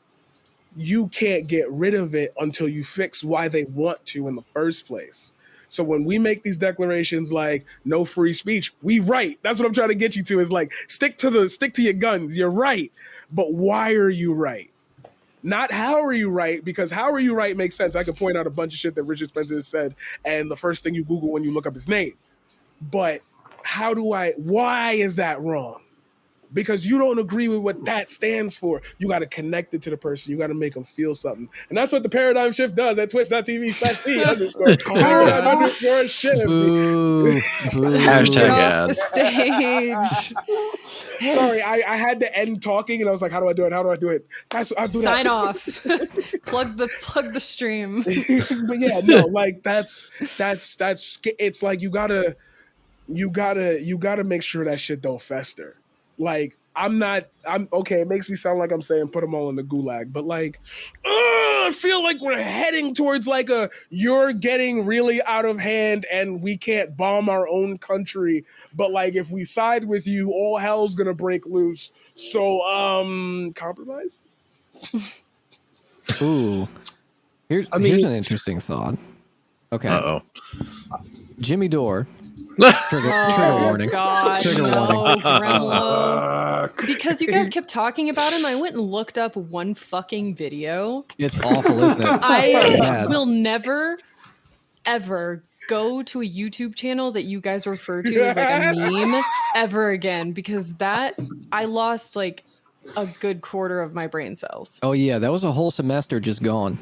S4: You can't get rid of it until you fix why they want to in the first place. So when we make these declarations like no free speech, we right. That's what I'm trying to get you to, is like stick to your guns. You're right. But why are you right? Not how are you right, because how are you right makes sense. I could point out a bunch of shit that Richard Spencer has said, and the first thing you Google when you look up his name. But why is that wrong? Because you don't agree with what that stands for. You got to connect it to the person. You got to make them feel something. And that's what the paradigm shift does at twitch.tv/C_paradigm_shift.
S1: Boo.
S6: Hashtag
S3: Get off
S6: ad.
S3: the stage.
S4: Sorry, I had to end talking, and I was like, how do I do it? I'll do that.
S3: Sign off. plug the stream.
S4: But yeah, no, like that's it's like you gotta make sure that shit don't fester. Like I'm okay, it makes me sound like I'm saying put them all in the gulag, but like I feel like we're heading towards like you're getting really out of hand and we can't bomb our own country, but like if we side with you, all hell's gonna break loose. So compromise?
S1: Ooh. Here's an interesting thought. Okay.
S6: Uh-oh.
S1: Jimmy Dore. Trigger warning.
S3: God,
S1: Trigger
S3: no,
S1: warning.
S3: Grimlow. Because you guys kept talking about him, I went and looked up one fucking video.
S1: It's awful, isn't it?
S3: I
S1: Bad.
S3: will never, ever go to a YouTube channel that you guys refer to as like a meme ever again, because I lost like a good quarter of my brain cells.
S1: Oh yeah, that was a whole semester just gone.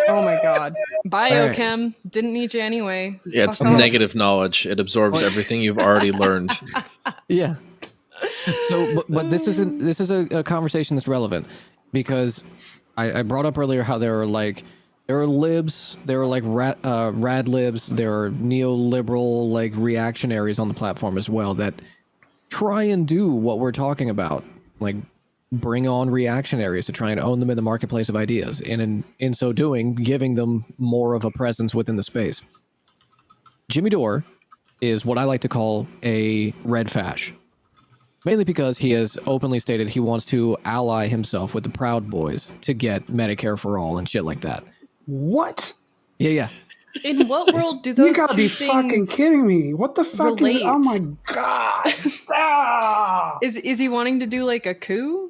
S3: Oh my god. Biochem didn't need you anyway.
S6: Yeah, it's
S3: Fuck off.
S6: negative knowledge. It absorbs everything you've already learned.
S1: Yeah. So, but this is a conversation that's relevant because I brought up earlier how there are libs, there are like rad libs, there are neoliberal like reactionaries on the platform as well that try and do what we're talking about, like bring on reactionaries to try and own them in the marketplace of ideas, and in so doing, giving them more of a presence within the space. Jimmy Dore is what I like to call a red fash. Mainly because he has openly stated he wants to ally himself with the Proud Boys to get Medicare for all and shit like that.
S5: What?
S1: Yeah.
S3: In what world do those
S5: You gotta
S3: two
S5: be
S3: things
S5: fucking kidding me. What the fuck is
S3: relate?
S5: Oh my god. Ah.
S3: Is he wanting to do like a coup?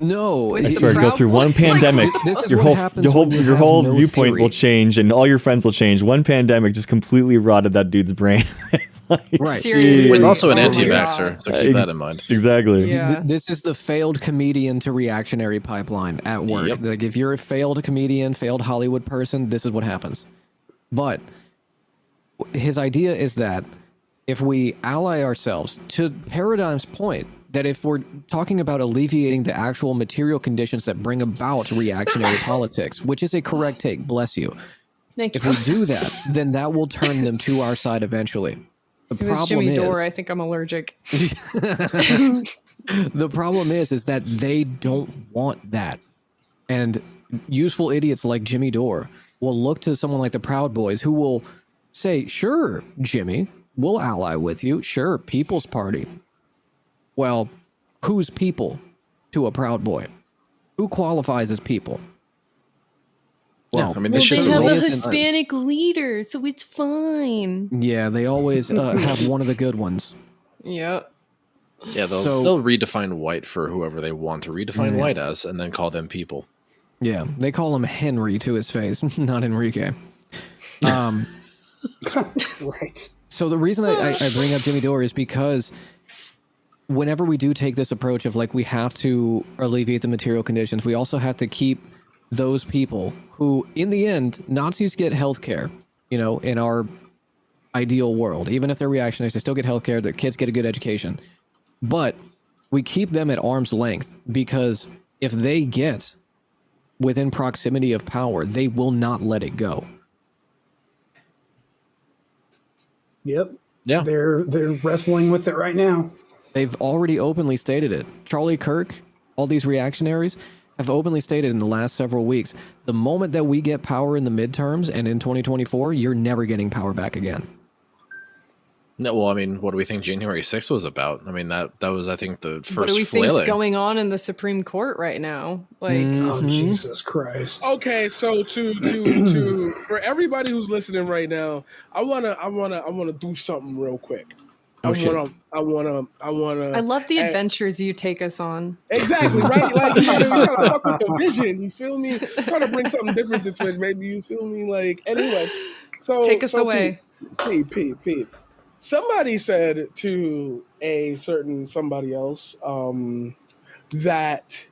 S1: No,
S3: I
S2: I
S3: The
S2: swear, go
S3: Proud
S2: through one
S3: Boys? Like,
S2: pandemic,
S1: this is
S2: your
S1: what
S2: whole
S1: happens
S2: your whole
S1: when you
S2: your
S1: have
S2: whole
S1: no
S2: viewpoint
S1: theory.
S2: will change, and all your friends will change. One pandemic just completely rotted that dude's brain. It's like,
S1: Right.
S3: Seriously.
S6: He's also an
S3: Oh my
S6: anti-vaxxer,
S3: God.
S6: so keep that in mind.
S2: Exactly.
S3: Yeah.
S1: This is the failed comedian to reactionary pipeline at work.
S6: Yep.
S1: Like if you're a failed comedian, failed Hollywood person, this is what happens. But his idea is that if we ally ourselves, to Paradigm's point, that if we're talking about alleviating the actual material conditions that bring about reactionary politics, which is a correct take, bless you.
S3: Thank
S1: If
S3: you.
S1: we do that, then that will turn them to our side eventually. The
S3: It was
S1: problem
S3: Jimmy
S1: is,
S3: Dore. I think I'm allergic.
S1: the problem is that they don't want that. And useful idiots like Jimmy Dore will look to someone like the Proud Boys who will say, sure, Jimmy, we'll ally with you. Sure, People's Party. Well, who's people to a Proud Boy? Who qualifies as people?
S6: Yeah, I mean,
S3: Well,
S6: this
S3: they
S6: shit's
S3: have a
S6: rolled.
S3: Hispanic leader, so it's fine.
S1: Yeah, they always have one of the good ones.
S3: Yep.
S6: Yeah, they'll redefine white for whoever they want to redefine white as, and then call them people.
S1: Yeah, they call him Henry to his face, not Enrique.
S5: Right.
S1: So the reason I bring up Jimmy Dore is because whenever we do take this approach of like we have to alleviate the material conditions, we also have to keep those people who, in the end, Nazis get healthcare, in our ideal world. Even if they're reactionaries, they still get healthcare, their kids get a good education. But we keep them at arm's length because if they get within proximity of power, they will not let it go.
S5: Yep.
S6: Yeah.
S5: They're wrestling with it right now.
S1: They've already openly stated it. Charlie Kirk, all these reactionaries have openly stated in the last several weeks, the moment that we get power in the midterms and in 2024, you're never getting power back again.
S6: No, well, I mean, what do we think January 6th was about? I mean, that was, I think, the first
S3: What do we think's
S6: flailing.
S3: going on in the Supreme Court right now? Like,
S5: Oh, Jesus Christ.
S4: Okay, so to for everybody who's listening right now, I wanna do something real quick. I wanna.
S3: I love the adventures you take us on.
S4: Exactly, right? Like you gotta fuck with the vision. You feel me? Trying to bring something different to Twitch, maybe. You feel me? Like anyway. So
S3: Take us away.
S4: Pete. Somebody said to a certain somebody else that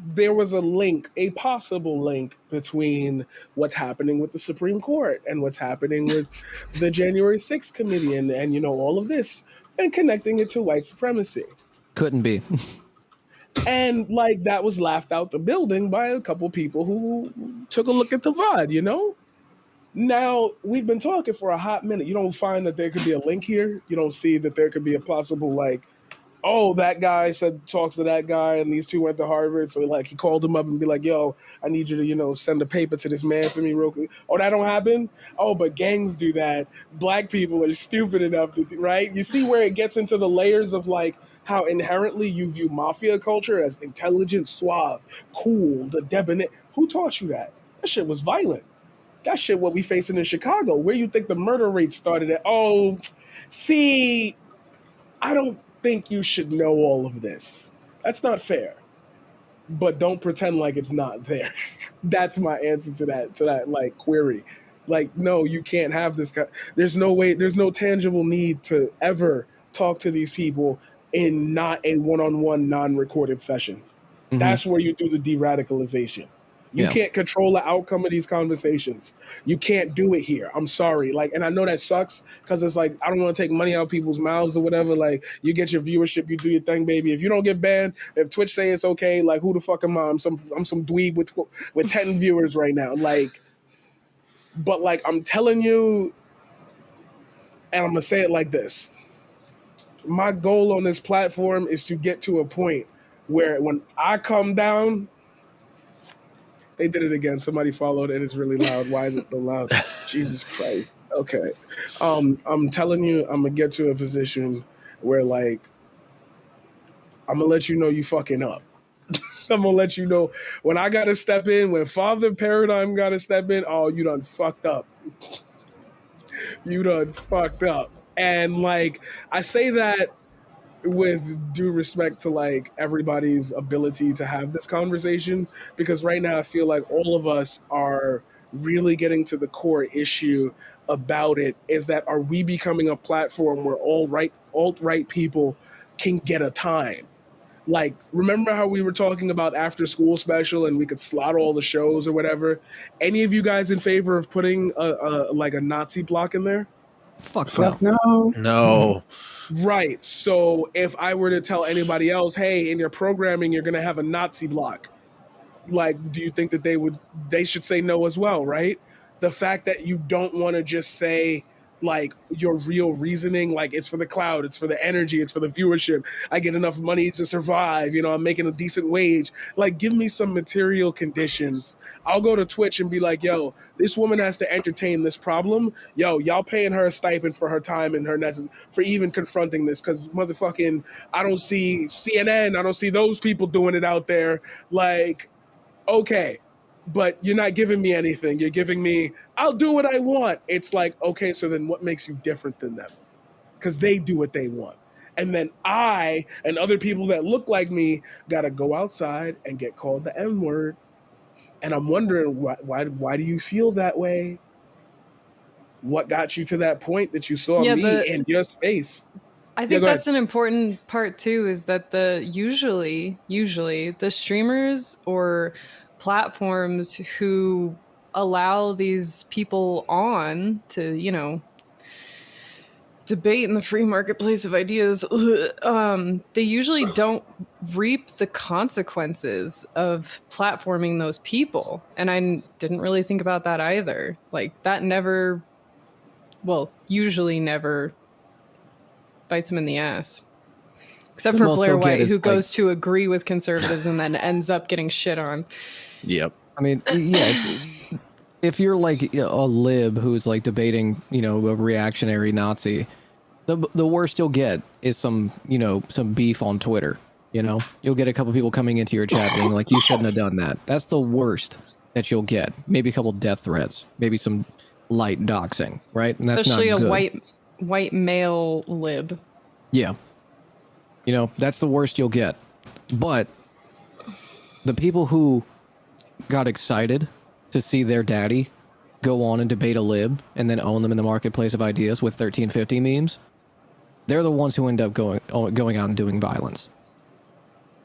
S4: there was a possible link between what's happening with the Supreme Court and what's happening with the January 6th committee and all of this and connecting it to white supremacy.
S1: Couldn't be.
S4: And like that was laughed out the building by a couple people who took a look at the VOD, Now, we've been talking for a hot minute. You don't find that there could be a link here? You don't see that there could be a possible, like, oh, that guy talks to that guy, and these two went to Harvard, so, like, he called him up and be like, yo, I need you to, send a paper to this man for me real quick. Oh, that don't happen? Oh, but gangs do that. Black people are stupid enough to, right? You see where it gets into the layers of, like, how inherently you view mafia culture as intelligent, suave, cool, the debonair. Who taught you that? That shit was violent. That shit what we facing in Chicago. Where you think the murder rate started at? Oh, see, I don't think you should know all of this. That's not fair. But don't pretend like it's not there. That's my answer to that like query. Like, no, you can't have this guy. There's no way, there's no tangible need to ever talk to these people in not a one-on-one non-recorded session. Mm-hmm. That's where you do the de-radicalization. You can't control the outcome of these conversations. You can't do it here. I'm sorry. Like, and I know that sucks because it's like, I don't want to take money out of people's mouths or whatever. Like, you get your viewership, you do your thing, baby. If you don't get banned, if Twitch say it's okay, like, who the fuck am I? I'm some dweeb with 10 viewers right now. Like, but like, I'm telling you, and I'm going to say it like this. My goal on this platform is to get to a point where when I come down, they did it again. Somebody followed and it's really loud. Why is it so loud? Jesus Christ. Okay. I'm telling you, I'm going to get to a position where like, I'm going to let you know you fucking up. I'm going to let you know when I got to step in, when Father Paradigm got to step in, oh, you done fucked up. You done fucked up. And like, I say that with due respect to like everybody's ability to have this conversation, because right now I feel like all of us are really getting to the core issue about it, is that are we becoming a platform where alt-right people can get a time? Like, remember how we were talking about after school special and we could slot all the shows or whatever? Any of you guys in favor of putting a Nazi block in there?
S1: Fuck
S5: no.
S6: No.
S4: Right. So if I were to tell anybody else, hey, in your programming, you're going to have a Nazi block, like, do you think that they should say no as well, right? The fact that you don't want to just say, like, your real reasoning, like, it's for the cloud, it's for the energy, it's for the viewership. I get enough money to survive, I'm making a decent wage. Like, give me some material conditions. I'll go to Twitch and be like, yo, this woman has to entertain this problem. Yo, y'all paying her a stipend for her time and for even confronting this, because motherfucking, I don't see CNN, I don't see those people doing it out there. Like, okay, but you're not giving me anything. You're giving me, I'll do what I want. It's like, okay, so then what makes you different than them? Because they do what they want. And then I and other people that look like me got to go outside and get called the N-word And I'm wondering why do you feel that way? What got you to that point that you saw
S3: Yeah,
S4: me in your space?
S3: I
S4: Yeah,
S3: think
S4: go
S3: that's
S4: ahead.
S3: an important part too, is that the usually the streamers or platforms who allow these people on to, debate in the free marketplace of ideas, they usually don't reap the consequences of platforming those people. And I didn't really think about that either. Like that never, well, usually never bites them in the ass. Except
S1: The
S3: for
S1: most
S3: Blair
S1: they'll get
S3: White,
S1: is
S3: who
S1: like,
S3: goes to agree with conservatives and then ends up getting shit on.
S6: Yep.
S1: I mean, yeah, if you're like a lib who's like debating, a reactionary Nazi, the worst you'll get is some beef on Twitter. You'll get a couple people coming into your chat being like, "You shouldn't have done that." That's the worst that you'll get. Maybe a couple death threats, maybe some light doxing, right? And that's
S3: Especially
S1: not
S3: a
S1: good.
S3: white male lib.
S1: Yeah, that's the worst you'll get. But the people who got excited to see their daddy go on and debate a lib and then own them in the marketplace of ideas with 1350 memes, they're the ones who end up going out and doing violence.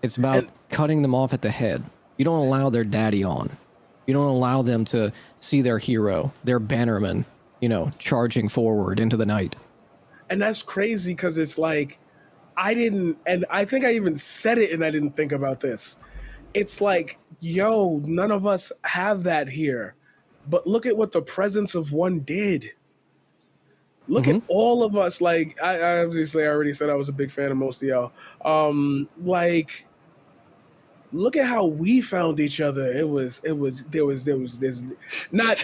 S1: It's about cutting them off at the head. You don't allow their daddy on. You don't allow them to see their hero, their bannerman, charging forward into the night.
S4: And that's crazy because it's like, and I think I even said it and I didn't think about this. It's like, yo, none of us have that here. But look at what the presence of one did. Look at all of us. Like, I obviously already said I was a big fan of most of y'all. Look at how we found each other. There's not,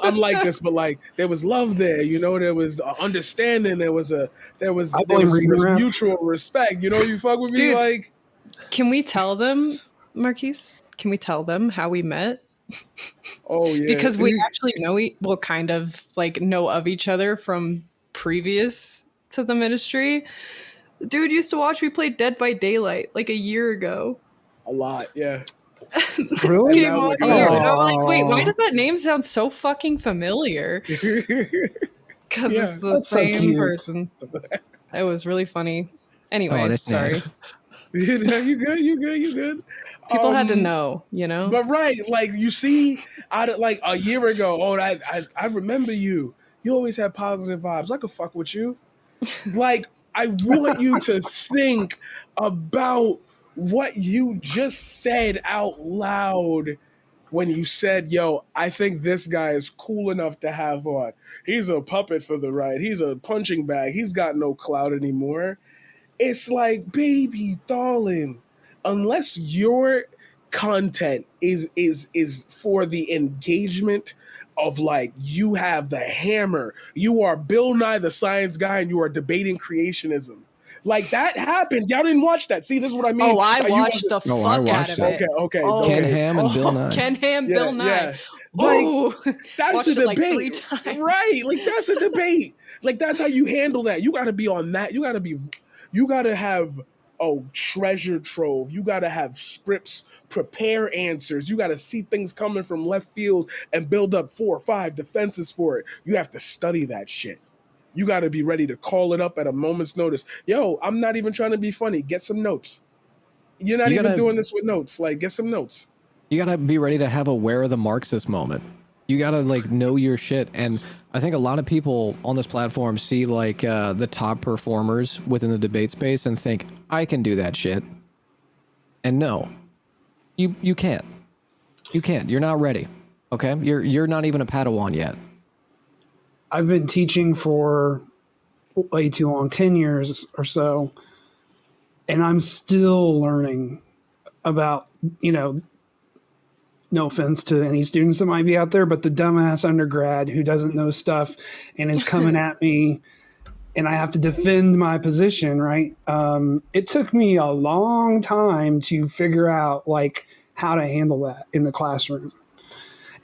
S4: I'm like this, but like there was love there, there was understanding. There was
S5: reading rap.
S4: mutual respect. You fuck with me.
S3: Dude.
S4: Like,
S3: Can we tell them, Marquise? Can we tell them how we met?
S4: oh yeah.
S3: Because we actually kind of like know of each other from previous to the ministry. Dude used to watch me play Dead by Daylight like a year ago.
S4: A lot, yeah.
S5: Really?
S3: Came on here. And I'm like, wait, why
S5: Oh.
S3: does that name sound so fucking familiar? Because
S4: Yeah,
S3: it's the
S5: that's so
S3: same
S5: cute.
S3: person. It was really funny. Anyway,
S1: Oh, that's
S3: sorry.
S1: nice.
S4: No, you good.
S3: People had to know,
S4: But right, like you see, like a year ago, I remember you. You always had positive vibes. I could fuck with you. Like, I want you to think about what you just said out loud when you said, yo, I think this guy is cool enough to have on. He's a puppet for the right. He's a punching bag. He's got no clout anymore. It's like, baby, darling, unless your content is for the engagement of like, you have the hammer, you are Bill Nye the Science Guy, and you are debating creationism. Like that happened. Y'all didn't watch that. See, this is what I mean.
S3: Oh, I
S4: You
S3: watched the
S1: No, I
S3: fuck out
S1: watched
S3: of
S1: it.
S3: it.
S4: Okay.
S1: Ken Ham and Bill Nye.
S3: Ken Ham,
S4: Yeah,
S3: Bill Nye.
S4: yeah. Like,
S3: Oh,
S4: that's
S3: watched
S4: a
S3: it
S4: debate,
S3: like 3 times.
S4: right? Like that's a debate. Like that's how you handle that. You got to be on that. You got to have a treasure trove. You got to have scripts, prepare answers. You got to see things coming from left field and build up 4 or 5 defenses for it. You have to study that shit. You got to be ready to call it up at a moment's notice. Yo, I'm not even trying to be funny. Get some notes. You're not even doing this with notes. Like, get some notes.
S1: You gotta be ready to have a where are the Marxist moment. You gotta like know your shit. And I think a lot of people on this platform see like the top performers within the debate space and think, I can do that shit. And no, you can't. You can't. You're not ready. Okay? You're not even a Padawan yet.
S5: I've been teaching for way too long, 10 years or so, and I'm still learning about, no offense to any students that might be out there, but the dumbass undergrad who doesn't know stuff and is coming at me and I have to defend my position, right? It took me a long time to figure out like how to handle that in the classroom.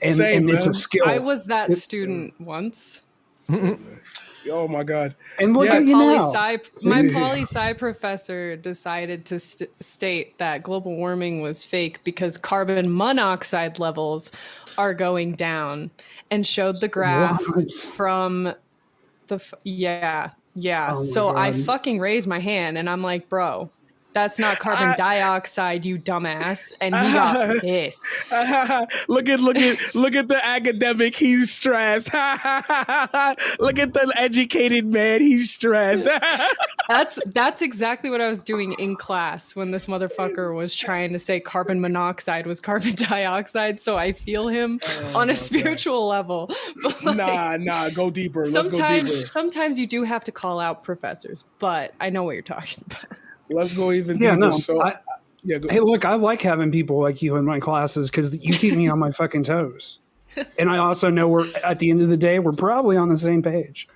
S5: And,
S4: Same,
S5: and it's a
S4: man.
S5: skill.
S3: I was that student once.
S4: Oh my god.
S5: And look
S4: Yeah.
S5: at you now.
S3: My poli sci professor decided to state that global warming was fake because carbon monoxide levels are going down, and showed the graph
S5: What?
S3: from yeah.
S5: Oh my
S3: So I
S5: God.
S3: fucking raised my hand and I'm like, bro, that's not carbon dioxide, you dumbass. And he got pissed.
S4: look at the academic. He's stressed. Look at the educated man. He's stressed.
S3: That's exactly what I was doing in class when this motherfucker was trying to say carbon monoxide was carbon dioxide. So I feel him on a spiritual level. But like,
S4: nah. Go deeper. Let's go deeper.
S3: Sometimes you do have to call out professors, but I know what you're talking about.
S4: Let's go even
S5: Yeah,
S4: deeper.
S5: no.
S4: So, go.
S5: Hey, look, I like having people like you in my classes because you keep me on my fucking toes. And I also know we're at the end of the day, we're probably on the same page.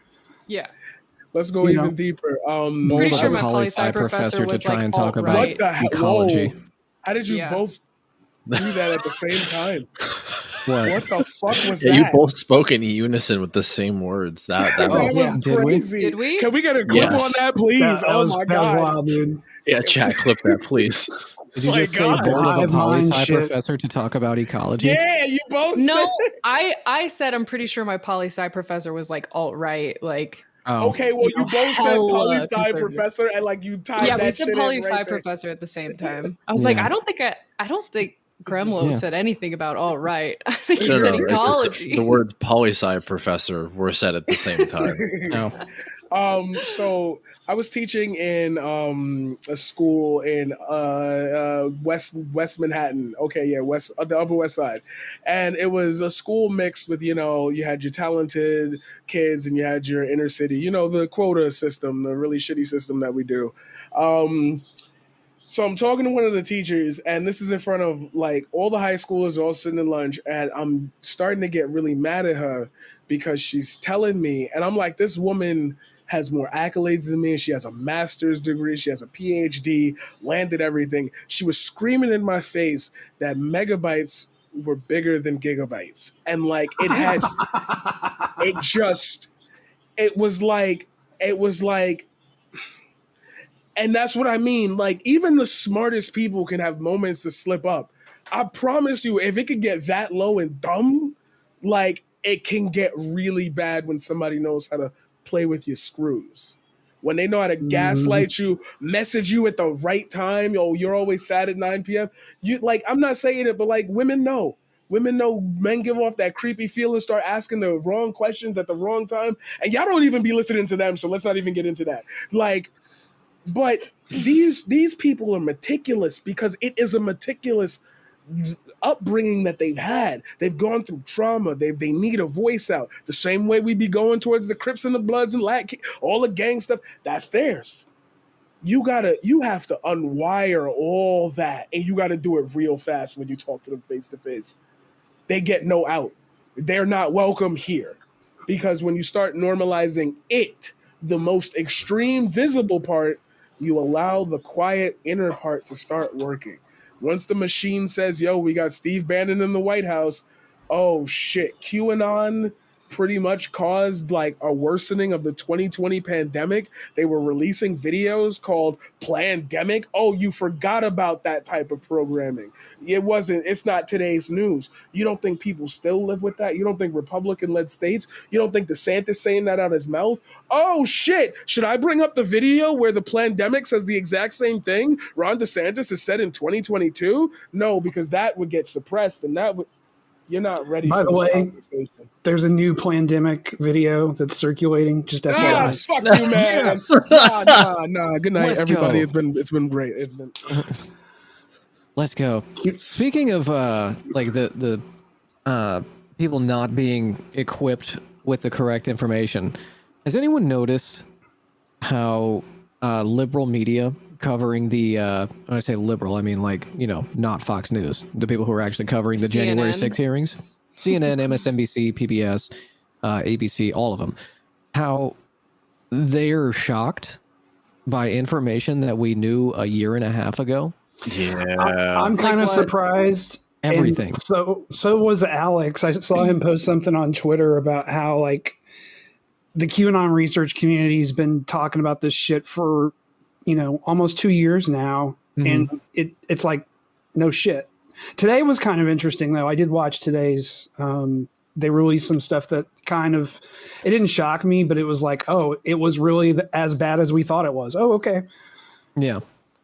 S3: Yeah.
S4: Let's go
S5: You
S4: even
S5: know.
S4: deeper.
S3: Pretty
S1: Bold
S3: sure
S1: of
S3: my
S1: a
S3: poli-sci professor
S1: to
S3: was
S1: try
S3: like
S1: and talk about
S3: alt-right.
S4: What the hell?
S1: ecology.
S4: Whoa. How did you
S3: Yeah.
S4: both do that at the same time?
S1: What?
S4: What the fuck was
S6: Yeah,
S4: that?
S6: you both spoke in unison with the same words. That
S4: That
S1: Oh,
S4: was
S1: yeah. Did we?
S4: crazy.
S3: Did we?
S4: Can we get a clip
S6: Yes.
S4: on that, please?
S5: That
S4: Oh
S5: was,
S4: my
S5: that was
S4: god.
S5: wild, dude.
S6: yeah, chat clip that, please.
S1: Did you
S4: My
S1: just say
S4: God.
S1: born of a
S5: Hive
S1: poli
S5: mind
S1: sci
S5: shit.
S1: professor to talk about ecology?
S4: Yeah, you both.
S3: No,
S4: said-
S3: I said I'm pretty sure my poli-sci professor was like alt-right, like
S1: Oh,
S4: Okay, well, you both said
S3: hella
S4: poli sci
S3: conservative.
S4: professor, and like you tied
S3: yeah,
S4: that
S3: we said
S4: shit
S3: poli
S4: in
S3: sci
S4: right there.
S3: professor at the same time. I was like,
S1: Yeah.
S3: I don't think Gremlo
S1: Yeah.
S3: said anything about all right. I think he
S6: No,
S3: said
S6: no, it's-
S3: ecology.
S6: The words poli sci professor were said at the same time.
S1: no.
S4: So I was teaching in a school in West Manhattan. Okay, yeah, the Upper West Side, and it was a school mixed with you had your talented kids and you had your inner city. The quota system, the really shitty system that we do. So I'm talking to one of the teachers, and this is in front of like all the high schoolers all sitting in lunch, and I'm starting to get really mad at her because she's telling me, and I'm like, this woman has more accolades than me. She has a master's degree. She has a PhD, landed everything. She was screaming in my face that megabytes were bigger than gigabytes. And like it was like, and that's what I mean. Like, even the smartest people can have moments to slip up. I promise you, if it could get that low and dumb, like, it can get really bad when somebody knows how to play with your screws. When they know how to gaslight you, message you at the right time. You're always sad at 9 p.m. I'm not saying it, but like, women know. Women know men give off that creepy feel and start asking the wrong questions at the wrong time. And y'all don't even be listening to them, so let's not even get into that. Like, but these people are meticulous because it is a meticulous upbringing that they've had. They've gone through trauma. They need a voice out. The same way we be going towards the Crips and the Bloods and all the gang stuff. That's theirs. You have to unwire all that, and you got to do it real fast when you talk to them face to face. They get no out. They're not welcome here because when you start normalizing it, the most extreme visible part, you allow the quiet inner part to start working. Once the machine says, yo, we got Steve Bannon in the White House, oh shit, QAnon pretty much caused like a worsening of the 2020 pandemic. They were releasing videos called Plandemic. Oh, you forgot about that type of programming. It's not today's news. You don't think people still live with that? You don't think Republican-led states? You don't think DeSantis saying that out of his mouth? Oh shit, should I bring up the video where the Plandemic says the exact same thing Ron DeSantis has said in 2022? No, because that would get suppressed and that would... You're not ready
S5: By
S4: for
S5: the
S4: this
S5: way,
S4: conversation.
S5: There's a new Plandemic video that's circulating. Just FYI.
S4: Fuck you, man. Nah. Good night,
S1: Let's
S4: everybody.
S1: go.
S4: It's been great. It's been
S1: Let's go. Speaking of like the people not being equipped with the correct information, has anyone noticed how liberal media covering the when I say liberal, I mean like, not Fox News, the people who are actually covering the January
S3: CNN.
S1: 6 hearings, CNN, MSNBC, PBS, ABC, all of them, how they're shocked by information that we knew a year and a half ago.
S6: Yeah.
S5: I'm kind of
S3: what?
S5: surprised. And the QAnon research community has been talking about this shit for, almost 2 years now. And it's like, no shit. Today was kind of interesting, though. I did watch today's. They released some stuff that it didn't shock me, but it was like, oh, it was really as bad as we thought it was. Oh, okay.
S1: Yeah.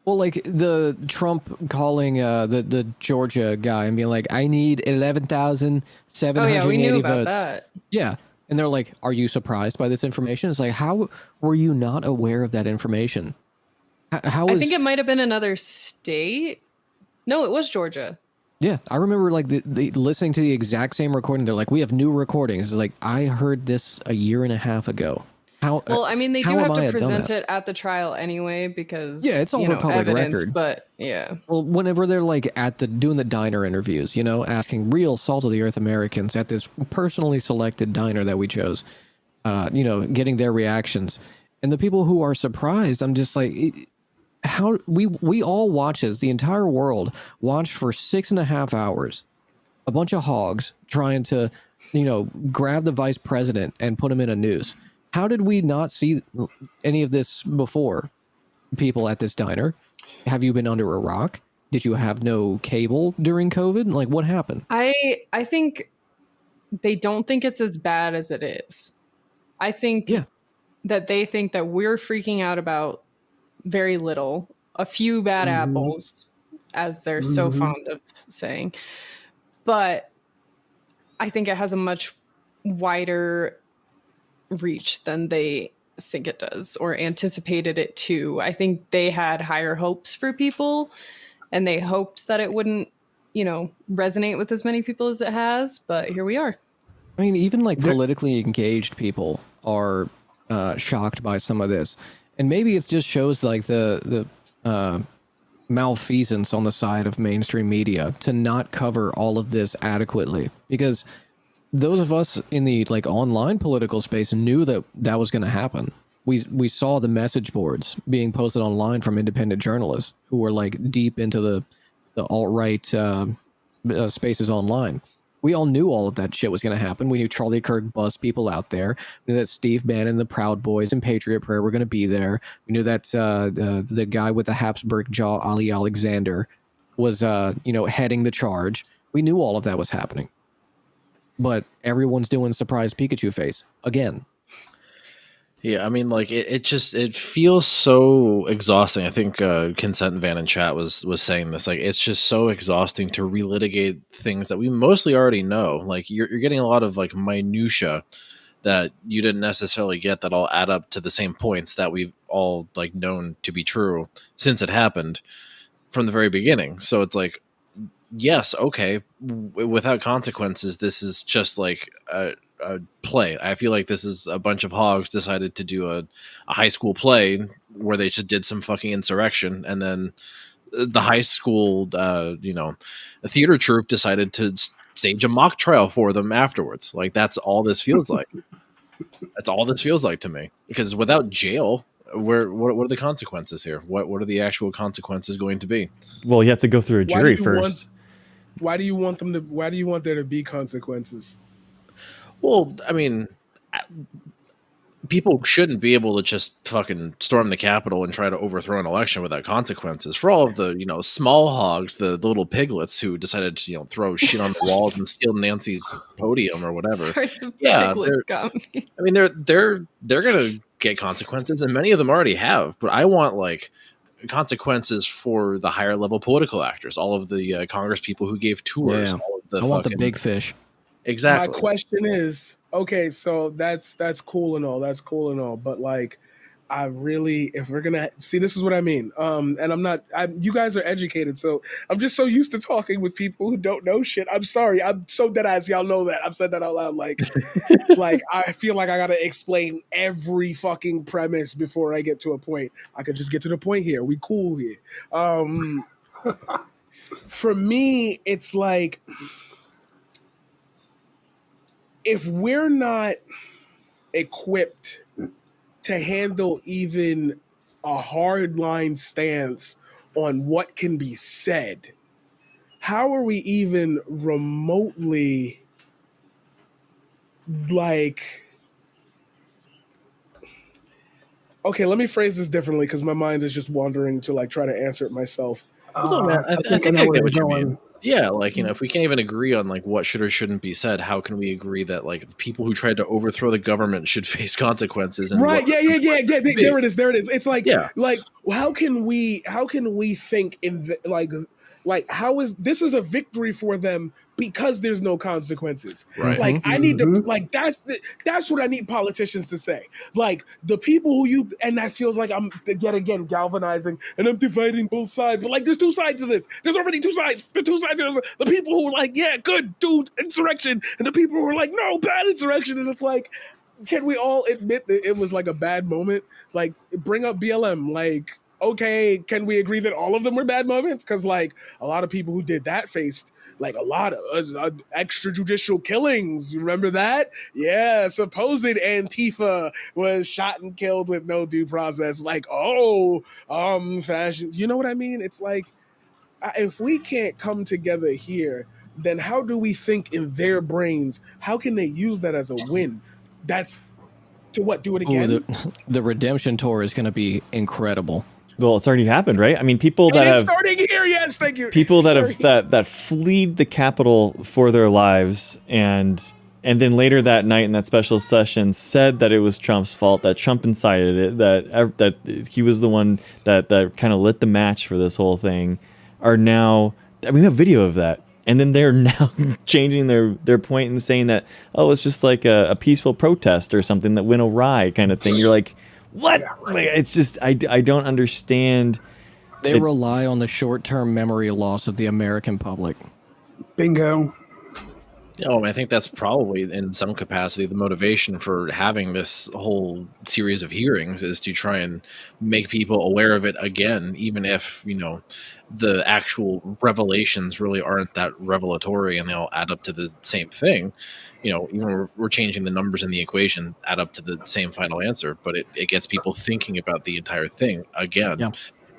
S1: Well, like the Trump calling the Georgia guy and being like, I need 11,780
S3: Oh yeah, we knew about
S1: votes.
S3: that.
S1: Yeah. And they're like, are you surprised by this information? It's like, how were you not aware of that information? How
S3: I
S1: is,
S3: think it might have been another state. No, it was Georgia.
S1: yeah, I remember like the listening to the exact same recording. They're like, we have new recordings. It's like, I heard this a year and a half ago. How?
S3: Well, I mean, they
S1: how
S3: do have
S1: am I
S3: to
S1: a
S3: present
S1: dumbass?
S3: it at the trial anyway because
S1: Yeah, it's all for public
S3: evidence.
S1: record.
S3: But yeah,
S1: Well, whenever they're like doing the diner interviews, asking real salt of the earth Americans at this personally selected diner that we chose, getting their reactions, and the people who are surprised, I'm just like, how we all watch this, the entire world watched for 6.5 hours, a bunch of hogs trying to, grab the vice president and put him in a noose. How did we not see any of this before? People at this diner, have you been under a rock? Did you have no cable during COVID? Like, what happened?
S3: I think they don't think it's as bad as it is. I think that they think that we're freaking out about very little, a few bad apples, as they're so fond of saying. But I think it has a much wider reach than they think it does or anticipated it to. I think they had higher hopes for people and they hoped that it wouldn't, resonate with as many people as it has. But here we are.
S1: I mean, even like politically engaged people are shocked by some of this, and maybe it just shows like the malfeasance on the side of mainstream media to not cover all of this adequately, because those of us in the like online political space knew that was going to happen. We saw the message boards being posted online from independent journalists who were like deep into the alt-right spaces online. We all knew all of that shit was going to happen. We knew Charlie Kirk buzzed people out there. We knew that Steve Bannon, the Proud Boys, and Patriot Prayer were going to be there. We knew that the guy with the Habsburg jaw, Ali Alexander, was heading the charge. We knew all of that was happening. But everyone's doing surprise Pikachu face again.
S6: Yeah, I mean, like it feels so exhausting. I think Consent Van in chat was saying this. Like, it's just so exhausting to relitigate things that we mostly already know. Like, you're getting a lot of like minutia that you didn't necessarily get that all add up to the same points that we've all like known to be true since it happened from the very beginning. So it's like, yes, okay, without consequences, this is just like a play. I feel like this is a bunch of hogs decided to do a high school play where they just did some fucking insurrection, and then the high school, a theater troupe decided to stage a mock trial for them afterwards. Like, that's all this feels like. That's all this feels like to me. Because without jail, what are the consequences here? What are the actual consequences going to be?
S2: Well, you have to go through a jury first.
S4: Why do you want there to be consequences?
S6: Well, I mean, people shouldn't be able to just fucking storm the Capitol and try to overthrow an election without consequences. For all of the, small hogs, the little piglets who decided to, throw shit on the walls and steal Nancy's podium or whatever.
S3: Sorry, the
S6: Yeah,
S3: piglets got me.
S6: I mean, they're gonna get consequences, and many of them already have. But I want like consequences for the higher level political actors, all of the Congress people who gave tours.
S1: Yeah.
S6: All of the
S1: I want the big fish.
S6: Exactly.
S4: My question is, okay, so that's cool and all. That's cool and all. But like, if we're gonna see, this is what I mean. And you guys are educated, so I'm just so used to talking with people who don't know shit. I'm sorry. I'm so dead ass. Y'all know that. I've said that out loud. Like, like I feel like I gotta explain every fucking premise before I get to a point. I could just get to the point here. We cool here. For me, it's like, if we're not equipped to handle even a hardline stance on what can be said, how are we even remotely like Okay, let me phrase this differently because my mind is just wandering to like try to answer it myself.
S6: Well, no, man, I
S5: think
S6: think
S5: know
S6: I
S5: where
S6: get
S5: you're
S6: what you
S5: going.
S6: mean. Yeah, like, if we can't even agree on like what should or shouldn't be said, how can we agree that like the people who tried to overthrow the government should face consequences and
S4: Right?
S6: what
S4: Yeah,
S6: those
S4: yeah, yeah,
S6: consequences
S4: yeah.
S6: should be?
S4: There it is. There it is. It's
S6: Yeah,
S4: like how can we think in like how is this is a victory for them because there's no consequences.
S6: right.
S4: Like I need to
S5: Mhm.
S4: like that's what I need politicians to say. Like the people who you and that feels like I'm yet again galvanizing and I'm dividing both sides. But like there's two sides of this. There's already two sides. The two sides are the people who are like, yeah, good, dude, insurrection, and the people who are like, no, bad insurrection. And it's like, can we all admit that it was like a bad moment? Like, bring up BLM. Like, okay, can we agree that all of them were bad moments? Because like a lot of people who did that faced like a lot of extrajudicial killings. Remember that? Yeah, supposed Antifa was shot and killed with no due process. Like, oh, fashions. You know what I mean? It's like if we can't come together here, then how do we think in their brains? How can they use that as a win? That's to what? Do it
S1: Ooh,
S4: again?
S1: the redemption tour is going to be incredible.
S2: Well, it's already happened, right? I mean, people that
S4: And it's
S2: have
S4: starting here. Yes, thank you.
S2: people that
S4: Sorry.
S2: have that fled the Capitol for their lives, and then later that night in that special session said that it was Trump's fault, that Trump incited it, that he was the one that kind of lit the match for this whole thing, are now. I mean, we have video of that. And then they're now changing their point and saying that, oh, it's just like a peaceful protest or something that went awry kind of thing. You're like, what? Like, it's just, I don't understand.
S1: They rely on the short-term memory loss of the American public.
S5: Bingo.
S6: Oh, I think that's probably in some capacity the motivation for having this whole series of hearings is to try and make people aware of it again, even if, the actual revelations really aren't that revelatory and they all add up to the same thing. Even we're changing the numbers in the equation, add up to the same final answer, but it gets people thinking about the entire thing again.
S1: Yeah.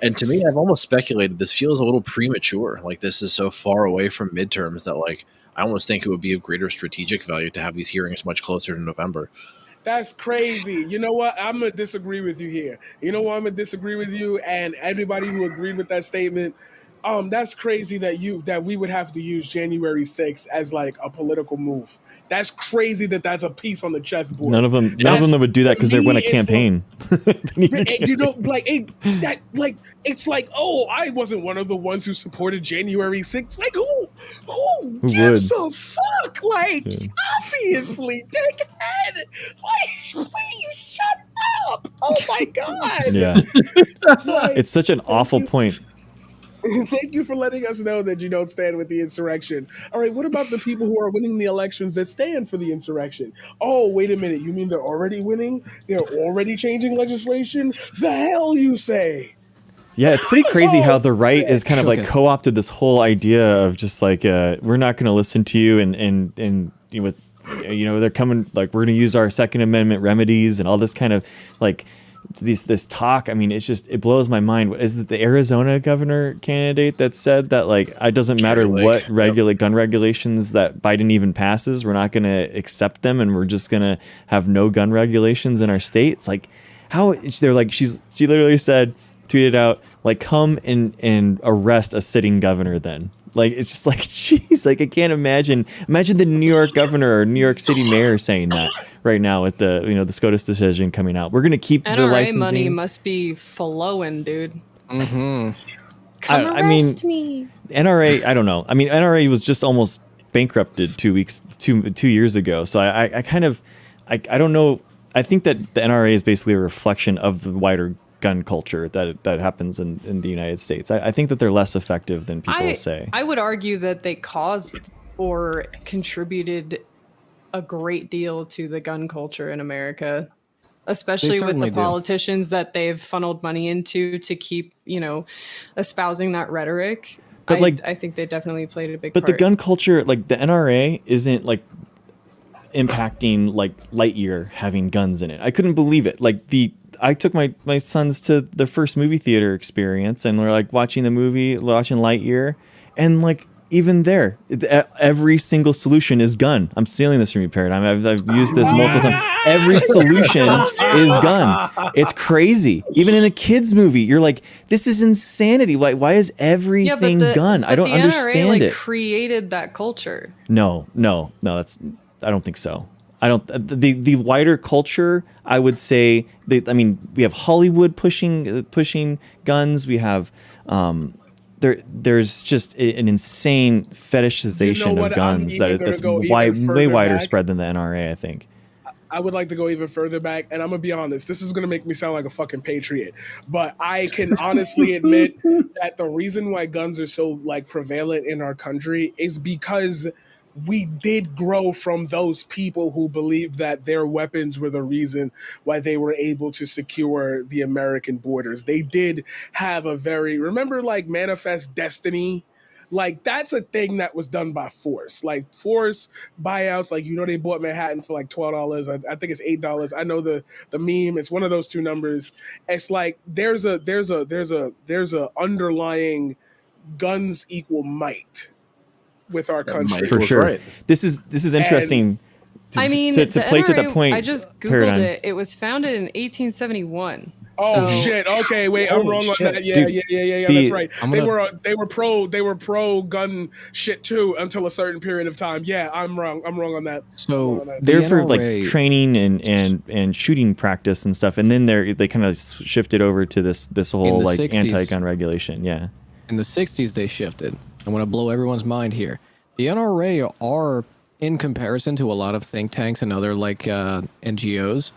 S6: And to me, I've almost speculated this feels a little premature. Like this is so far away from midterms that like I almost think it would be of greater strategic value to have these hearings much closer to November.
S4: That's crazy. You know what? I'm gonna disagree with you here. You know why I'm gonna disagree with you and everybody who agreed with that statement. That's crazy that we would have to use January 6th as like a political move. That's crazy that's a piece on the chessboard.
S2: None of them would do that because they're going to campaign.
S4: It's like, oh, I wasn't one of the ones who supported January 6th. Like, who gives a fuck? Like, obviously, dickhead. Like, please shut up. Oh my god.
S2: Yeah.
S4: Like,
S2: It's such an awful point.
S4: thank you for letting us know that you don't stand with the insurrection. All right, what about the people who are winning the elections that stand for the insurrection? Oh, wait a minute. You mean they're already winning? They're already changing legislation? The hell you say?
S2: Yeah, it's pretty crazy how the right is kind of like
S1: Shook it.
S2: co-opted this whole idea of just like we're not going to listen to you and with they're coming like we're going to use our Second Amendment remedies and all this kind of like this talk. I mean, it blows my mind. Is it the Arizona governor candidate that said that like it doesn't matter what gun regulations that Biden even passes, we're not going to accept them and we're just going to have no gun regulations in our state? It's like how they're like she literally said, tweeted out like come and arrest a sitting governor then. Like it's just like jeez, like I can't imagine the New York governor or New York City mayor saying that right now with the the SCOTUS decision coming out. We're going to keep the
S3: NRA
S2: licensing.
S3: money must be flowing, dude.
S1: Mm-hmm.
S2: I mean, NRA, I don't know. I mean, NRA was just almost bankrupted 2 years ago. So I kind of, I don't know. I think that the NRA is basically a reflection of the wider gun culture that happens in the United States. I think that they're less effective than people say.
S3: I would argue that they caused or contributed a great deal to the gun culture in America, especially with the politicians that they've funneled money into to keep, espousing that rhetoric.
S2: But
S3: I think they definitely played a big
S2: part. But the gun culture, like the NRA isn't like impacting like Lightyear having guns in it. I couldn't believe it. Like I took my sons to the first movie theater experience and we're like watching Lightyear, and like even there, every single solution is gun. I'm stealing this from you, Paradigm. I've used this multiple times. Every solution is gun. It's crazy. Even in a kids movie, you're like, this is insanity. Why is everything gun? I don't
S3: the NRA,
S2: understand it.
S3: Created that culture.
S2: No. I don't think so. I don't. The wider culture, I would say. We have Hollywood pushing guns. We have. There's just an insane fetishization of guns that's way wider spread than the NRA, I think.
S4: I would like to go even further back, and I'm gonna be honest. This is gonna make me sound like a fucking patriot, but I can honestly admit that the reason why guns are so prevalent in our country is because we did grow from those people who believed that their weapons were the reason why they were able to secure the American borders. They did have remember Manifest Destiny? That's a thing that was done by force. Force buyouts, they bought Manhattan for $12. I think it's $8. I know the meme. It's one of those two numbers. It's there's a underlying guns equal might with our country.
S2: For sure.
S6: Right.
S2: This is interesting.
S3: I mean,
S2: to play to that point.
S3: I just Googled
S2: Paradigm.
S3: it. It was founded in 1871.
S4: Oh
S3: So-
S4: shit! Okay, wait, I'm wrong on that. Yeah,
S2: Dude,
S4: yeah. That's right. They were pro gun shit too until a certain period of time. Yeah, I'm wrong. I'm wrong on that.
S1: So
S2: They're
S1: the
S2: for
S1: NRA
S2: training and shooting practice and stuff, and then they kind of shifted over to this whole
S1: the 60s.
S2: anti-gun regulation. Yeah.
S1: in the 60s they shifted. I want to blow everyone's mind here. The NRA are, in comparison to a lot of think tanks and other NGOs,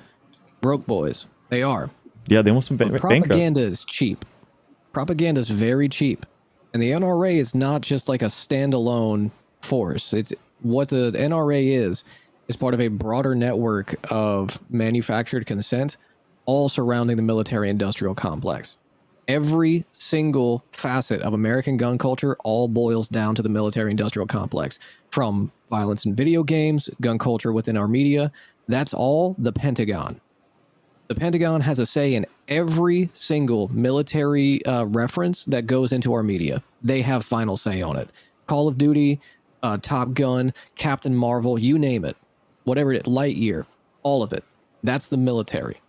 S1: broke boys. They are.
S2: Yeah, they almost went bankrupt.
S1: Propaganda is cheap. Propaganda is very cheap. And the NRA is not just like a standalone force. It's what the NRA is part of a broader network of manufactured consent, all surrounding the military-industrial complex. Every single facet of American gun culture all boils down to the military-industrial complex. From violence in video games, gun culture within our media, that's all the Pentagon. The Pentagon has a say in every single military reference that goes into our media. They have final say on it. Call of Duty, Top Gun, Captain Marvel, you name it. Whatever it is, Lightyear, all of it. That's the military.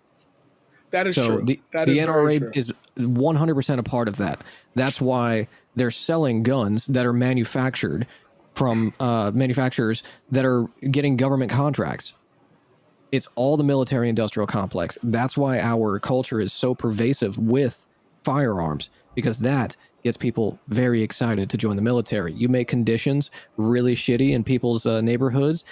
S4: That is true.
S1: The NRA is 100% a part of that. That's why they're selling guns that are manufactured from manufacturers that are getting government contracts. It's all the military-industrial complex. That's why our culture is so pervasive with firearms, because that gets people very excited to join the military. You make conditions really shitty in people's neighborhoods.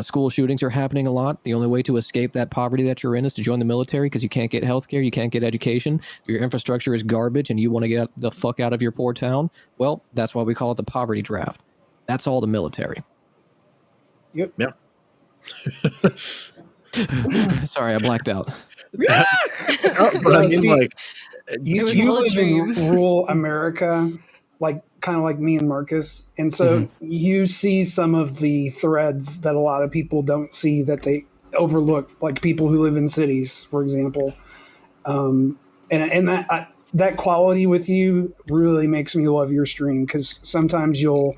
S1: School shootings are happening a lot. The only way to escape that poverty that you're in is to join the military, because you can't get healthcare, you can't get education, your infrastructure is garbage, and you want to get the fuck out of your poor town. Well, that's why we call it the poverty draft. That's all the military.
S5: Yep.
S6: Yeah.
S1: Sorry, I blacked out.
S6: But I mean,
S5: See,
S6: like,
S5: You,
S3: was
S5: you
S3: all a
S5: live in
S3: dream.
S5: rural America, kind of like me and Marcus, and so you see some of the threads that a lot of people don't see, that they overlook, like people who live in cities, for example. And that quality with you really makes me love your stream, because sometimes you'll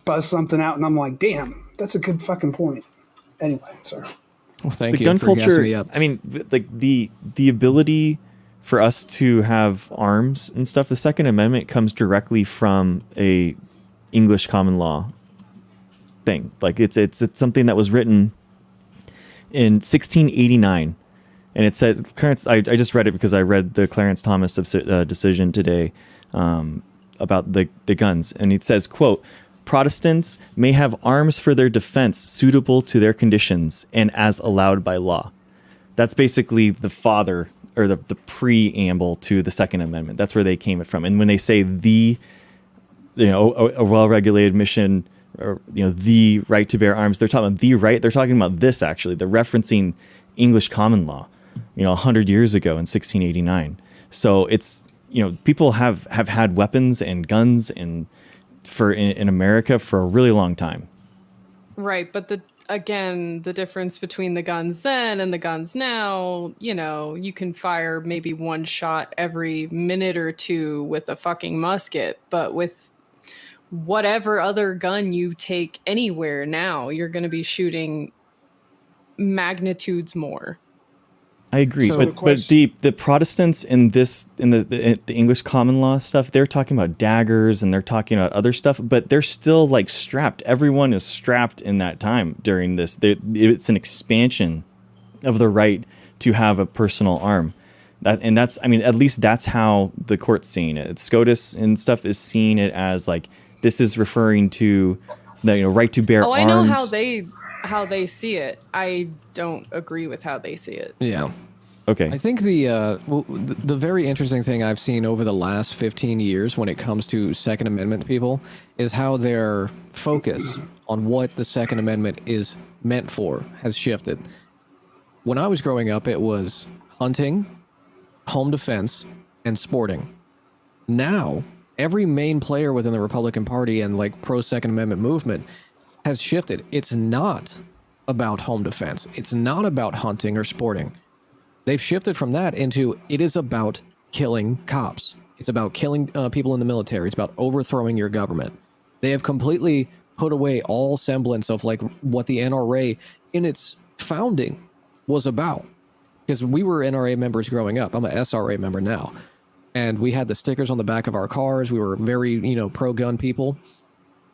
S5: buzz something out, and I'm like, damn, that's a good fucking point. Anyway, sorry.
S1: Well, thank
S2: The
S1: you
S2: gun
S1: for gassing me
S2: culture,
S1: up.
S2: I mean, like the ability for us to have arms and stuff, the Second Amendment comes directly from a English common law thing. Like it's something that was written in 1689, and it said Clarence. I just read it because I read the Clarence Thomas decision today about the guns, and it says, quote, "Protestants may have arms for their defense suitable to their conditions and as allowed by law." That's basically the father, or the preamble to the Second Amendment. That's where they came from. And when they say a well-regulated mission, or the right to bear arms, they're talking about the right. They're talking about this, actually. They're referencing English common law, 100 years ago in 1689. So it's, people have had weapons and guns in America for a really long time.
S3: Right, but the difference between the guns then and the guns now, you can fire maybe one shot every minute or two with a fucking musket, but with whatever other gun you take anywhere now, you're going to be shooting magnitudes more.
S2: I agree,
S1: So
S2: but the Protestants in the English common law stuff, they're talking about daggers and they're talking about other stuff, but they're still like strapped. Everyone is strapped in that time during this. It's an expansion of the right to have a personal arm. That's I mean, at least that's how the court's seeing it. SCOTUS and stuff is seeing it as like this is referring to the right to bear arms.
S3: I know how they see it. I don't agree with how they see it.
S1: Yeah.
S2: Okay.
S1: I think the very interesting thing I've seen over the last 15 years when it comes to Second Amendment people is how their focus on what the Second Amendment is meant for has shifted. When I was growing up, it was hunting, home defense, and sporting. Now, every main player within the Republican Party and like pro Second Amendment movement has shifted. It's not about home defense. It's not about hunting or sporting. They've shifted from that into it is about killing cops. It's about killing people in the military. It's about overthrowing your government. They have completely put away all semblance of like what the NRA in its founding was about. Because we were NRA members growing up. I'm a SRA member now. And we had the stickers on the back of our cars. We were very, pro-gun people.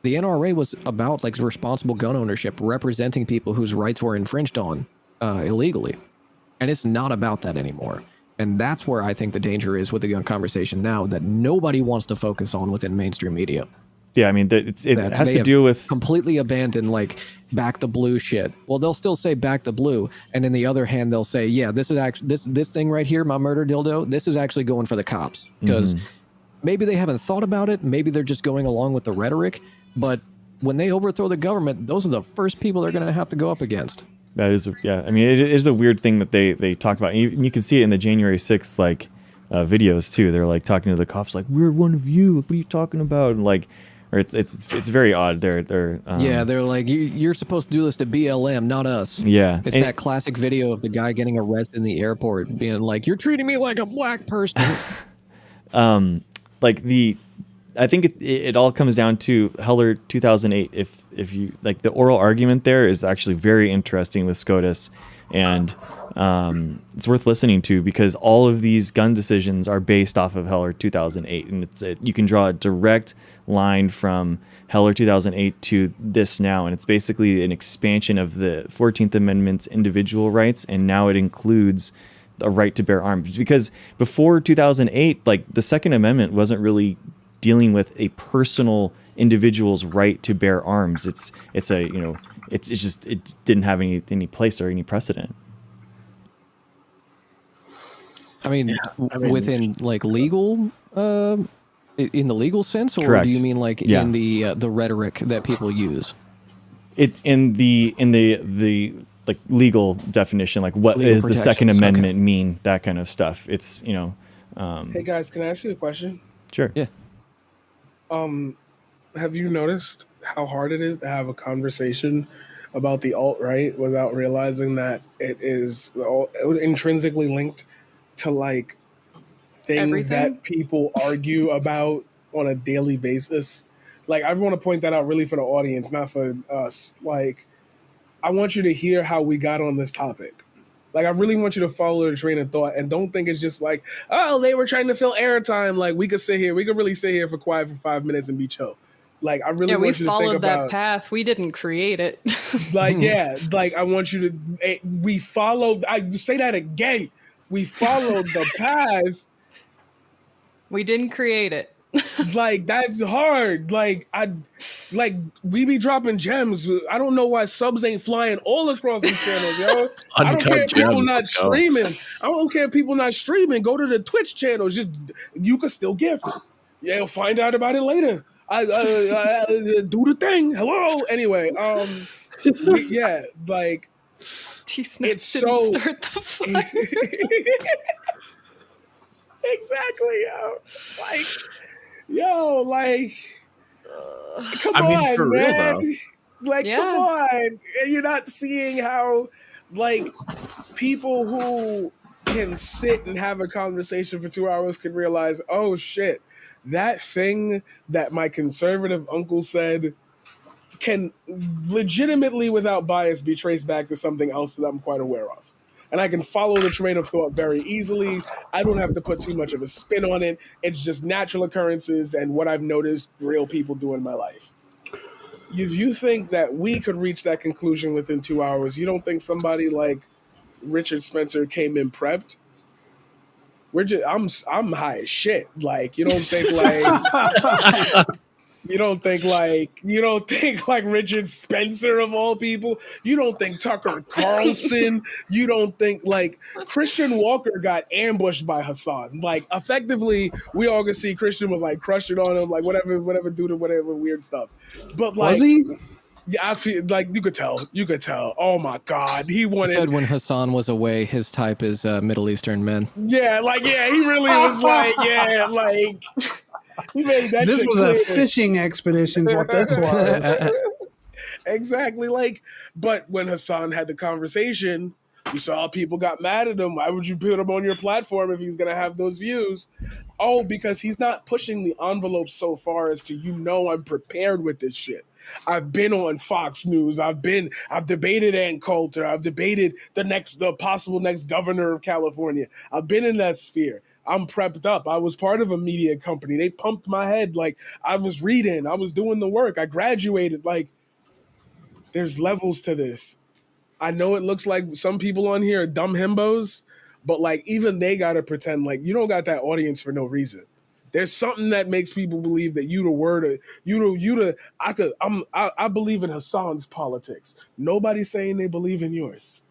S1: The NRA was about like responsible gun ownership, representing people whose rights were infringed on illegally. And it's not about that anymore. And that's where I think the danger is with the gun conversation now that nobody wants to focus on within mainstream media.
S2: Yeah, I mean, it has to do with
S1: completely abandoned like back the blue shit. Well, they'll still say back the blue, and in the other hand, they'll say, yeah, this is actually this thing right here, my murder dildo. This is actually going for the cops because maybe they haven't thought about it. Maybe they're just going along with the rhetoric. But when they overthrow the government, those are the first people they're going to have to go up against.
S2: That is, yeah. I mean, it is a weird thing that they talk about. And you can see it in the January 6th like videos too. They're like talking to the cops, like, "We're one of you. What are you talking about?" And like, or it's very odd. They're
S1: like, you're supposed to do this to BLM, not us.
S2: Yeah,
S1: it's that classic video of the guy getting arrested in the airport, being like, "You're treating me like a black person."
S2: I think it all comes down to Heller 2008. If you like, the oral argument there is actually very interesting with SCOTUS, and it's worth listening to because all of these gun decisions are based off of Heller 2008, and you can draw a direct line from Heller 2008 to this now, and it's basically an expansion of the 14th Amendment's individual rights, and now it includes a right to bear arms. Because before 2008, like the Second Amendment wasn't really dealing with a personal individual's right to bear arms. It didn't have any place or any precedent.
S1: I mean, within like legal, in the legal sense, or
S2: Correct.
S1: do you mean like in the rhetoric that people use?
S2: It in the like legal definition, like what
S1: Legal
S2: does the Second
S1: protections,
S2: Amendment mean? That kind of stuff. It's
S4: Hey guys, can I ask you a question?
S2: Sure.
S1: Yeah.
S4: Have you noticed how hard it is to have a conversation about the alt-right without realizing that it is intrinsically linked to like things that people argue about on a daily basis? Like, I want to point that out really for the audience, not for us. Like, I want you to hear how we got on this topic. Like, I really want you to follow the train of thought and don't think it's just like, oh, they were trying to fill airtime. Like, we could really sit here for quiet for 5 minutes and be chill. Like, I really want you to think about...
S3: we followed that path. We didn't create it.
S4: I want you to... We followed... I say that again. We followed the path.
S3: We didn't create it.
S4: Like, that's hard. Like, we be dropping gems. I don't know why subs ain't flying all across these channels, yo. I don't care if people not streaming. I don't care if people not streaming. Go to the Twitch channels. Just, you can still get it. Yeah, you'll find out about it later. I do the thing. Hello. Anyway,
S3: T-Snits didn't start the fight.
S4: Exactly, come on,
S6: for
S4: man.
S6: real,
S4: though. Come on. And you're not seeing how, people who can sit and have a conversation for 2 hours can realize, oh, shit, that thing that my conservative uncle said can legitimately, without bias, be traced back to something else that I'm quite aware of. And I can follow the train of thought very easily. I don't have to put too much of a spin on it. It's just natural occurrences and what I've noticed real people do in my life. If you think that we could reach that conclusion within 2 hours, you don't think somebody like Richard Spencer came in prepped? I'm high as shit. Like, you don't think like you don't think like Richard Spencer of all people. You don't think Tucker Carlson. You don't think like Christian Walker got ambushed by Hassan. Like effectively, we all could see Christian was like crushing on him, like whatever, dude, whatever weird stuff. But like,
S5: Was he?
S4: yeah, I feel like you could tell. Oh my God, he
S1: He
S4: wanted.
S1: said when Hassan was away, his type is Middle Eastern men.
S4: Yeah, he really was like, yeah, like he made that.
S5: This
S4: shit
S5: was
S4: clear.
S5: a fishing expedition, is what this was.
S4: Exactly. Like, but when Hassan had the conversation, you saw people got mad at him. Why would you put him on your platform if he's gonna have those views? Oh, because he's not pushing the envelope so far as to, I'm prepared with this shit. I've been on Fox News. I've debated Ann Coulter. I've debated the possible next governor of California. I've been in that sphere. I'm prepped up. I was part of a media company. They pumped my head. Like, I was reading. I was doing the work. I graduated. Like, there's levels to this. I know it looks like some people on here are dumb himbos, but like even they gotta pretend like you don't got that audience for no reason. There's something that makes people believe that I believe in Hassan's politics. Nobody's saying they believe in yours.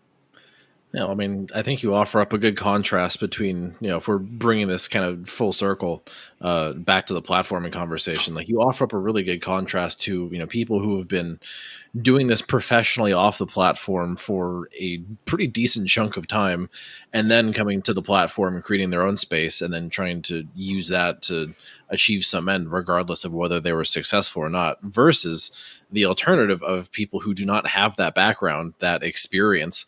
S6: Yeah, I mean, I think you offer up a good contrast between, if we're bringing this kind of full circle back to the platforming conversation, like you offer up a really good contrast to, people who have been doing this professionally off the platform for a pretty decent chunk of time and then coming to the platform and creating their own space and then trying to use that to achieve some end, regardless of whether they were successful or not, versus the alternative of people who do not have that background, that experience,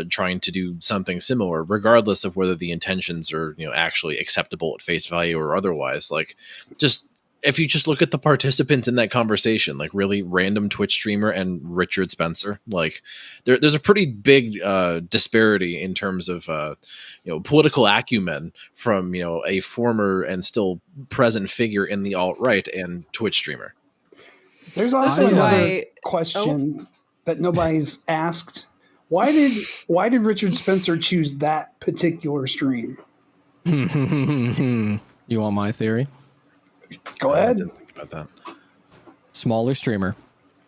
S6: trying to do something similar, regardless of whether the intentions are, actually acceptable at face value or otherwise. Like, just if you just look at the participants in that conversation, like really random Twitch streamer and Richard Spencer, like there's a pretty big disparity in terms of political acumen from a former and still present figure in the alt-right and Twitch streamer.
S5: There's
S3: This
S5: also
S3: is
S5: another
S3: why-
S5: question that nobody's asked. Why did Richard Spencer choose that particular stream?
S1: You want my theory?
S5: Go ahead.
S6: Think about that.
S1: Smaller streamer,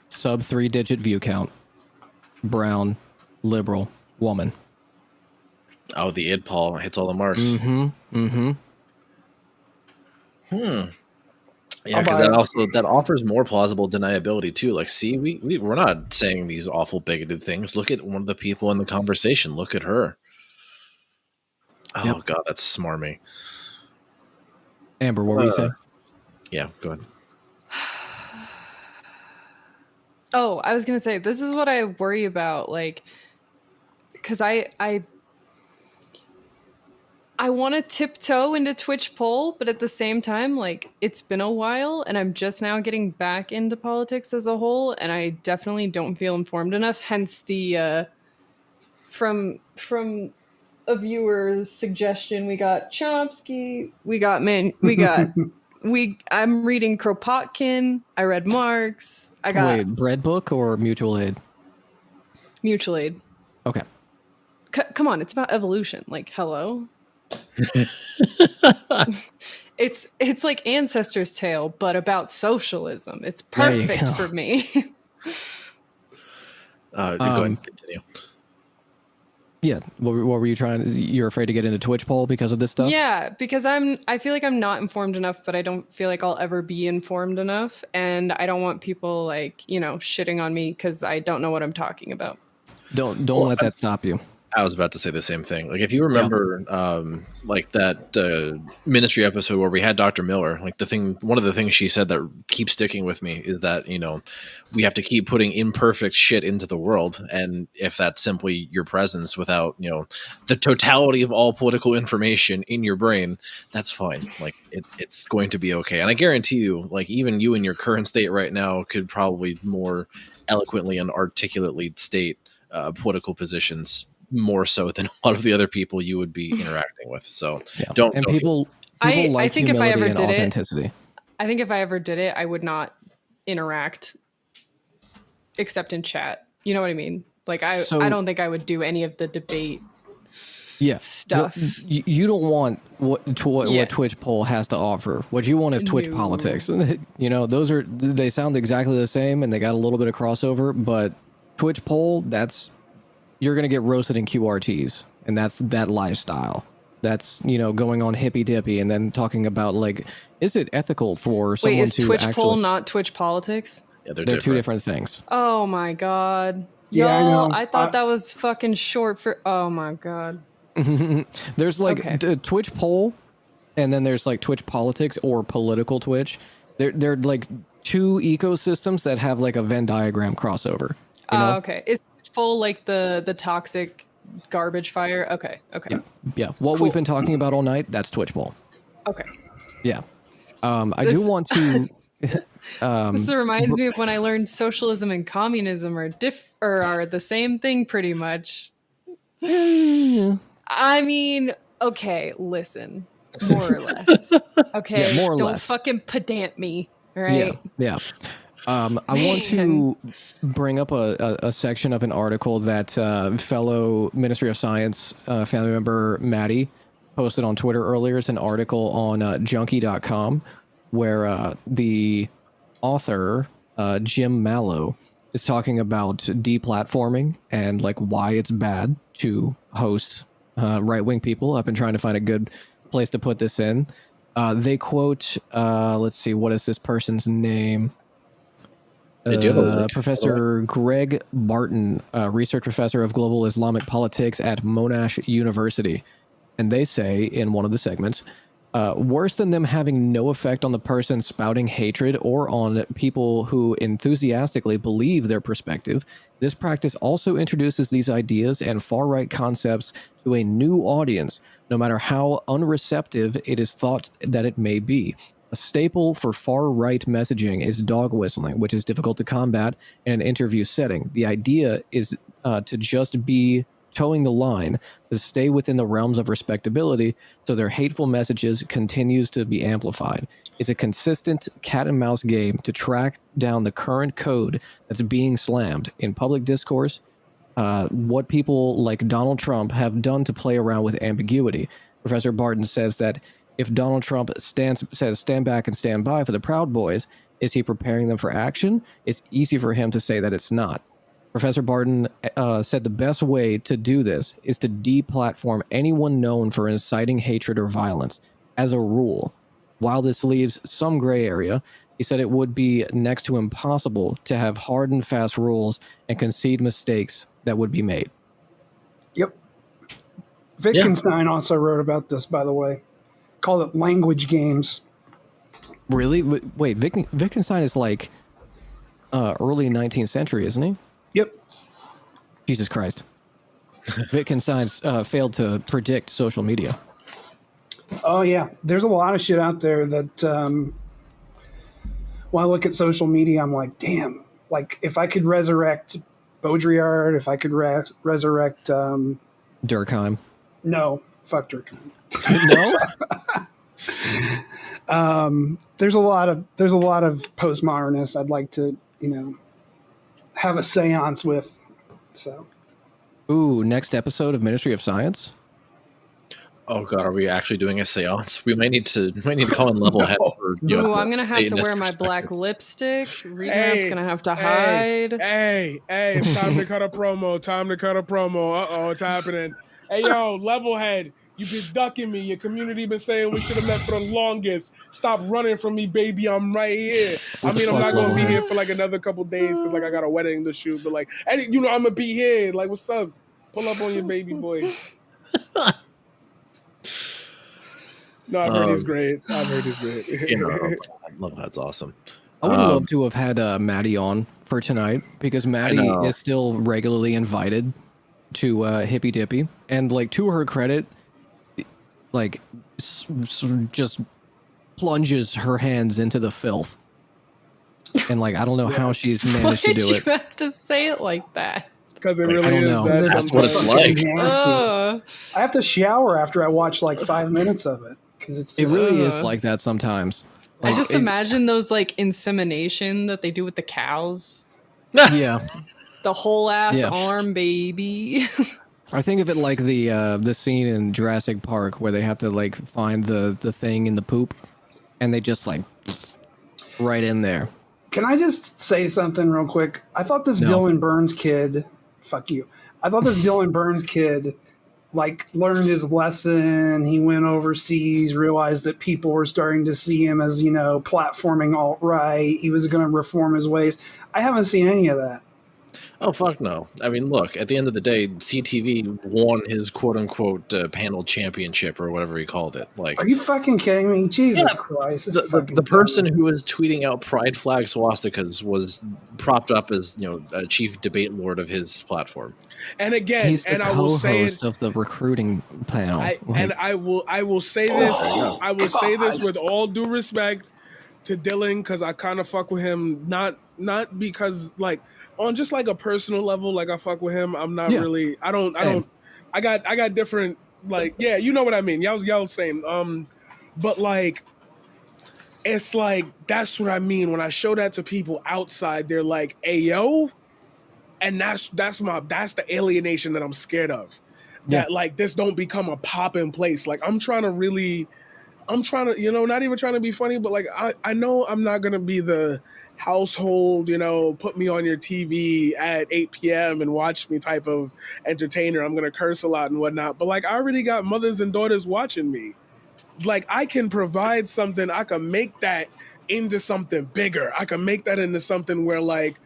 S1: sub 3-digit view count, brown, liberal, woman.
S6: Oh, the id Paul hits all the marks.
S1: Mm-hmm.
S6: Yeah, because that offers more plausible deniability too. Like, see, we're not saying these awful bigoted things. Look at one of the people in the conversation. Look at her. Oh
S1: Yep.
S6: God, that's smarmy.
S1: Amber, what were you saying?
S6: Yeah, go ahead.
S3: Oh, I was gonna say this is what I worry about, like, because I want to tiptoe into Twitch poll, but at the same time, like, it's been a while, and I'm just now getting back into politics as a whole, and I definitely don't feel informed enough. Hence the from a viewer's suggestion, we got Chomsky, we got I'm reading Kropotkin. I read Marx. I got
S1: Wait, bread book or mutual aid?
S3: Mutual Aid.
S1: Okay.
S3: Come on, it's about evolution. Like, hello. It's like Ancestor's Tale, but about socialism. It's
S1: There you
S3: perfect
S1: go.
S3: for me.
S6: Go ahead and continue.
S1: Yeah. What were you trying? You're afraid to get into Twitch poll because of this stuff?
S3: Yeah, because I feel like I'm not informed enough, but I don't feel like I'll ever be informed enough, and I don't want people like shitting on me because I don't know what I'm talking about.
S1: Don't let that stop you.
S6: I was about to say the same thing. Like, if you remember, like that ministry episode where we had Dr. Miller, like one of the things she said that keeps sticking with me is that, we have to keep putting imperfect shit into the world. And if that's simply your presence without, the totality of all political information in your brain, that's fine. Like, it's going to be okay. And I guarantee you, like, even you in your current state right now could probably more eloquently and articulately state political positions more so than a lot of the other people you would be interacting with. So don't.
S1: People
S3: I
S1: like
S3: think if I ever
S1: humility and
S3: did
S1: authenticity.
S3: I think if I ever did it, I would not interact except in chat. You know what I mean? Like I don't think I would do any of the debate stuff.
S1: You don't want what Twitch poll has to offer. What you want is Twitch politics. They sound exactly the same and they got a little bit of crossover, but Twitch poll, you're going to get roasted in QRTs, and that's that lifestyle. That's, going on hippy dippy and then talking about, like, is it ethical for someone to
S3: is Twitch poll not Twitch politics?
S6: Yeah,
S1: they're two different things.
S3: Oh my God.
S5: Yeah, I know.
S3: I thought that was fucking short for, oh my God.
S1: There's like Twitch poll, and then there's like Twitch politics or political Twitch. They're like two ecosystems that have like a Venn diagram crossover.
S3: Okay. Is Twitch poll like the toxic garbage fire? Okay.
S1: Yeah. What we've been talking about all night, that's Twitch poll.
S3: Okay.
S1: Yeah. I do want to.
S3: This reminds me of when I learned socialism and communism are the same thing pretty much. I mean, okay, listen, more or less. Okay,
S1: more or
S3: don't
S1: less.
S3: Fucking pedant me, all right?
S1: Yeah. I want to bring up a section of an article that fellow Ministry of Science family member Maddie posted on Twitter earlier. It's an article on junkie.com where the author, Jim Mallow, is talking about deplatforming and like why it's bad to host right-wing people. I've been trying to find a good place to put this in. They quote, let's see, what is this person's name? Professor Greg Barton, research professor of global Islamic politics at Monash University. And they say in one of the segments, worse than them having no effect on the person spouting hatred or on people who enthusiastically believe their perspective, this practice also introduces these ideas and far-right concepts to a new audience, no matter how unreceptive it is thought that it may be. A staple for far-right messaging is dog whistling, which is difficult to combat in an interview setting. The idea is to just be towing the line, to stay within the realms of respectability, so their hateful messages continues to be amplified. It's a consistent cat and mouse game to track down the current code that's being slammed in public discourse, what people like Donald Trump have done to play around with ambiguity. Professor Barton says that if Donald Trump says stand back and stand by for the Proud Boys, is he preparing them for action? It's easy for him to say that it's not. Professor Barton said the best way to do this is to deplatform anyone known for inciting hatred or violence. As a rule, while this leaves some gray area, he said it would be next to impossible to have hard and fast rules and concede mistakes that would be made.
S5: Yep. Wittgenstein also wrote about this, by the way. Called it language games.
S1: Really? Wait, Wittgenstein is like early 19th century, isn't he?
S5: Yep.
S1: Jesus Christ. Wittgenstein's failed to predict social media.
S5: Oh, yeah. There's a lot of shit out there that when I look at social media, I'm like, damn. Like, if I could resurrect Baudrillard, if I could resurrect...
S1: Durkheim.
S5: No. Fuck Durkheim.
S1: No?
S5: There's a lot of postmodernists I'd like to, have a seance with. So,
S1: ooh, next episode of Ministry of Science.
S6: Oh God, are we actually doing a seance? We might need to call in Levelhead.
S3: Ooh, I'm gonna have to wear my black lipstick. Readmap's gonna have to hide.
S4: Hey, it's time to cut a promo. Uh-oh, it's happening. Hey, yo, Levelhead. You've been ducking me. Your community been saying we should have met for the longest. Stop running from me, baby. I'm right here. I mean, I'm not going to be here for like another couple days because like I got a wedding to shoot. But like, I'm going to be here. Like, what's up? Pull up on your baby boy. No, I've heard he's great.
S6: That's awesome.
S1: I would love to have had Maddie on for tonight because Maddie
S6: know.
S1: is still regularly invited to Hippy Dippy, and like to her credit, like just plunges her hands into the filth, and like I don't know how she's
S3: Why
S1: managed to
S3: did
S1: do
S3: you
S1: it.
S3: have to say it like that?
S4: Because it
S6: Like,
S4: really
S1: I don't
S4: is
S1: know.
S4: that.
S6: That's what it's
S4: sometimes.
S6: like.
S3: Ugh.
S5: I have to shower after I watch like 5 minutes of it because it's
S1: It
S5: just,
S1: really is
S3: Ugh.
S1: like that sometimes.
S3: I
S1: Like,
S3: just
S1: it-
S3: imagine those like insemination that they do with the cows.
S1: Yeah,
S3: The whole ass
S1: Yeah.
S3: arm, baby.
S1: I think of it like the scene in Jurassic Park where they have to like find the thing in the poop, and they just like right in there.
S5: Can I just say something real quick? I thought this
S1: No.
S5: Dylan Burns kid, fuck you. I thought this Dylan Burns kid like learned his lesson. He went overseas, realized that people were starting to see him as, you know, platforming alt-right. He was going to reform his ways. I haven't seen any of that.
S6: Oh, fuck no. I mean, look, at the end of the day, CTV won his quote-unquote panel championship or whatever he called it. Like,
S5: Are you fucking kidding me? Jesus Christ. This is
S6: the
S5: fucking
S6: person
S5: dumb.
S6: who was tweeting out pride flag swastikas was propped up as, you know, a chief debate lord of his platform.
S4: And again,
S1: He's the
S4: and I will say it.
S1: co-host of the recruiting panel.
S4: I will say this.
S5: Oh,
S4: I will say this
S5: God.
S4: with all due respect to Dylan because I kind of fuck with him. Not because like on just like a personal level, like I fuck with him. I'm not
S1: Yeah.
S4: really. I don't.
S1: Same.
S4: I got different. Like yeah, you know what I mean. Y'all same. But like. It's like that's what I mean when I show that to people outside. They're like, "Hey, yo," and that's the alienation that I'm scared of. That like this don't become a pop in place. Like I'm trying to, you know, not even trying to be funny, but like I know I'm not gonna be the household, you know, put me on your TV at 8 p.m. and watch me type of entertainer. I'm gonna curse a lot and whatnot. But like I already got mothers and daughters watching me. Like I can provide something, I can make that into something bigger. I can make that into something where like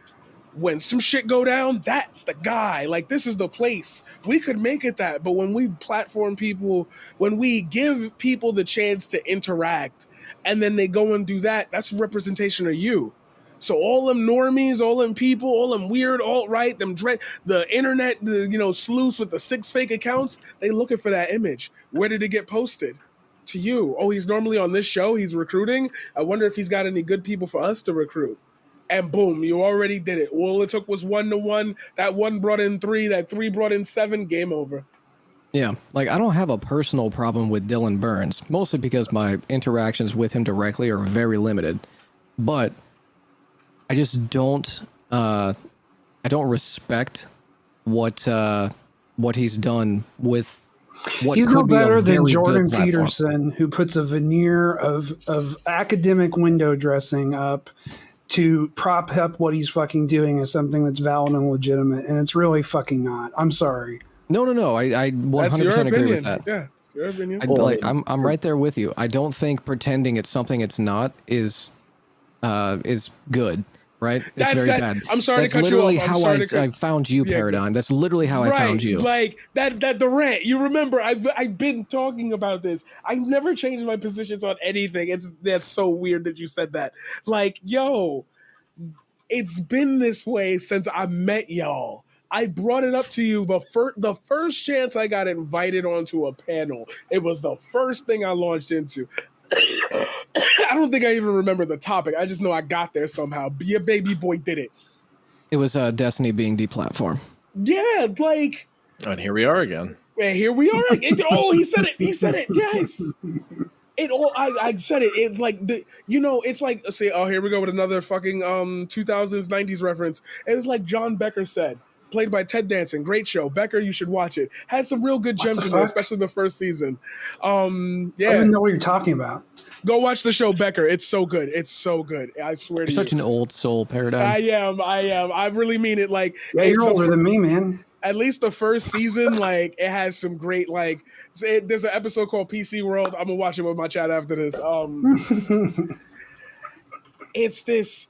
S4: when some shit go down, that's the guy. Like this is the place. We could make it that, but when we platform people, when we give people the chance to interact and then they go and do that, that's representation of you. So all them normies, all them people, all them weird alt-right, the internet, you know, sleuths with the 6 fake accounts, they looking for that image. Where did it get posted? To you. Oh, he's normally on this show. He's recruiting. I wonder if he's got any good people for us to recruit. And boom, you already did it. All it took was 1-1. That 1 brought in 3. That 3 brought in 7. Game over.
S1: Yeah, like I don't have a personal problem with Dylan Burns, mostly because my interactions with him directly are very limited. But I just don't I don't respect what he's done with what
S5: He's
S1: could
S5: no
S1: be a
S5: better than
S1: very
S5: Jordan
S1: good platform.
S5: Peterson, who puts a veneer of academic window dressing up to prop up what he's fucking doing as something that's valid and legitimate, and it's really fucking not. I'm sorry.
S1: No, I
S4: That's your
S1: 100% agree
S4: opinion.
S1: with that.
S4: Yeah, it's your opinion.
S1: I'm right there with you. I don't think pretending it's something it's not is good, right? It's
S4: That's
S1: very
S4: that.
S1: bad.
S4: I'm sorry
S1: That's
S4: to cut you
S1: literally
S4: off. I'm
S1: how
S4: sorry to cut.
S1: I found you,
S4: Yeah,
S1: Paradigm. That's literally how I found you.
S4: Like that the rant. You remember I've been talking about this. I never changed my positions on anything. That's so weird that you said that. Like, yo, it's been this way since I met y'all. I brought it up to you the first chance I got invited onto a panel. It was the first thing I launched into. I don't think I even remember the topic. I just know I got there somehow. Your baby boy did it.
S1: It was Destiny being deplatformed.
S4: Yeah, like,
S6: And here we are again.
S4: and here we are. He said it. He said it. Yes. I said it. It's like it's like say, oh, here we go with another fucking 2000s 90s reference. It's like John Becker said, played by Ted Danson. Great show. Becker, you should watch it. Had some real good gems in there, especially the first season.
S5: I don't
S4: Yeah.
S5: even know what you're talking about.
S4: Go watch the show Becker. It's so good. It's so good. I swear
S1: You're
S4: to
S1: such
S4: you.
S1: an old soul, Paradigm.
S4: I am. I really mean it. Like,
S5: Yeah, you're older than me, man.
S4: at least the first season, like it has some great like. There's an episode called PC World. I'm gonna watch it with my chat after this. It's this.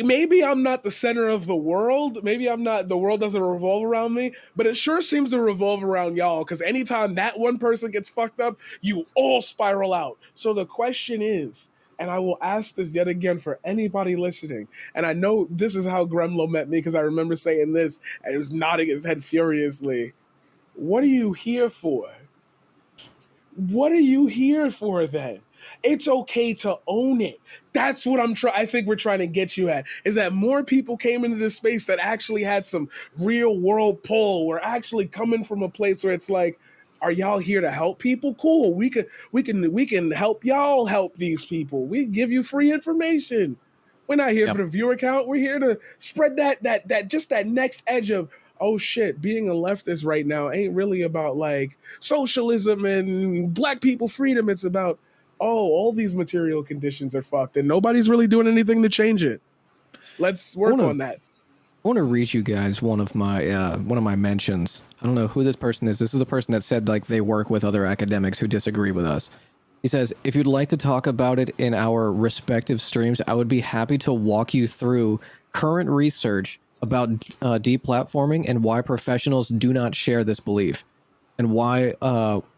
S4: maybe I'm not the center of the world. Maybe the world doesn't revolve around me, but it sure seems to revolve around y'all. Because anytime that one person gets fucked up, you all spiral out. So the question is, and I will ask this yet again for anybody listening, and I know this is how Gremlo met me because I remember saying this and he was nodding his head furiously. What are you here for? What are you here for then? It's okay to own it. That's what I think we're trying to get you at, is that more people came into this space that actually had some real world pull. We're actually coming from a place where it's like, are y'all here to help people? Cool. We can help y'all help these people. We give you free information. We're not here for the viewer count. We're here to spread that next edge of, oh shit, being a leftist right now ain't really about like socialism and black people freedom. It's about, oh, all these material conditions are fucked and nobody's really doing anything to change it. Let's work on that.
S1: I want to read you guys one of my mentions. I don't know who this person is. This is the person that said like they work with other academics who disagree with us. He says, if you'd like to talk about it in our respective streams, I would be happy to walk you through current research about deplatforming and why professionals do not share this belief, and why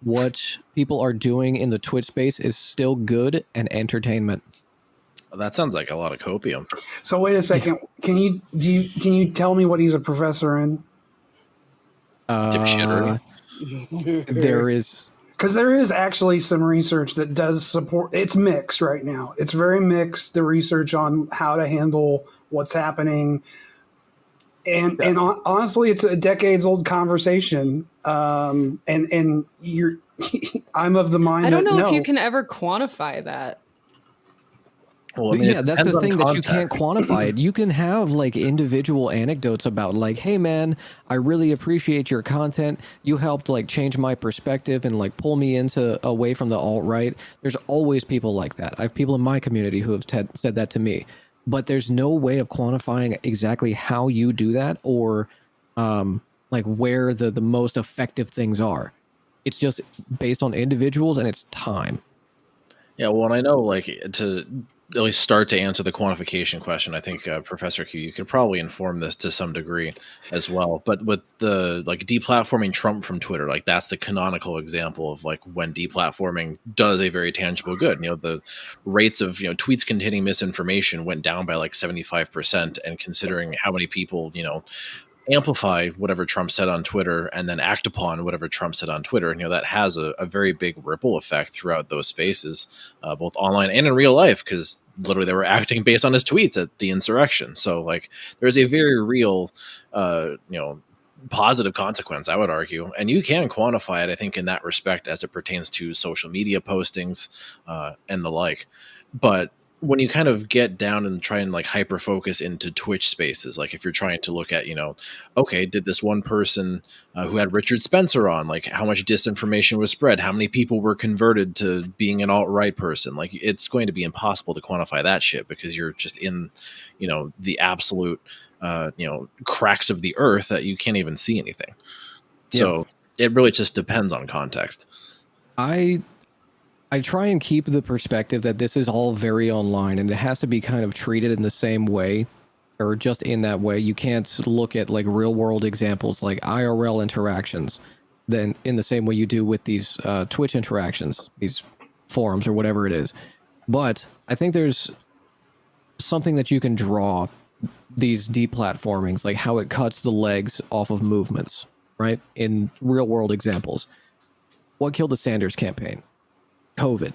S1: what people are doing in the Twitch space is still good and entertainment.
S6: That sounds like a lot of copium.
S5: So wait a second. Can you tell me what he's a professor in?
S6: Dipshittery.
S1: There is,
S5: because there is actually some research that does support. It's mixed right now. It's very mixed, the research on how to handle what's happening. And honestly, it's a decades old conversation. And you're, I'm of the mind.
S3: I don't know
S5: that,
S3: if you can ever quantify that.
S6: Well, I mean,
S1: yeah, that's the thing, that you can't
S6: context.
S1: quantify it. You can have like individual anecdotes about like, hey man, I really appreciate your content. You helped like change my perspective and like pull me away from the alt-right. There's always people like that. I have people in my community who have said that to me, but there's no way of quantifying exactly how you do that or like where the most effective things are. It's just based on individuals and it's time.
S6: Yeah, well, and I know, like, to at least start to answer the quantification question, I think Professor Q, you could probably inform this to some degree as well. But with the like deplatforming Trump from Twitter, like that's the canonical example of like when deplatforming does a very tangible good. You know, the rates of tweets containing misinformation went down by like 75%, and considering how many people amplify whatever Trump said on Twitter and then act upon whatever Trump said on Twitter. That has a very big ripple effect throughout those spaces, both online and in real life, because literally they were acting based on his tweets at the insurrection. So like there's a very real, positive consequence, I would argue. And you can quantify it, I think, in that respect as it pertains to social media postings and the like. But when you kind of get down and try and like hyper focus into Twitch spaces, like if you're trying to look at, okay, did this one person who had Richard Spencer on, like how much disinformation was spread, how many people were converted to being an alt-right person, like it's going to be impossible to quantify that shit because you're just in, the absolute, cracks of the earth that you can't even see anything. So it really just depends on context.
S1: I try and keep the perspective that this is all very online and it has to be kind of treated in the same way or just in that way. You can't look at like real world examples like IRL interactions then in the same way you do with these Twitch interactions, these forums or whatever it is. But I think there's something that you can draw these deplatformings, like how it cuts the legs off of movements, right? In real world examples. What killed the Sanders campaign? COVID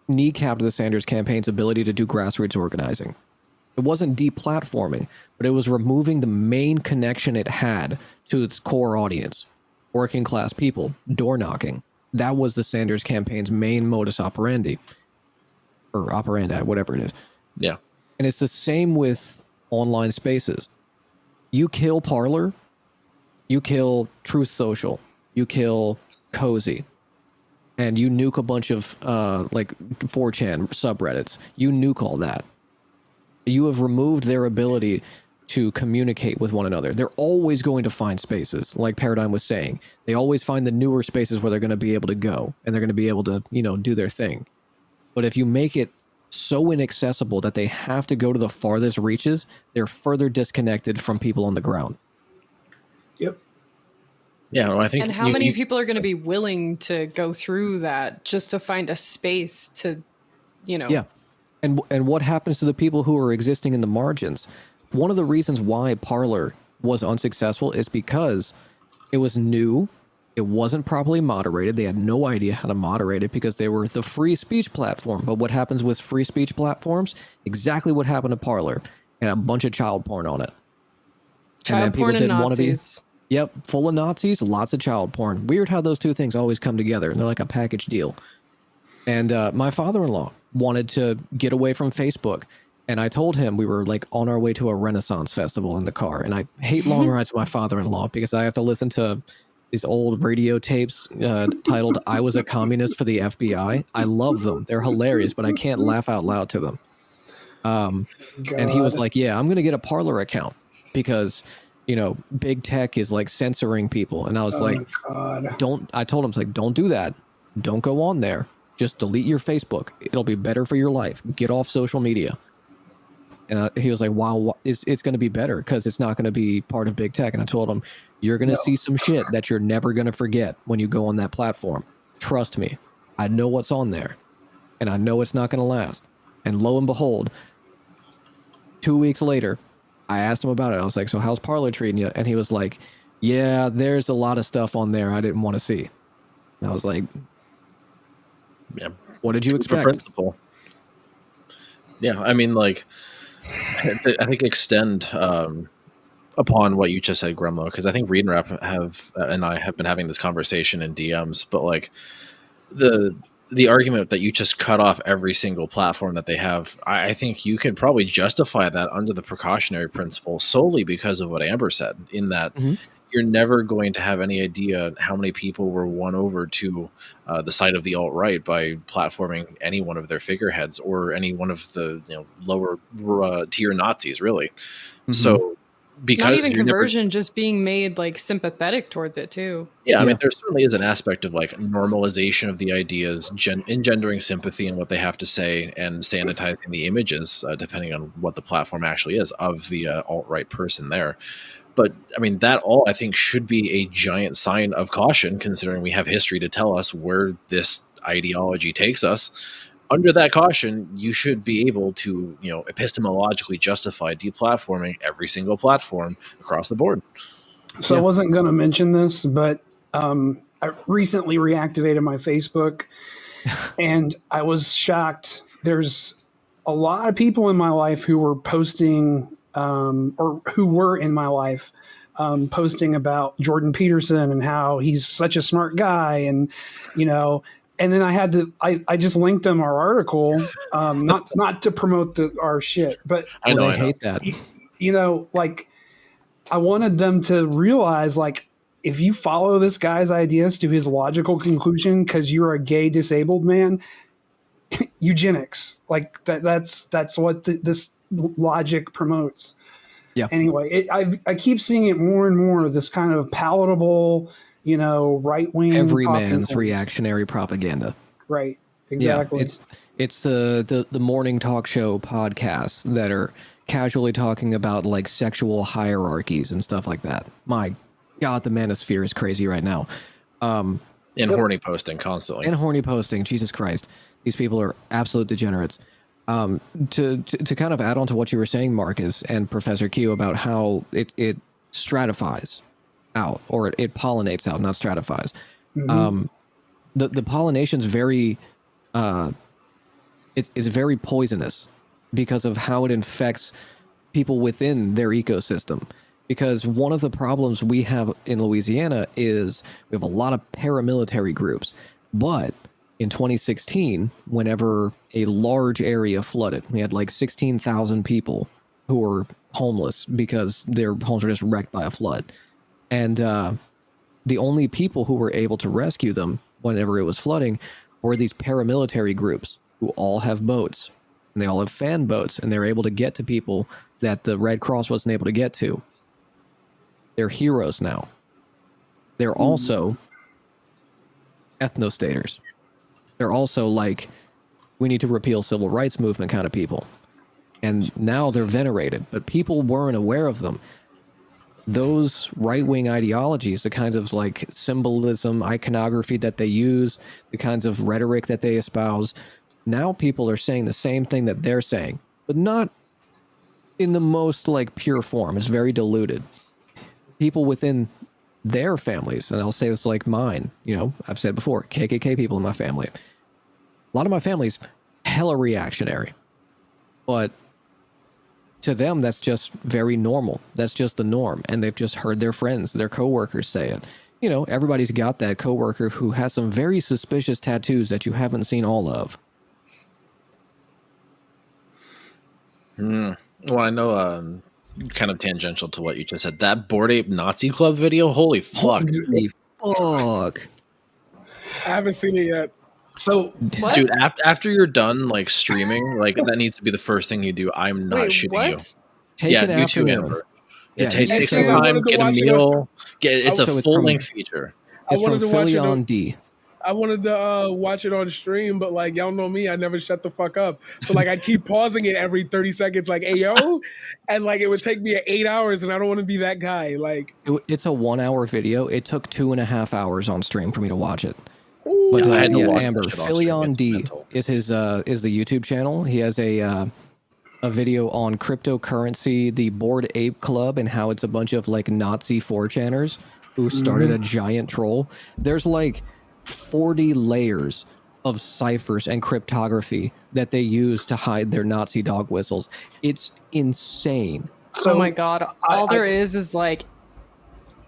S1: kneecapped the Sanders campaign's ability to do grassroots organizing. It wasn't deplatforming, but it was removing the main connection it had to its core audience, working class people, door knocking. That was the Sanders campaign's main modus operandi, or operandi, whatever it is.
S6: Yeah.
S1: And it's the same with online spaces. You kill Parler, you kill Truth Social, you kill Cozy, and you nuke a bunch of like 4chan subreddits. You nuke all that. You have removed their ability to communicate with one another. They're always going to find spaces, like Paradigm was saying. They always find the newer spaces where they're going to be able to go, and they're going to be able to, do their thing. But if you make it so inaccessible that they have to go to the farthest reaches, they're further disconnected from people on the ground.
S5: Yep.
S6: Yeah, well, I think.
S3: And how many people are going to be willing to go through that just to find a space to,
S1: Yeah. And what happens to the people who are existing in the margins? One of the reasons why Parler was unsuccessful is because it was new. It wasn't properly moderated. They had no idea how to moderate it because they were the free speech platform. But what happens with free speech platforms? Exactly what happened to Parler. And a bunch of child porn on it.
S3: child porn and Nazis.
S1: Yep, full of Nazis, lots of child porn. Weird how those two things always come together. They're like a package deal. And my father-in-law wanted to get away from Facebook. And I told him we were like on our way to a Renaissance festival in the car. And I hate long rides with my father-in-law because I have to listen to these old radio tapes titled I Was a Communist for the FBI. I love them. They're hilarious, but I can't laugh out loud to them. And he was like, yeah, I'm going to get a Parler account because, big tech is like censoring people. And I was I told him, it's like, don't do that. Don't go on there. Just delete your Facebook. It'll be better for your life. Get off social media. And he was like, wow, it's going to be better because it's not going to be part of big tech. And I told him, you're going to see some shit that you're never going to forget when you go on that platform. Trust me. I know what's on there. And I know it's not going to last. And lo and behold, 2 weeks later, I asked him about it. I was like, so how's Parler treating you? And he was like, yeah, there's a lot of stuff on there I didn't want to see. And I was like,
S6: yeah,
S1: what did you
S6: for
S1: expect?
S6: principle. Yeah, I mean, like, I think extend upon what you just said, Gremlo, because I think Read and Rap and I have been having this conversation in DMs, but like the argument that you just cut off every single platform that they have, I think you can probably justify that under the precautionary principle solely because of what Amber said, in that you're never going to have any idea how many people were won over to the side of the alt-right by platforming any one of their figureheads or any one of the lower tier Nazis, really. So because
S3: not even conversion, just being made like sympathetic towards it too.
S6: Yeah, I mean, there certainly is an aspect of like normalization of the ideas, engendering sympathy in what they have to say, and sanitizing the images, depending on what the platform actually is, of the alt-right person there. But I mean, that all I think should be a giant sign of caution, considering we have history to tell us where this ideology takes us. Under that caution, you should be able to, epistemologically justify deplatforming every single platform across the board.
S5: So I wasn't going to mention this, but I recently reactivated my Facebook, and I was shocked. There's a lot of people in my life who were posting, or who were in my life, posting about Jordan Peterson and how he's such a smart guy, and and then I had to, I just linked them our article, not to promote our shit, but
S1: I hate that.
S5: Like I wanted them to realize, like, if you follow this guy's ideas to his logical conclusion because you're a gay disabled man, eugenics, like that's what this logic promotes. Yeah. Anyway, I keep seeing it more and more, this kind of palatable, right wing,
S1: everyman's reactionary propaganda.
S5: Right. Exactly.
S1: Yeah, it's the morning talk show podcasts that are casually talking about like sexual hierarchies and stuff like that. My God, the manosphere is crazy right now.
S6: Horny posting constantly.
S1: And horny posting. Jesus Christ. These people are absolute degenerates. To kind of add on to what you were saying, Marcus and Professor Q, about how it stratifies out, or it pollinates out, not stratifies. The pollination's very it's very poisonous because of how it infects people within their ecosystem. Because one of the problems we have in Louisiana is we have a lot of paramilitary groups, but in 2016, whenever a large area flooded, we had like 16,000 people who were homeless because their homes were just wrecked by a flood. And the only people who were able to rescue them whenever it was flooding were these paramilitary groups who all have boats, and they all have fan boats, and they're able to get to people that the Red Cross wasn't able to get to. They're heroes now. They're also ethnostaters. They're also like we need to repeal civil rights movement kind of people. And now they're venerated, but people weren't aware of them. Those right-wing ideologies, the kinds of like symbolism, iconography that they use, the kinds of rhetoric that they espouse, now people are saying the same thing that they're saying, but not in the most like pure form. It's very diluted. People within their families, and I'll say this like mine, you know, I've said before, KKK people in my family. A lot of my family's hella reactionary, but to them, that's just very normal. That's just the norm. And they've just heard their friends, their coworkers say it. You know, everybody's got that coworker who has some very suspicious tattoos that you haven't seen all of.
S6: Well, I know, kind of tangential to what you just said. That Bored Ape Nazi Club video, holy fuck.
S1: Fuck.
S4: I haven't seen it yet.
S5: So,
S3: What?
S6: Dude, after you're done like streaming, like that needs to be the first thing you do. I'm not
S3: Wait,
S6: shitting
S3: what?
S6: you.
S1: Take
S6: Yeah,
S1: an
S6: you too,
S1: afternoon.
S6: Amber.
S1: Yeah,
S6: Take
S1: you
S6: some
S1: say-
S4: I
S6: time,
S4: wanted to
S6: get a
S4: watch it
S6: meal. It's
S1: so
S6: a
S1: it's
S6: full length feature.
S1: It's
S4: I wanted
S1: from
S4: to watch
S1: Philly
S4: it on-
S1: on D.
S4: I wanted to watch it on stream, but like y'all know me, I never shut the fuck up. So like I keep pausing it every 30 seconds, like, hey yo, and like it would take me 8 hours, and I don't want to be that guy. Like,
S1: It's a 1 hour video. It took 2.5 hours on stream for me to watch it.
S4: ooh,
S1: But
S6: Yeah, I had to
S1: yeah,
S6: watch that
S1: Amber,
S6: shit on
S1: Philly
S6: stream.
S1: on
S6: It's
S1: D
S6: mental.
S1: is his is the YouTube channel. He has a video on cryptocurrency, the Bored Ape Club, and how it's a bunch of like Nazi 4chaners who started a giant troll. There's like 40 layers of ciphers and cryptography that they use to hide their Nazi dog whistles. It's insane.
S5: so
S3: Oh my god! All
S5: I-
S3: there is like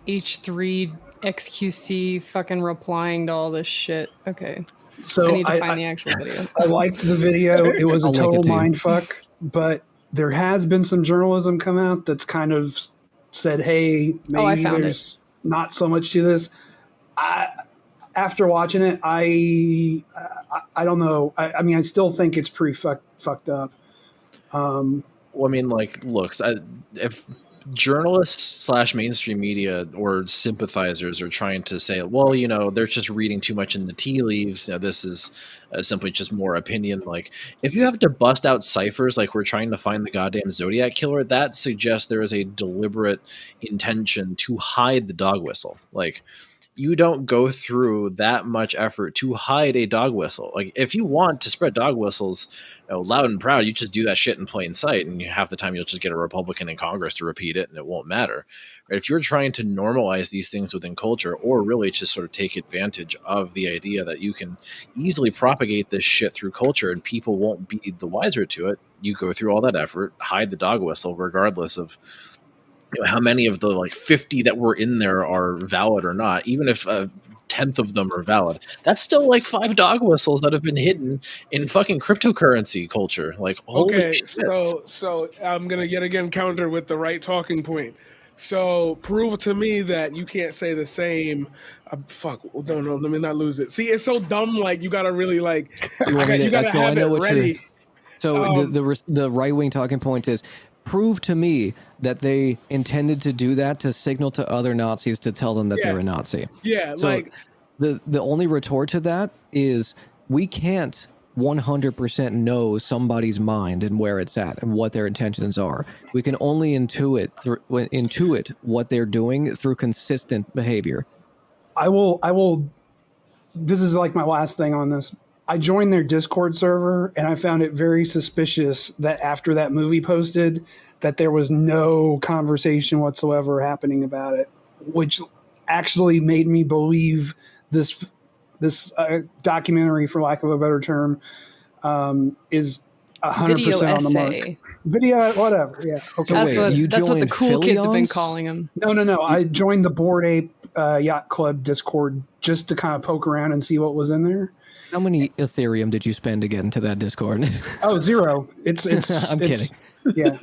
S3: H3 XQC fucking replying to all this shit. Okay,
S5: So
S3: I need to
S5: I,
S3: find the actual video.
S5: I liked the video. It was a
S1: I'll link
S5: total
S1: it to you.
S5: mind fuck, but there has been some journalism come out that's kind of said, "Hey,
S3: Oh, I
S5: maybe
S3: found
S5: there's not so much to this." After watching it, I don't know. I mean, I still think it's pretty fucked up.
S6: Well, I mean, like, looks. If journalists / mainstream media or sympathizers are trying to say, well, you know, they're just reading too much in the tea leaves. You know, this is simply just more opinion. Like, if you have to bust out ciphers like we're trying to find the goddamn Zodiac killer, that suggests there is a deliberate intention to hide the dog whistle. Like, you don't go through that much effort to hide a dog whistle. Like, if you want to spread dog whistles, you know, loud and proud, you just do that shit in plain sight, and half the time you'll just get a Republican in Congress to repeat it, and it won't matter. Right? If you're trying to normalize these things within culture, or really just sort of take advantage of the idea that you can easily propagate this shit through culture and people won't be the wiser to it, you go through all that effort, hide the dog whistle, regardless of how many of the like 50 that were in there are valid or not. Even if a tenth of them are valid, that's still like 5 dog whistles that have been hidden in fucking cryptocurrency culture. Like, holy
S4: okay,
S6: shit.
S4: so I'm gonna yet again counter with the right talking point. So prove to me that you can't say the same. Fuck, no, let me not lose it. See, it's so dumb. Like you gotta really like,
S1: You want me to-
S4: you gotta
S1: so I
S4: have
S1: know
S4: it
S1: what you're-
S4: ready.
S1: So the right wing talking point is, prove to me that they intended to do that to signal to other Nazis to tell them that
S4: Yeah.
S1: they're a Nazi.
S4: Yeah,
S1: So
S4: like
S1: the only retort to that is we can't 100% know somebody's mind and where it's at and what their intentions are. We can only intuit what they're doing through consistent behavior.
S5: I will. This is like my last thing on this. I joined their Discord server and I found it very suspicious that after that movie posted, that there was no conversation whatsoever happening about it, which actually made me believe this documentary, for lack of a better term, is 100%
S3: Video
S5: on the
S3: essay.
S5: mark. Video, whatever. Yeah. Okay.
S3: That's
S1: wait, you
S3: what the
S1: joined
S3: cool kids have been
S1: Philions?
S3: calling him.
S5: No. I joined the Bored Ape Yacht Club Discord just to kind of poke around and see what was in there.
S1: How many Ethereum did you spend to get into that Discord?
S5: Oh, 0. It's
S1: I'm kidding.
S5: Yeah.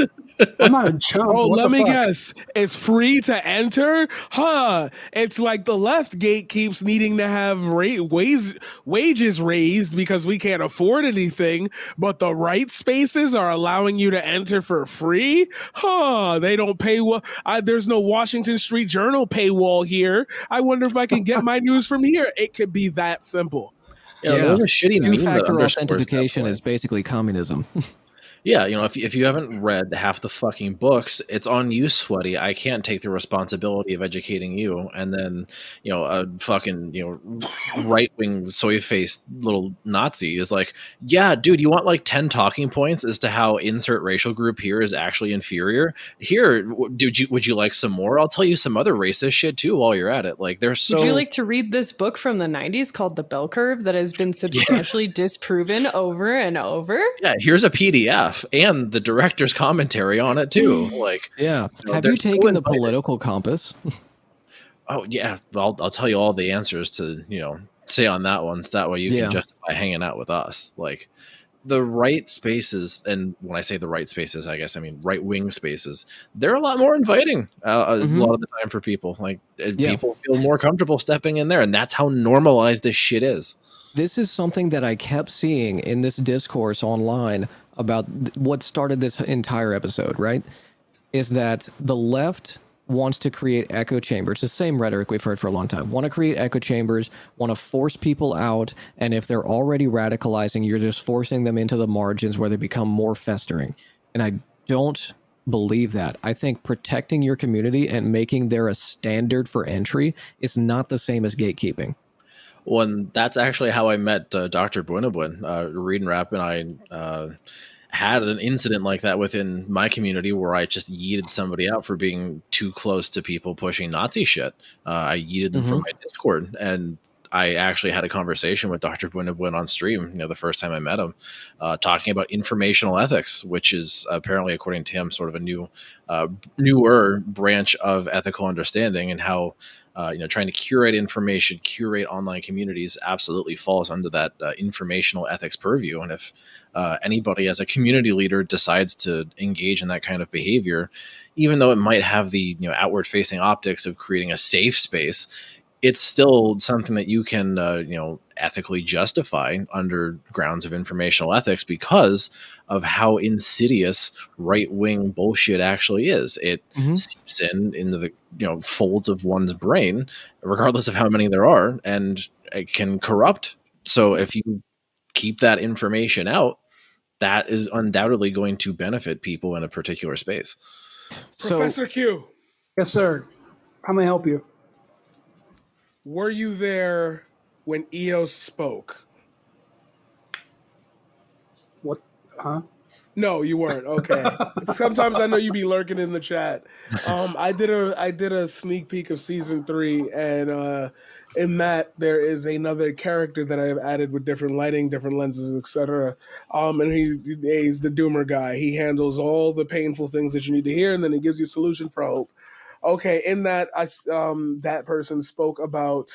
S5: I'm not a chump.
S4: oh,
S5: What
S4: let
S5: the
S4: me
S5: fuck?
S4: guess. It's free to enter? Huh. It's like the left gate keeps needing to have wages raised because we can't afford anything, but the right spaces are allowing you to enter for free? Huh. They don't pay well. There's no Washington Street Journal paywall here. I wonder if I can get my news from here. It could be that simple.
S6: You know, there was a shitty meme that
S1: Two-factor
S6: underscores that
S1: authentication
S6: point.
S1: is basically communism.
S6: Yeah, you know, if you haven't read half the fucking books, it's on you, Sweaty. I can't take the responsibility of educating you. And then, you know, a fucking, you know, right wing soy faced little Nazi is like, yeah, dude, you want like 10 talking points as to how insert racial group here is actually inferior? Here, would you like some more? I'll tell you some other racist shit too while you're at it. Like, they're so.
S3: Would you like to read this book from the 90s called The Bell Curve that has been substantially disproven over and over?
S6: Yeah, here's a PDF and the director's commentary on it too. Like,
S1: Yeah.
S6: you know,
S1: Have
S6: they're
S1: you
S6: so
S1: taken the
S6: invited.
S1: political compass?
S6: Oh yeah, I'll tell you all the answers to, you know, say on that one, so that way you
S1: Yeah.
S6: can justify hanging out with us. Like the right spaces, and when I say the right spaces, I guess I mean right wing spaces. They're a lot more inviting a lot of the time for people. Like
S1: Yeah.
S6: people feel more comfortable stepping in there, and that's how normalized this shit is.
S1: This is something that I kept seeing in this discourse online about what started this entire episode, right? Is that the left wants to create echo chambers. The same rhetoric we've heard for a long time. Want to create echo chambers, want to force people out, and if they're already radicalizing, you're just forcing them into the margins where they become more festering. And I don't believe that. I think protecting your community and making there a standard for entry is not the same as gatekeeping.
S6: Well, and that's actually how I met Dr. Buenabuen. Reed and Rap and I had an incident like that within my community where I just yeeted somebody out for being too close to people pushing Nazi shit. I yeeted them from my Discord, and I actually had a conversation with Dr. Buenabuen on stream, you know, the first time I met him, talking about informational ethics, which is apparently, according to him, sort of a newer branch of ethical understanding, and how you know, trying to curate information, curate online communities absolutely falls under that informational ethics purview. And if anybody as a community leader decides to engage in that kind of behavior, even though it might have the, you know, outward facing optics of creating a safe space, it's still something that you can, you know, ethically justify under grounds of informational ethics because of how insidious right-wing bullshit actually is. It seeps into the, you know, folds of one's brain, regardless of how many there are, and it can corrupt. So if you keep that information out, that is undoubtedly going to benefit people in a particular space.
S1: So,
S4: Professor Q,
S5: Yes, sir. How may I help you?
S4: were you there when EOS spoke?
S5: What? Huh?
S4: No, you weren't. Okay. Sometimes I know you be lurking in the chat. I did a sneak peek of season 3, and in that there is another character that I have added with different lighting, different lenses, etc. And he's the doomer guy. He handles all the painful things that you need to hear, and then he gives you a solution for hope. Okay, in that that person spoke about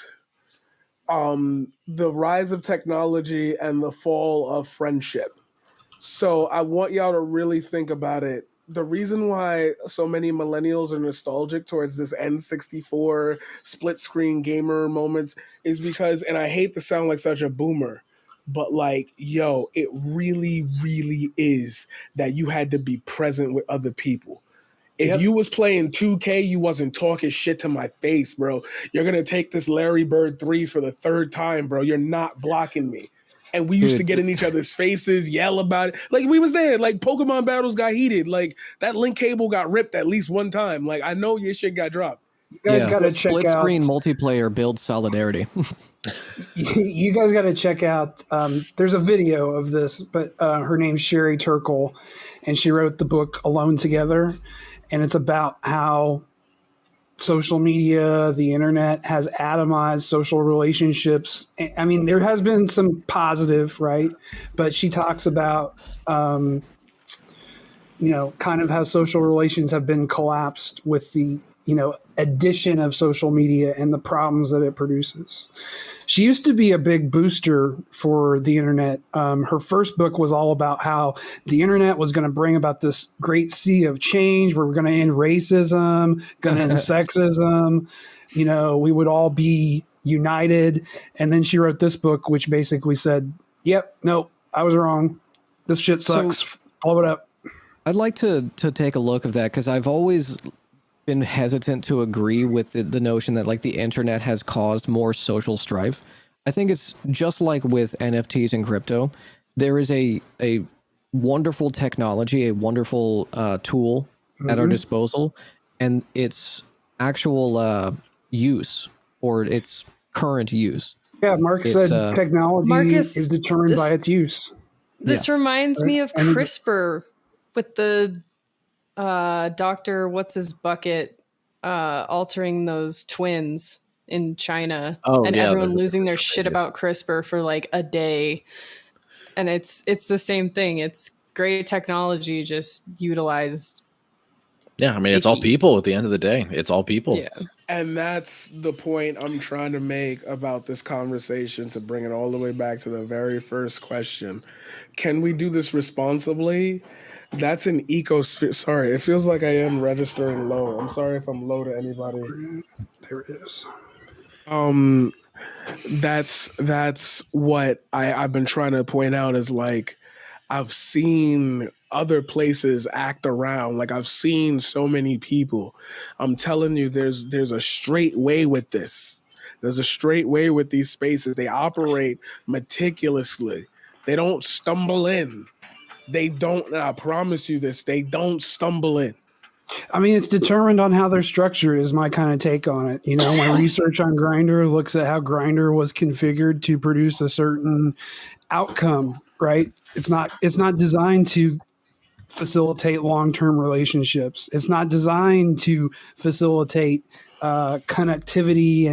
S4: the rise of technology and the fall of friendship. So I want y'all to really think about it. The reason why so many millennials are nostalgic towards this N64 split screen gamer moments is because, and I hate to sound like such a boomer, but like, yo, it really, really is that you had to be present with other people. If you was playing 2K, you wasn't talking shit to my face, bro. You're going to take this Larry Bird 3 for the 3rd time, bro. You're not blocking me. And we used to get in each other's faces, yell about it. Like, we was there. Like, Pokemon battles got heated. Like, that link cable got ripped at least one time. Like, I know your shit got dropped.
S5: You guys got to check
S1: split
S5: out.
S1: screen multiplayer builds solidarity.
S5: You guys got to check out. There's a video of this, but her name's Sherry Turkle, and she wrote the book Alone Together, and it's about how social media, the internet, has atomized social relationships. I mean, there has been some positive, right? But she talks about, you know, kind of how social relations have been collapsed with the, you know, addition of social media and the problems that it produces. She used to be a big booster for the internet. Her first book was all about how the internet was going to bring about this great sea of change. We're going to end racism, going to end sexism. You know, we would all be united. And then she wrote this book, which basically said, yep, nope, I was wrong. This shit sucks. Blow it up.
S1: I'd like to take a look at that because I've always been hesitant to agree with the notion that like the internet has caused more social strife. I think it's just like with NFTs and crypto. There is a wonderful technology, a wonderful tool at our disposal, and its actual use or its current use.
S5: Yeah, Mark
S1: It's,
S5: said technology
S3: Marcus,
S5: is determined by its use.
S3: This reminds me of
S5: And
S3: CRISPR with the Dr. What's his bucket altering those twins in China and everyone losing their shit about CRISPR for like a day. And it's the same thing. It's great technology just utilized.
S6: Yeah, I mean, it's all people at the end of the day. It's all people.
S3: Yeah.
S4: And that's the point I'm trying to make about this conversation, to bring it all the way back to the very first question. Can we do this responsibly? That's an ecosphere. Sorry, it feels like I am registering low. I'm sorry if I'm low to anybody.
S5: there it is.
S4: That's what I've been trying to point out, is like, I've seen other places act around. Like, I've seen so many people. I'm telling you, there's a straight way with this. There's a straight way with these spaces. They operate meticulously. They don't stumble in. They don't, I promise you this, they don't stumble in.
S5: I mean, it's determined on how they're structured is my kind of take on it. You know, my research on Grindr looks at how Grindr was configured to produce a certain outcome, right? It's not designed to facilitate long-term relationships. It's not designed to facilitate connectivity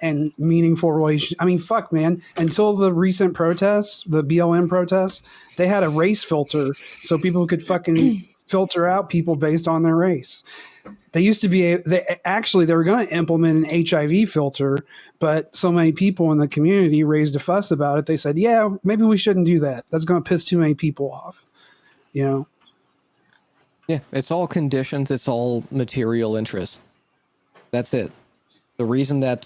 S5: and meaningful relations. I mean, fuck, man. Until the recent protests, the BLM protests, they had a race filter so people could fucking filter out people based on their race. They used to be, they were going to implement an HIV filter, but so many people in the community raised a fuss about it. They said, yeah, maybe we shouldn't do that. That's going to piss too many people off, you know?
S1: Yeah, it's all conditions. It's all material interests. That's it. The reason that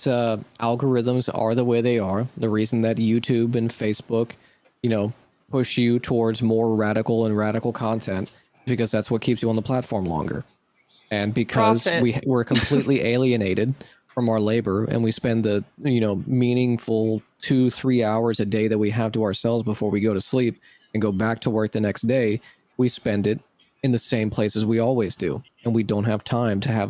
S1: algorithms are the way they are, the reason that YouTube and Facebook, push you towards more radical content, because that's what keeps you on the platform longer. And because we're completely alienated from our labor, and we spend the meaningful 2-3 hours a day that we have to ourselves before we go to sleep and go back to work the next day, we spend it in the same places we always do, and we don't have time to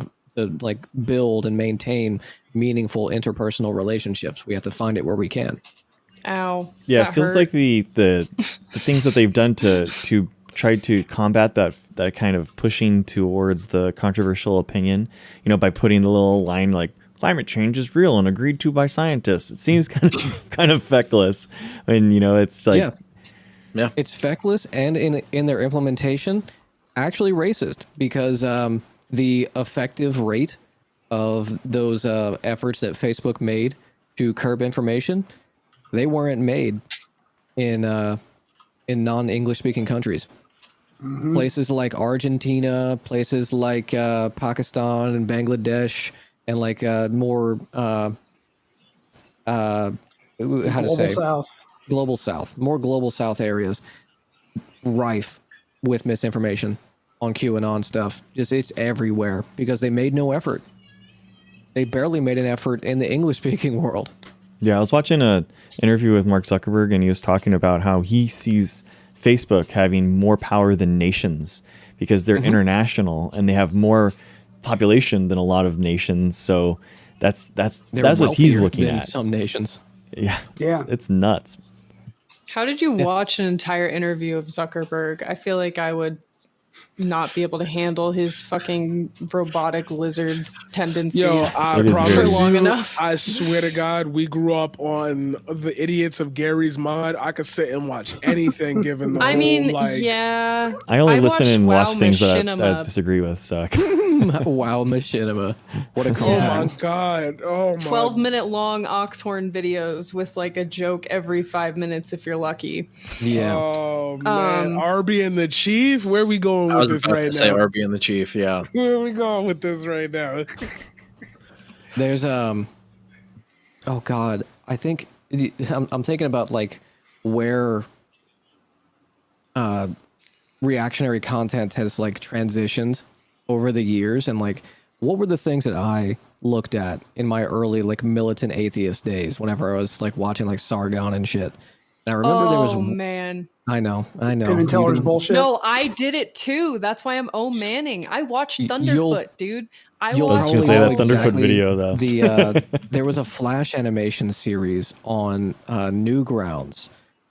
S1: build and maintain meaningful interpersonal relationships. We have to find it where we can.
S3: Ow.
S2: Yeah, it feels like the things that they've done to try to combat that kind of pushing towards the controversial opinion, by putting the little line like climate change is real and agreed to by scientists. It seems kind of feckless when it's like
S1: yeah. It's feckless, and in their implementation, actually racist, because the effective rate of those efforts that Facebook made to curb information, they weren't made in non-English speaking countries. Mm-hmm. Places like Argentina, places like Pakistan and Bangladesh, and like more global south, more global south areas, rife with misinformation on QAnon stuff. It's everywhere because they made no effort. They barely made an effort in the English speaking world.
S2: Yeah, I was watching an interview with Mark Zuckerberg, and he was talking about how he sees Facebook having more power than nations because they're international and they have more population than a lot of nations. So that's what he's looking at.
S1: Some nations.
S2: Yeah. It's nuts.
S3: How did you watch an entire interview of Zuckerberg? I feel like I would not be able to handle his fucking robotic lizard tendencies
S4: I
S3: for long enough.
S4: I swear to God, we grew up on the idiots of Gary's Mod. I could sit and watch anything given the
S3: I
S2: only listen and watch things that I disagree with, so
S1: Wow Machinima. What a call.
S4: Oh my God. Oh my
S3: 12-minute long Oxhorn videos with like a joke every 5 minutes if you're lucky.
S1: Yeah.
S4: Oh man. Arby and the Chief? Where are we going with this right now? I was about to
S6: say Arby and the Chief, yeah.
S4: Where are we going with this right now?
S1: There's oh God. I think I'm thinking about like where reactionary content has like transitioned over the years, and like what were the things that I looked at in my early like militant atheist days whenever I was like watching like Sargon and shit. And I remember there was
S3: man.
S1: I know.
S5: Penn and Teller's bullshit.
S3: No, I did it too. That's why I'm Manning. I watched
S1: You'll-
S3: Thunderfoot, dude. I
S1: You'll
S2: I was
S3: watched
S2: gonna say that
S1: know
S2: Thunderfoot
S1: exactly
S2: video though.
S1: The there was a Flash animation series on Newgrounds,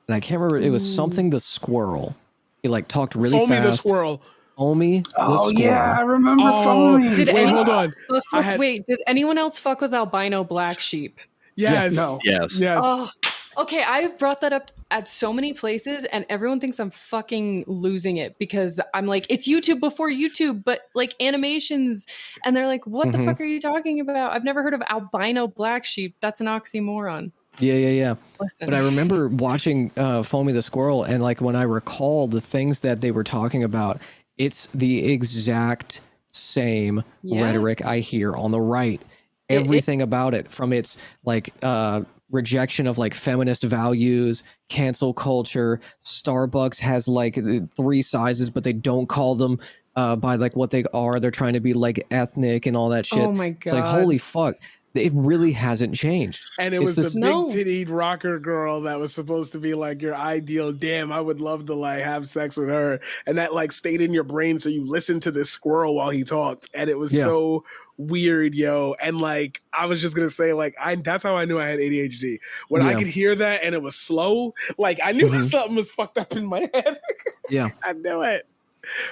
S1: and I can't remember. It was something the squirrel. He like talked really
S4: Foamy
S1: fast.
S4: the squirrel.
S1: Foamy the
S5: Oh
S1: squirrel.
S5: yeah, I remember
S4: Oh,
S5: Foamy.
S3: Did
S4: wait,
S3: any-
S4: hold on.
S3: Fuck
S4: I
S3: with-
S4: had-
S3: Wait, did anyone else fuck with albino black sheep?
S4: Yes.
S5: No.
S6: Yes.
S4: Yes.
S3: Oh, okay. I've brought that up at so many places, and everyone thinks I'm fucking losing it because I'm like, it's YouTube before YouTube, but like animations, and they're like, what the
S1: Mhm.
S3: fuck are you talking about? I've never heard of albino black sheep. That's an oxymoron.
S1: Yeah.
S3: Listen,
S1: But I remember watching Foamy the Squirrel, and like when I recall the things that they were talking about, it's the exact same
S3: Yeah.
S1: rhetoric I hear on the right.
S3: It-
S1: Everything about it, from its like rejection of like feminist values, cancel culture. Starbucks has like 3 sizes, but they don't call them by like what they are. They're trying to be like ethnic and all that shit.
S3: Oh my
S1: It's like,
S3: God.
S1: holy fuck. It really hasn't changed.
S4: And it
S1: It's
S4: was the
S1: this-
S4: big
S3: No.
S4: tittied rocker girl that was supposed to be like your ideal. Damn, I would love to like have sex with her. And that like stayed in your brain. So you listened to this squirrel while he talked. And it was
S1: Yeah.
S4: so weird, yo. And like, I was just going to say, like, that's how I knew I had ADHD. When I
S1: Yeah.
S4: could hear that and it was slow, like I knew
S1: Mhm.
S4: something was fucked up in my head.
S1: Yeah.
S4: I knew it.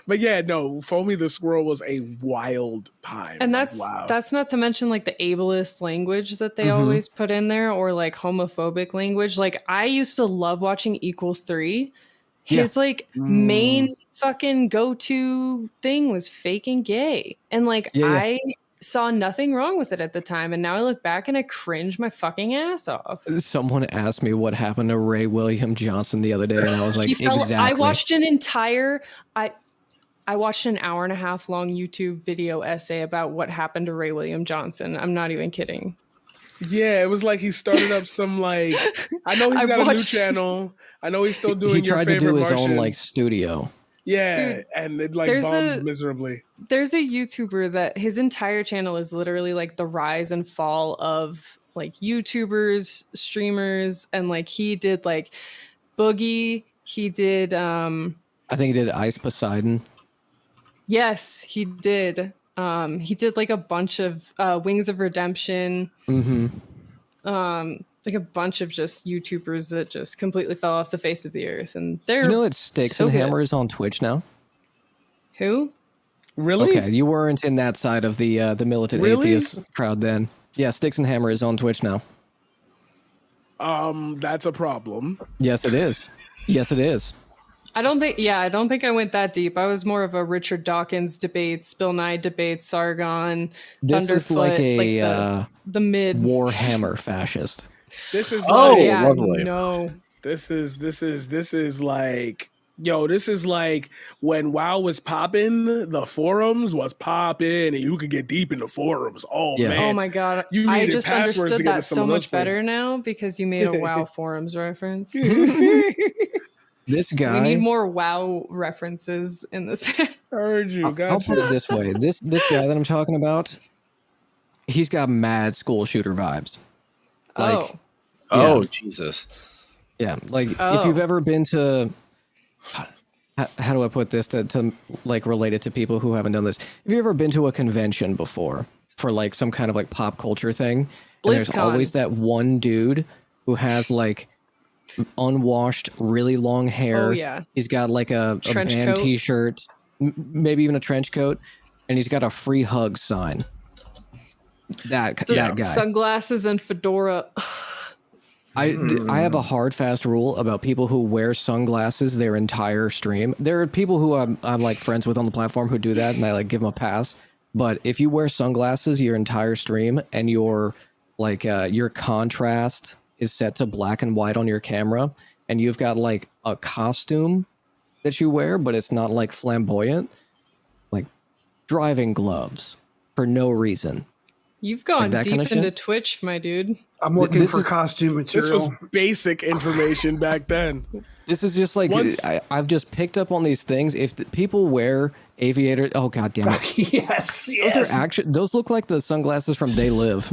S4: But yeah, no, Foamy the Squirrel was a wild time.
S3: and
S4: Like,
S3: that's not to mention like the ableist language that they
S1: Mhm.
S3: always put in there, or like homophobic language. Like I used to love watching Equals 3. His like main fucking go-to thing was faking gay, and like
S1: Yeah.
S3: I saw nothing wrong with it at the time, and now I look back and I cringe my fucking ass off.
S1: Someone asked me what happened to Ray William Johnson the other day, and I was like,
S3: He fell-
S1: exactly.
S3: I watched an entire I watched an hour and a half long YouTube video essay about what happened to Ray William Johnson. I'm not even kidding.
S4: Yeah, it was like he started up some like I know he's
S3: I
S4: got a new
S3: watched-
S4: channel. I know he's still doing
S1: he
S4: your
S1: tried to
S4: favorite
S1: do his
S4: Martian.
S1: own like studio.
S4: yeah,
S3: Dude,
S4: and it like
S3: there's
S4: bombed
S3: a-
S4: miserably.
S3: There's a YouTuber that his entire channel is literally like the rise and fall of like YouTubers, streamers, and like he did like Boogie. He did
S1: I think he did Ice Poseidon.
S3: yes, he did. He did like a bunch of Wings of Redemption.
S1: Mm-hmm.
S3: Like a bunch of just YouTubers that just completely fell off the face of the earth. And they're
S1: You know that Sticks
S3: so
S1: and
S3: good.
S1: Hammer is on Twitch now?
S3: Who?
S4: Really?
S1: Okay, you weren't in that side of the militant
S4: Really?
S1: atheist crowd then. Yeah, Sticks and Hammer is on Twitch now.
S4: That's a problem.
S1: Yes, it is. Yes, it is.
S3: I don't think I went that deep. I was more of a Richard Dawkins debates, Bill Nye debates, Sargon,
S1: This is
S3: Thunderfoot,
S1: like a
S3: the mid.
S1: Warhammer fascist.
S4: This is
S6: Oh,
S4: like
S3: yeah,
S6: lovely.
S3: no.
S4: this is like yo, this is like when WoW was popping, the forums was popping, and you could get deep in the forums. Oh
S1: Yeah.
S4: man.
S3: Oh my god!
S4: You
S3: I
S4: needed
S3: just
S4: passwords to
S3: understood
S4: get
S3: that
S4: to some
S3: so
S4: of those
S3: much better
S4: places.
S3: now because you made a WoW forums reference.
S1: This
S3: We
S1: guy.
S3: need more WoW references in this.
S4: Heard you,
S1: I'll
S4: got
S1: put
S4: you.
S1: it this way: this guy that I'm talking about, he's got mad school shooter vibes. Like,
S6: Oh, Jesus.
S1: yeah, like if
S3: Oh.
S1: you've ever been to, how do I put this to like relate it to people who haven't done this? Have you ever been to a convention before for like some kind of like pop culture thing? And there's
S3: BlizzCon.
S1: always that one dude who has like unwashed, really long hair.
S3: Oh, yeah.
S1: He's got like a
S3: Trench
S1: band
S3: coat.
S1: T-shirt, maybe even a trench coat, and he's got a free hug sign. That guy.
S3: Sunglasses and fedora.
S1: I have a hard, fast rule about people who wear sunglasses their entire stream. There are people who I'm like friends with on the platform who do that, and I like give them a pass. But if you wear sunglasses your entire stream and your like your contrast is set to black and white on your camera, and you've got like a costume that you wear, but it's not like flamboyant, like driving gloves for no reason.
S3: You've gone
S1: that
S3: deep
S1: kind of
S3: into
S1: shit?
S3: Twitch, my dude.
S5: I'm looking
S1: this
S5: for
S1: is-
S5: costume
S4: This was
S5: material.
S4: basic information back then.
S1: This is just like
S4: Once-
S1: I've just picked up on these things. If people wear aviator, oh god damn it,
S5: Yes,
S1: those
S5: yes.
S1: are actually those look like the sunglasses from They Live.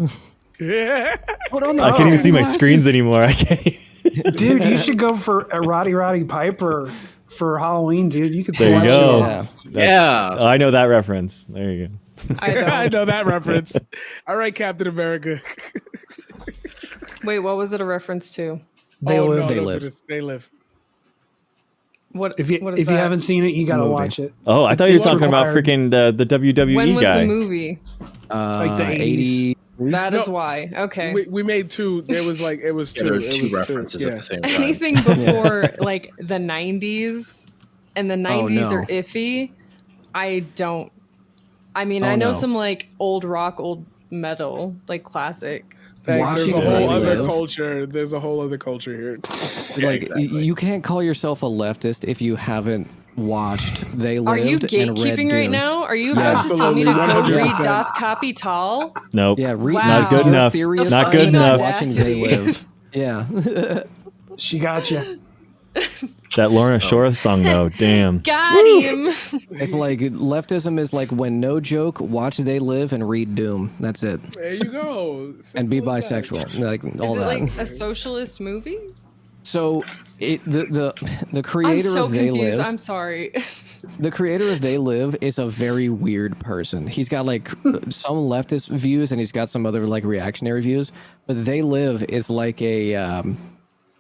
S4: Yeah.
S1: Put on the
S2: I can't even see my
S1: sunglasses.
S2: screens anymore. I can't.
S5: Dude, you should go for a Roddy Piper for Halloween, dude. You could
S2: There you
S5: pull that
S2: go.
S5: shit off.
S2: That's-
S6: Yeah.
S2: oh, I know that reference. There you go.
S3: I don't.
S4: I know that reference. All right, Captain America.
S3: Wait, what was it a reference to?
S5: They live.
S1: They live.
S4: They live.
S3: What?
S5: If you
S3: what is
S5: if you
S3: that?
S5: haven't seen it, you gotta
S1: Movie.
S5: watch it.
S2: Oh, I thought you were
S5: It's
S2: talking about
S5: required.
S2: freaking the WWE
S3: When was
S2: guy.
S3: the movie?
S5: Like the
S1: 80.
S3: That is
S4: No.
S3: why. Okay.
S4: We made two. There was like it was
S6: Yeah,
S4: two.
S6: there
S4: It
S6: were two
S4: was
S6: references
S4: two.
S6: at
S4: Yeah.
S6: the same time.
S3: Anything before like the 90s and the 90s
S1: no.
S3: are iffy. I don't. I mean,
S1: Oh,
S3: I know
S1: no.
S3: some like old rock, old metal, like classic.
S4: Thanks. There's a
S1: Watching
S4: whole
S1: They
S4: other
S1: Live.
S4: culture. There's a whole other culture here.
S1: Like
S6: exactly.
S1: you can't call yourself a leftist if you haven't watched They Lived
S3: Are you
S1: and read
S3: gatekeeping right
S1: Dune.
S3: now? Are you about to tell me to
S4: Absolutely,
S3: go read
S4: 100%.
S3: Das Kapital?
S2: Nope.
S1: Yeah, read
S3: Wow.
S2: Not good
S3: Your
S2: enough.
S1: Theory of
S2: Not good
S1: Fucking
S2: enough.
S1: Watching They Live. Yeah.
S5: She got you.
S2: That Lorna Shore song though. Damn.
S3: Got him.
S1: It's like leftism is like when no joke, watch They Live and read Doom. That's it.
S4: There you go.
S1: And be
S4: Simple as that.
S1: bisexual. Like all
S3: Is it
S1: that.
S3: like a socialist movie?
S1: So the
S3: I'm
S1: creator
S3: so
S1: of They
S3: confused.
S1: Live,
S3: I'm sorry.
S1: the creator of They Live is a very weird person. He's got like some leftist views and he's got some other like reactionary views. But They Live is like a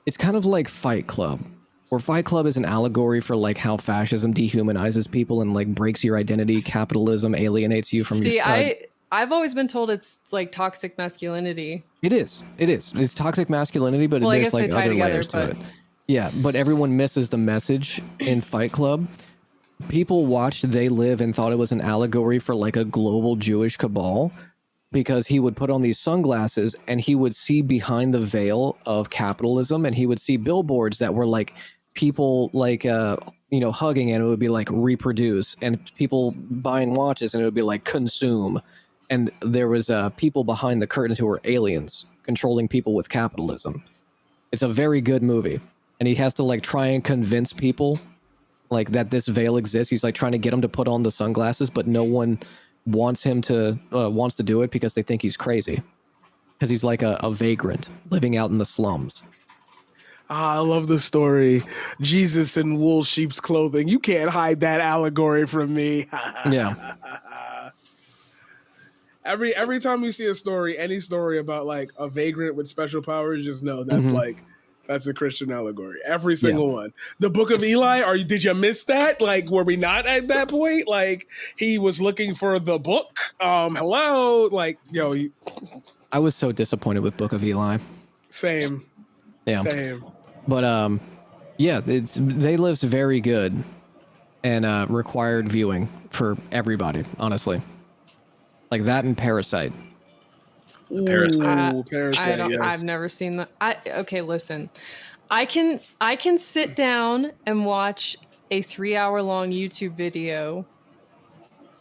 S1: it's kind of like Fight Club. Or Fight Club is an allegory for like how fascism dehumanizes people and like breaks your identity, capitalism alienates you from
S3: See,
S1: your
S3: I've always been told it's like toxic masculinity.
S1: It is. It's toxic masculinity, but
S3: Well, I
S1: there's
S3: guess they
S1: like
S3: tie
S1: other
S3: together,
S1: layers to
S3: but-
S1: it. Yeah, but everyone misses the message in Fight Club. People watched They Live and thought it was an allegory for like a global Jewish cabal because he would put on these sunglasses and he would see behind the veil of capitalism and he would see billboards that were like people like hugging and it would be like reproduce and people buying watches and it would be like consume. And there was people behind the curtains who were aliens controlling people with capitalism. It's a very good movie, and he has to like try and convince people like that this veil exists. He's like trying to get them to put on the sunglasses, but no one wants him to wants to do it because they think he's crazy. Because he's like a vagrant living out in the slums.
S4: Ah, I love the story. Jesus in wool sheep's clothing. You can't hide that allegory from me.
S1: Yeah,
S4: Every time you see a story, any story about like a vagrant with special powers, just know that's that's a Christian allegory. Every single one. The Book of Eli. Did you miss that? Like, were we not at that point? Like, he was looking for the book. Hello. Like,
S1: I was so disappointed with Book of Eli.
S4: same.
S1: Yeah,
S4: Same.
S1: but yeah, They Live's very good and required viewing for everybody. Honestly, like that and Parasite.
S6: Parasite.
S4: Ooh, Parasite. Yes.
S3: I've never seen that. Okay, listen. I can sit down and watch a 3-hour long YouTube video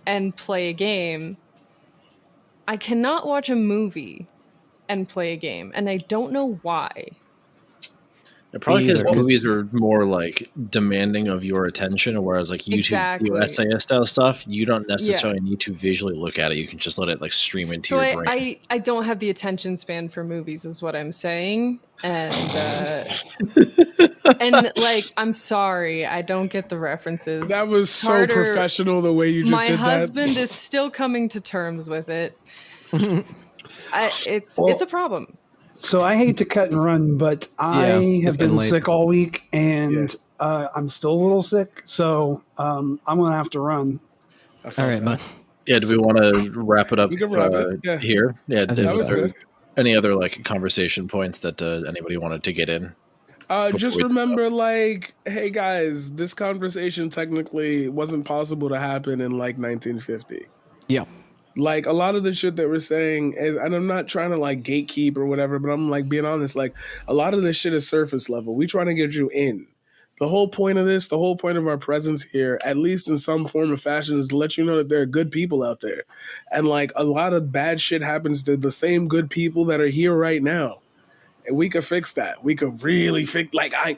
S3: and play a game. I cannot watch a movie and play a game, and I don't know why.
S6: Probably because
S1: either, 'cause-
S6: movies are more like demanding of your attention, whereas like YouTube
S3: Exactly.
S6: essay style stuff, you don't necessarily need to visually look at it. You can just let it like stream into
S3: So
S6: your brain.
S3: I don't have the attention span for movies, is what I'm saying, and and like I'm sorry, I don't get the references.
S4: That was so
S3: Carter,
S4: professional the way you just
S3: My
S4: did
S3: husband is still coming to terms with it. It's a problem.
S5: So I hate to cut and run, but I
S1: it's
S5: have
S1: getting
S5: been
S1: late.
S5: sick all week, and I'm still a little sick. So I'm gonna have to run.
S4: that.
S1: All right, but
S6: Yeah, do we want to wrap it up
S4: We can wrap it, yeah.
S6: here? Yeah,
S1: I think
S4: That
S6: is
S4: was
S1: so.
S6: there
S4: good.
S6: any other like conversation points that anybody wanted to get in?
S4: Just
S6: we-
S4: remember, like, hey guys, this conversation technically wasn't possible to happen in like 1950.
S1: yeah,
S4: Like a lot of the shit that we're saying is, and I'm not trying to like gatekeep or whatever, but I'm like being honest, like a lot of this shit is surface level. We trying to get you in. The whole point of this, the whole point of our presence here, at least in some form or fashion, is to let you know that there are good people out there. And like a lot of bad shit happens to the same good people that are here right now. And we could fix that. We could really fix, like, I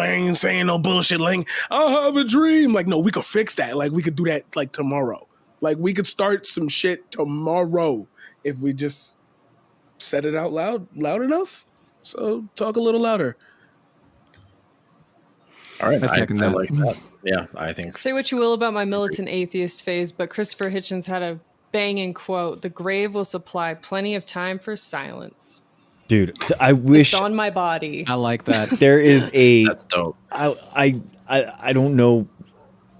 S4: ain't saying no bullshit. Like, I have a dream. Like, no, we could fix that. Like, we could do that like tomorrow. Like, we could start some shit tomorrow if we just said it out loud enough. So talk a little louder.
S6: All right,
S1: I second that.
S6: like that. Yeah, I think
S3: Say what you will about my militant atheist phase, but Christopher Hitchens had a banging quote: "The grave will supply plenty of time for silence."
S2: Dude, I wish
S3: It's on my body.
S1: I like that.
S2: there is a.
S6: that's dope.
S2: I don't know.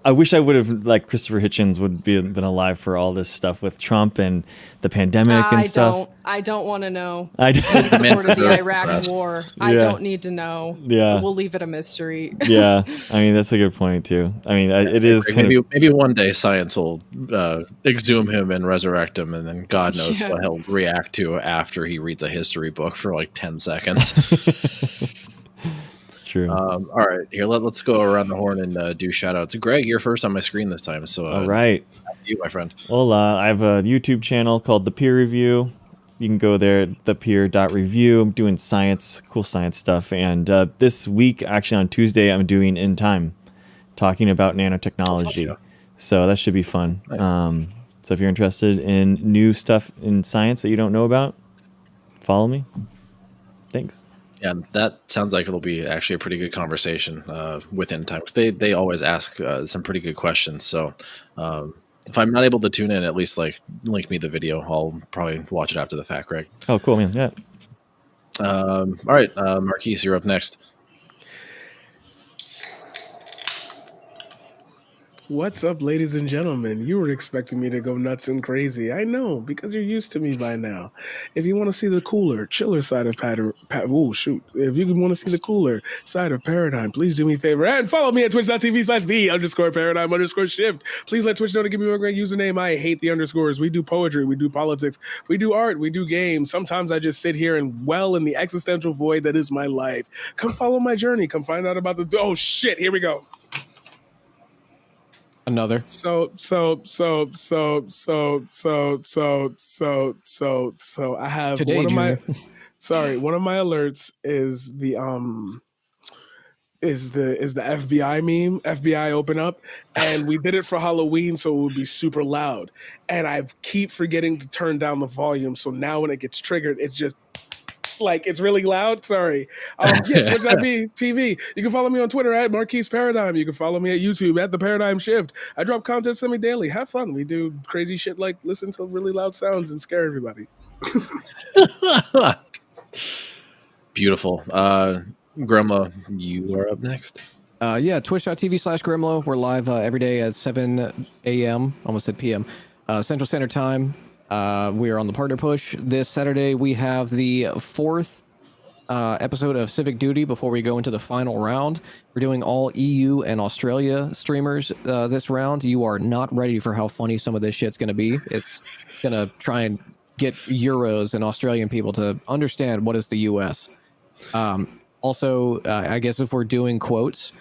S2: I wish I would have, like, Christopher Hitchens would be been alive for all this stuff with Trump and the pandemic and stuff.
S3: I don't want to know.
S2: I
S3: He
S2: don't.
S3: supported the
S6: Rest.
S3: Iraq War. I
S2: Yeah.
S3: don't need to know.
S2: Yeah.
S3: We'll leave it a mystery.
S2: Yeah, I mean that's a good point too. I mean it is kind of,
S6: Maybe one day science will exhume him and resurrect him, and then God knows
S3: Yeah.
S6: what he'll react to after he reads a history book for like 10 seconds.
S2: it's true.
S6: All right, here let's go around the horn and do shout outs. Greg, you're first on my screen this time, so
S2: All right.
S6: you, my friend.
S2: Well, I have a YouTube channel called The Peer Review. You can go there, thepeer.review. I'm doing cool science stuff. And this week, actually on Tuesday, I'm doing In Time, talking about nanotechnology. So that should be fun.
S6: Nice.
S2: So if you're interested in new stuff in science that you don't know about, follow me. Thanks.
S6: Yeah, that sounds like it'll be actually a pretty good conversation within time, because they always ask some pretty good questions. So if I'm not able to tune in, at least like link me the video. I'll probably watch it after the fact, Greg.
S2: Oh, cool, man. Yeah.
S6: All right, Marquise, you're up next.
S4: What's up, ladies and gentlemen? You were expecting me to go nuts and crazy. I know, because you're used to me by now. If you want to see the cooler, chiller side of If you want to see the cooler side of Paradigm, please do me a favor and follow me at twitch.tv/the_paradigm_shift. Please let Twitch know to give me my great username. I hate the underscores. We do poetry, we do politics, we do art, we do games. Sometimes I just sit here and dwell in the existential void that is my life. Come follow my journey. Come find out about the... Oh, shit. Here we go.
S1: Another.
S4: So I have
S1: Today,
S4: one of my
S1: Junior.
S4: one of my alerts is the FBI meme, FBI open up, and we did it for Halloween so it would be super loud. And I keep forgetting to turn down the volume, so now when it gets triggered, it's just like it's really loud. Sorry. Twitch.tv. You can follow me on Twitter at Marquise Paradigm. You can follow me at YouTube at The Paradigm Shift. I drop content semi-daily. Have fun. We do crazy shit like listen to really loud sounds and scare everybody.
S6: Beautiful. Grandma, you are up next.
S1: Twitch.tv/Grimlo. We're live every day at 7 a.m. Almost said p.m. Central Standard Time. We are on the Partner Push. This Saturday, we have the fourth episode of Civic Duty before we go into the final round. We're doing all EU and Australia streamers this round. You are not ready for how funny some of this shit's going to be. It's going to try and get Euros and Australian people to understand what is the US. Also, I guess if we're doing quotes,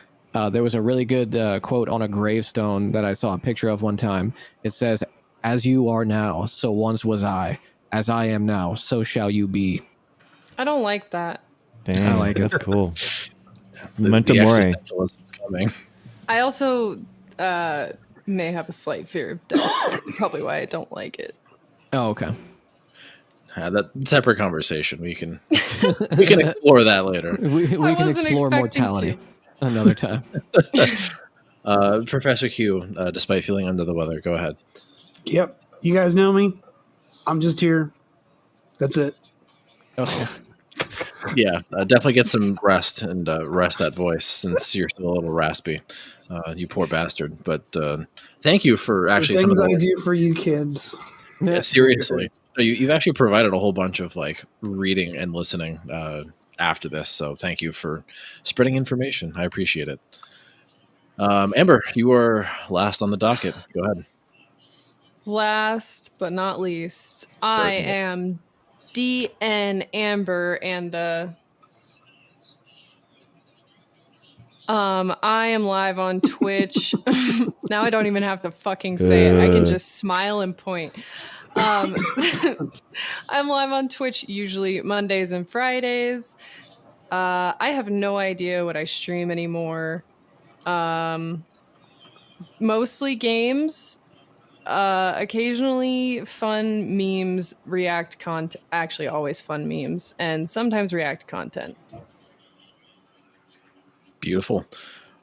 S1: there was a really good quote on a gravestone that I saw a picture of one time. It says, "As you are now, so once was I. As I am now, so shall you be."
S3: I don't like that.
S2: Damn,
S1: I like it.
S2: that's cool.
S6: The
S2: Memento Mori.
S6: existentialism's coming.
S3: I also may have a slight fear of death. So that's probably why I don't like it.
S1: Oh, okay.
S6: That separate conversation. We can explore that later.
S1: We can
S3: wasn't
S1: explore
S3: expecting
S1: mortality another time.
S6: Professor Q, despite feeling under the weather, go ahead.
S5: Yep. You guys know me. I'm just here. That's it.
S1: Okay.
S6: Yeah, definitely get some rest and rest that voice since you're still a little raspy. You poor bastard. But thank you for actually
S5: The
S6: some of
S5: things I
S6: the,
S5: do for you kids.
S6: yeah, seriously. No, you've actually provided a whole bunch of like reading and listening after this. So thank you for spreading information. I appreciate it. Amber, you are last on the docket. Go ahead.
S3: Last but not least, I
S6: Certainly.
S3: am DN Amber, and I am live on Twitch. Now I don't even have to fucking say it. I can just smile and point. I'm live on Twitch usually Mondays and Fridays. I have no idea what I stream anymore. Mostly games. Occasionally fun memes, react content. Actually, always fun memes, and sometimes react content.
S6: Beautiful.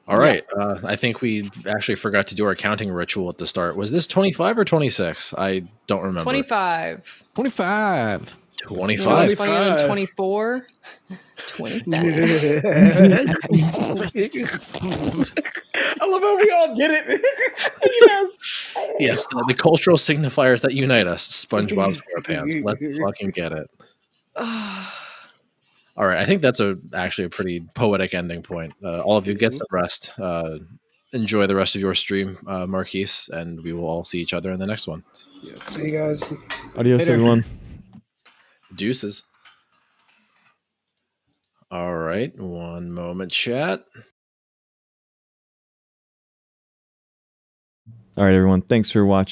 S6: All right. I think we actually forgot to do our counting ritual at the start. Was this 25 or 26? I don't remember.
S3: 25.
S1: 25.
S6: 25.
S3: It's funnier than 24. 25.
S4: I love how we all did it. Yes.
S6: Yes, the cultural signifiers that unite us. SpongeBob SquarePants. Let's fucking get it. All right. I think that's actually a pretty poetic ending point. All of you get some rest. Enjoy the rest of your stream, Marquise, and we will all see each other in the next one.
S5: See you guys.
S2: Adios,
S1: Later.
S2: everyone.
S6: Deuces. All right. One moment, chat.
S2: All right, everyone. Thanks for watching.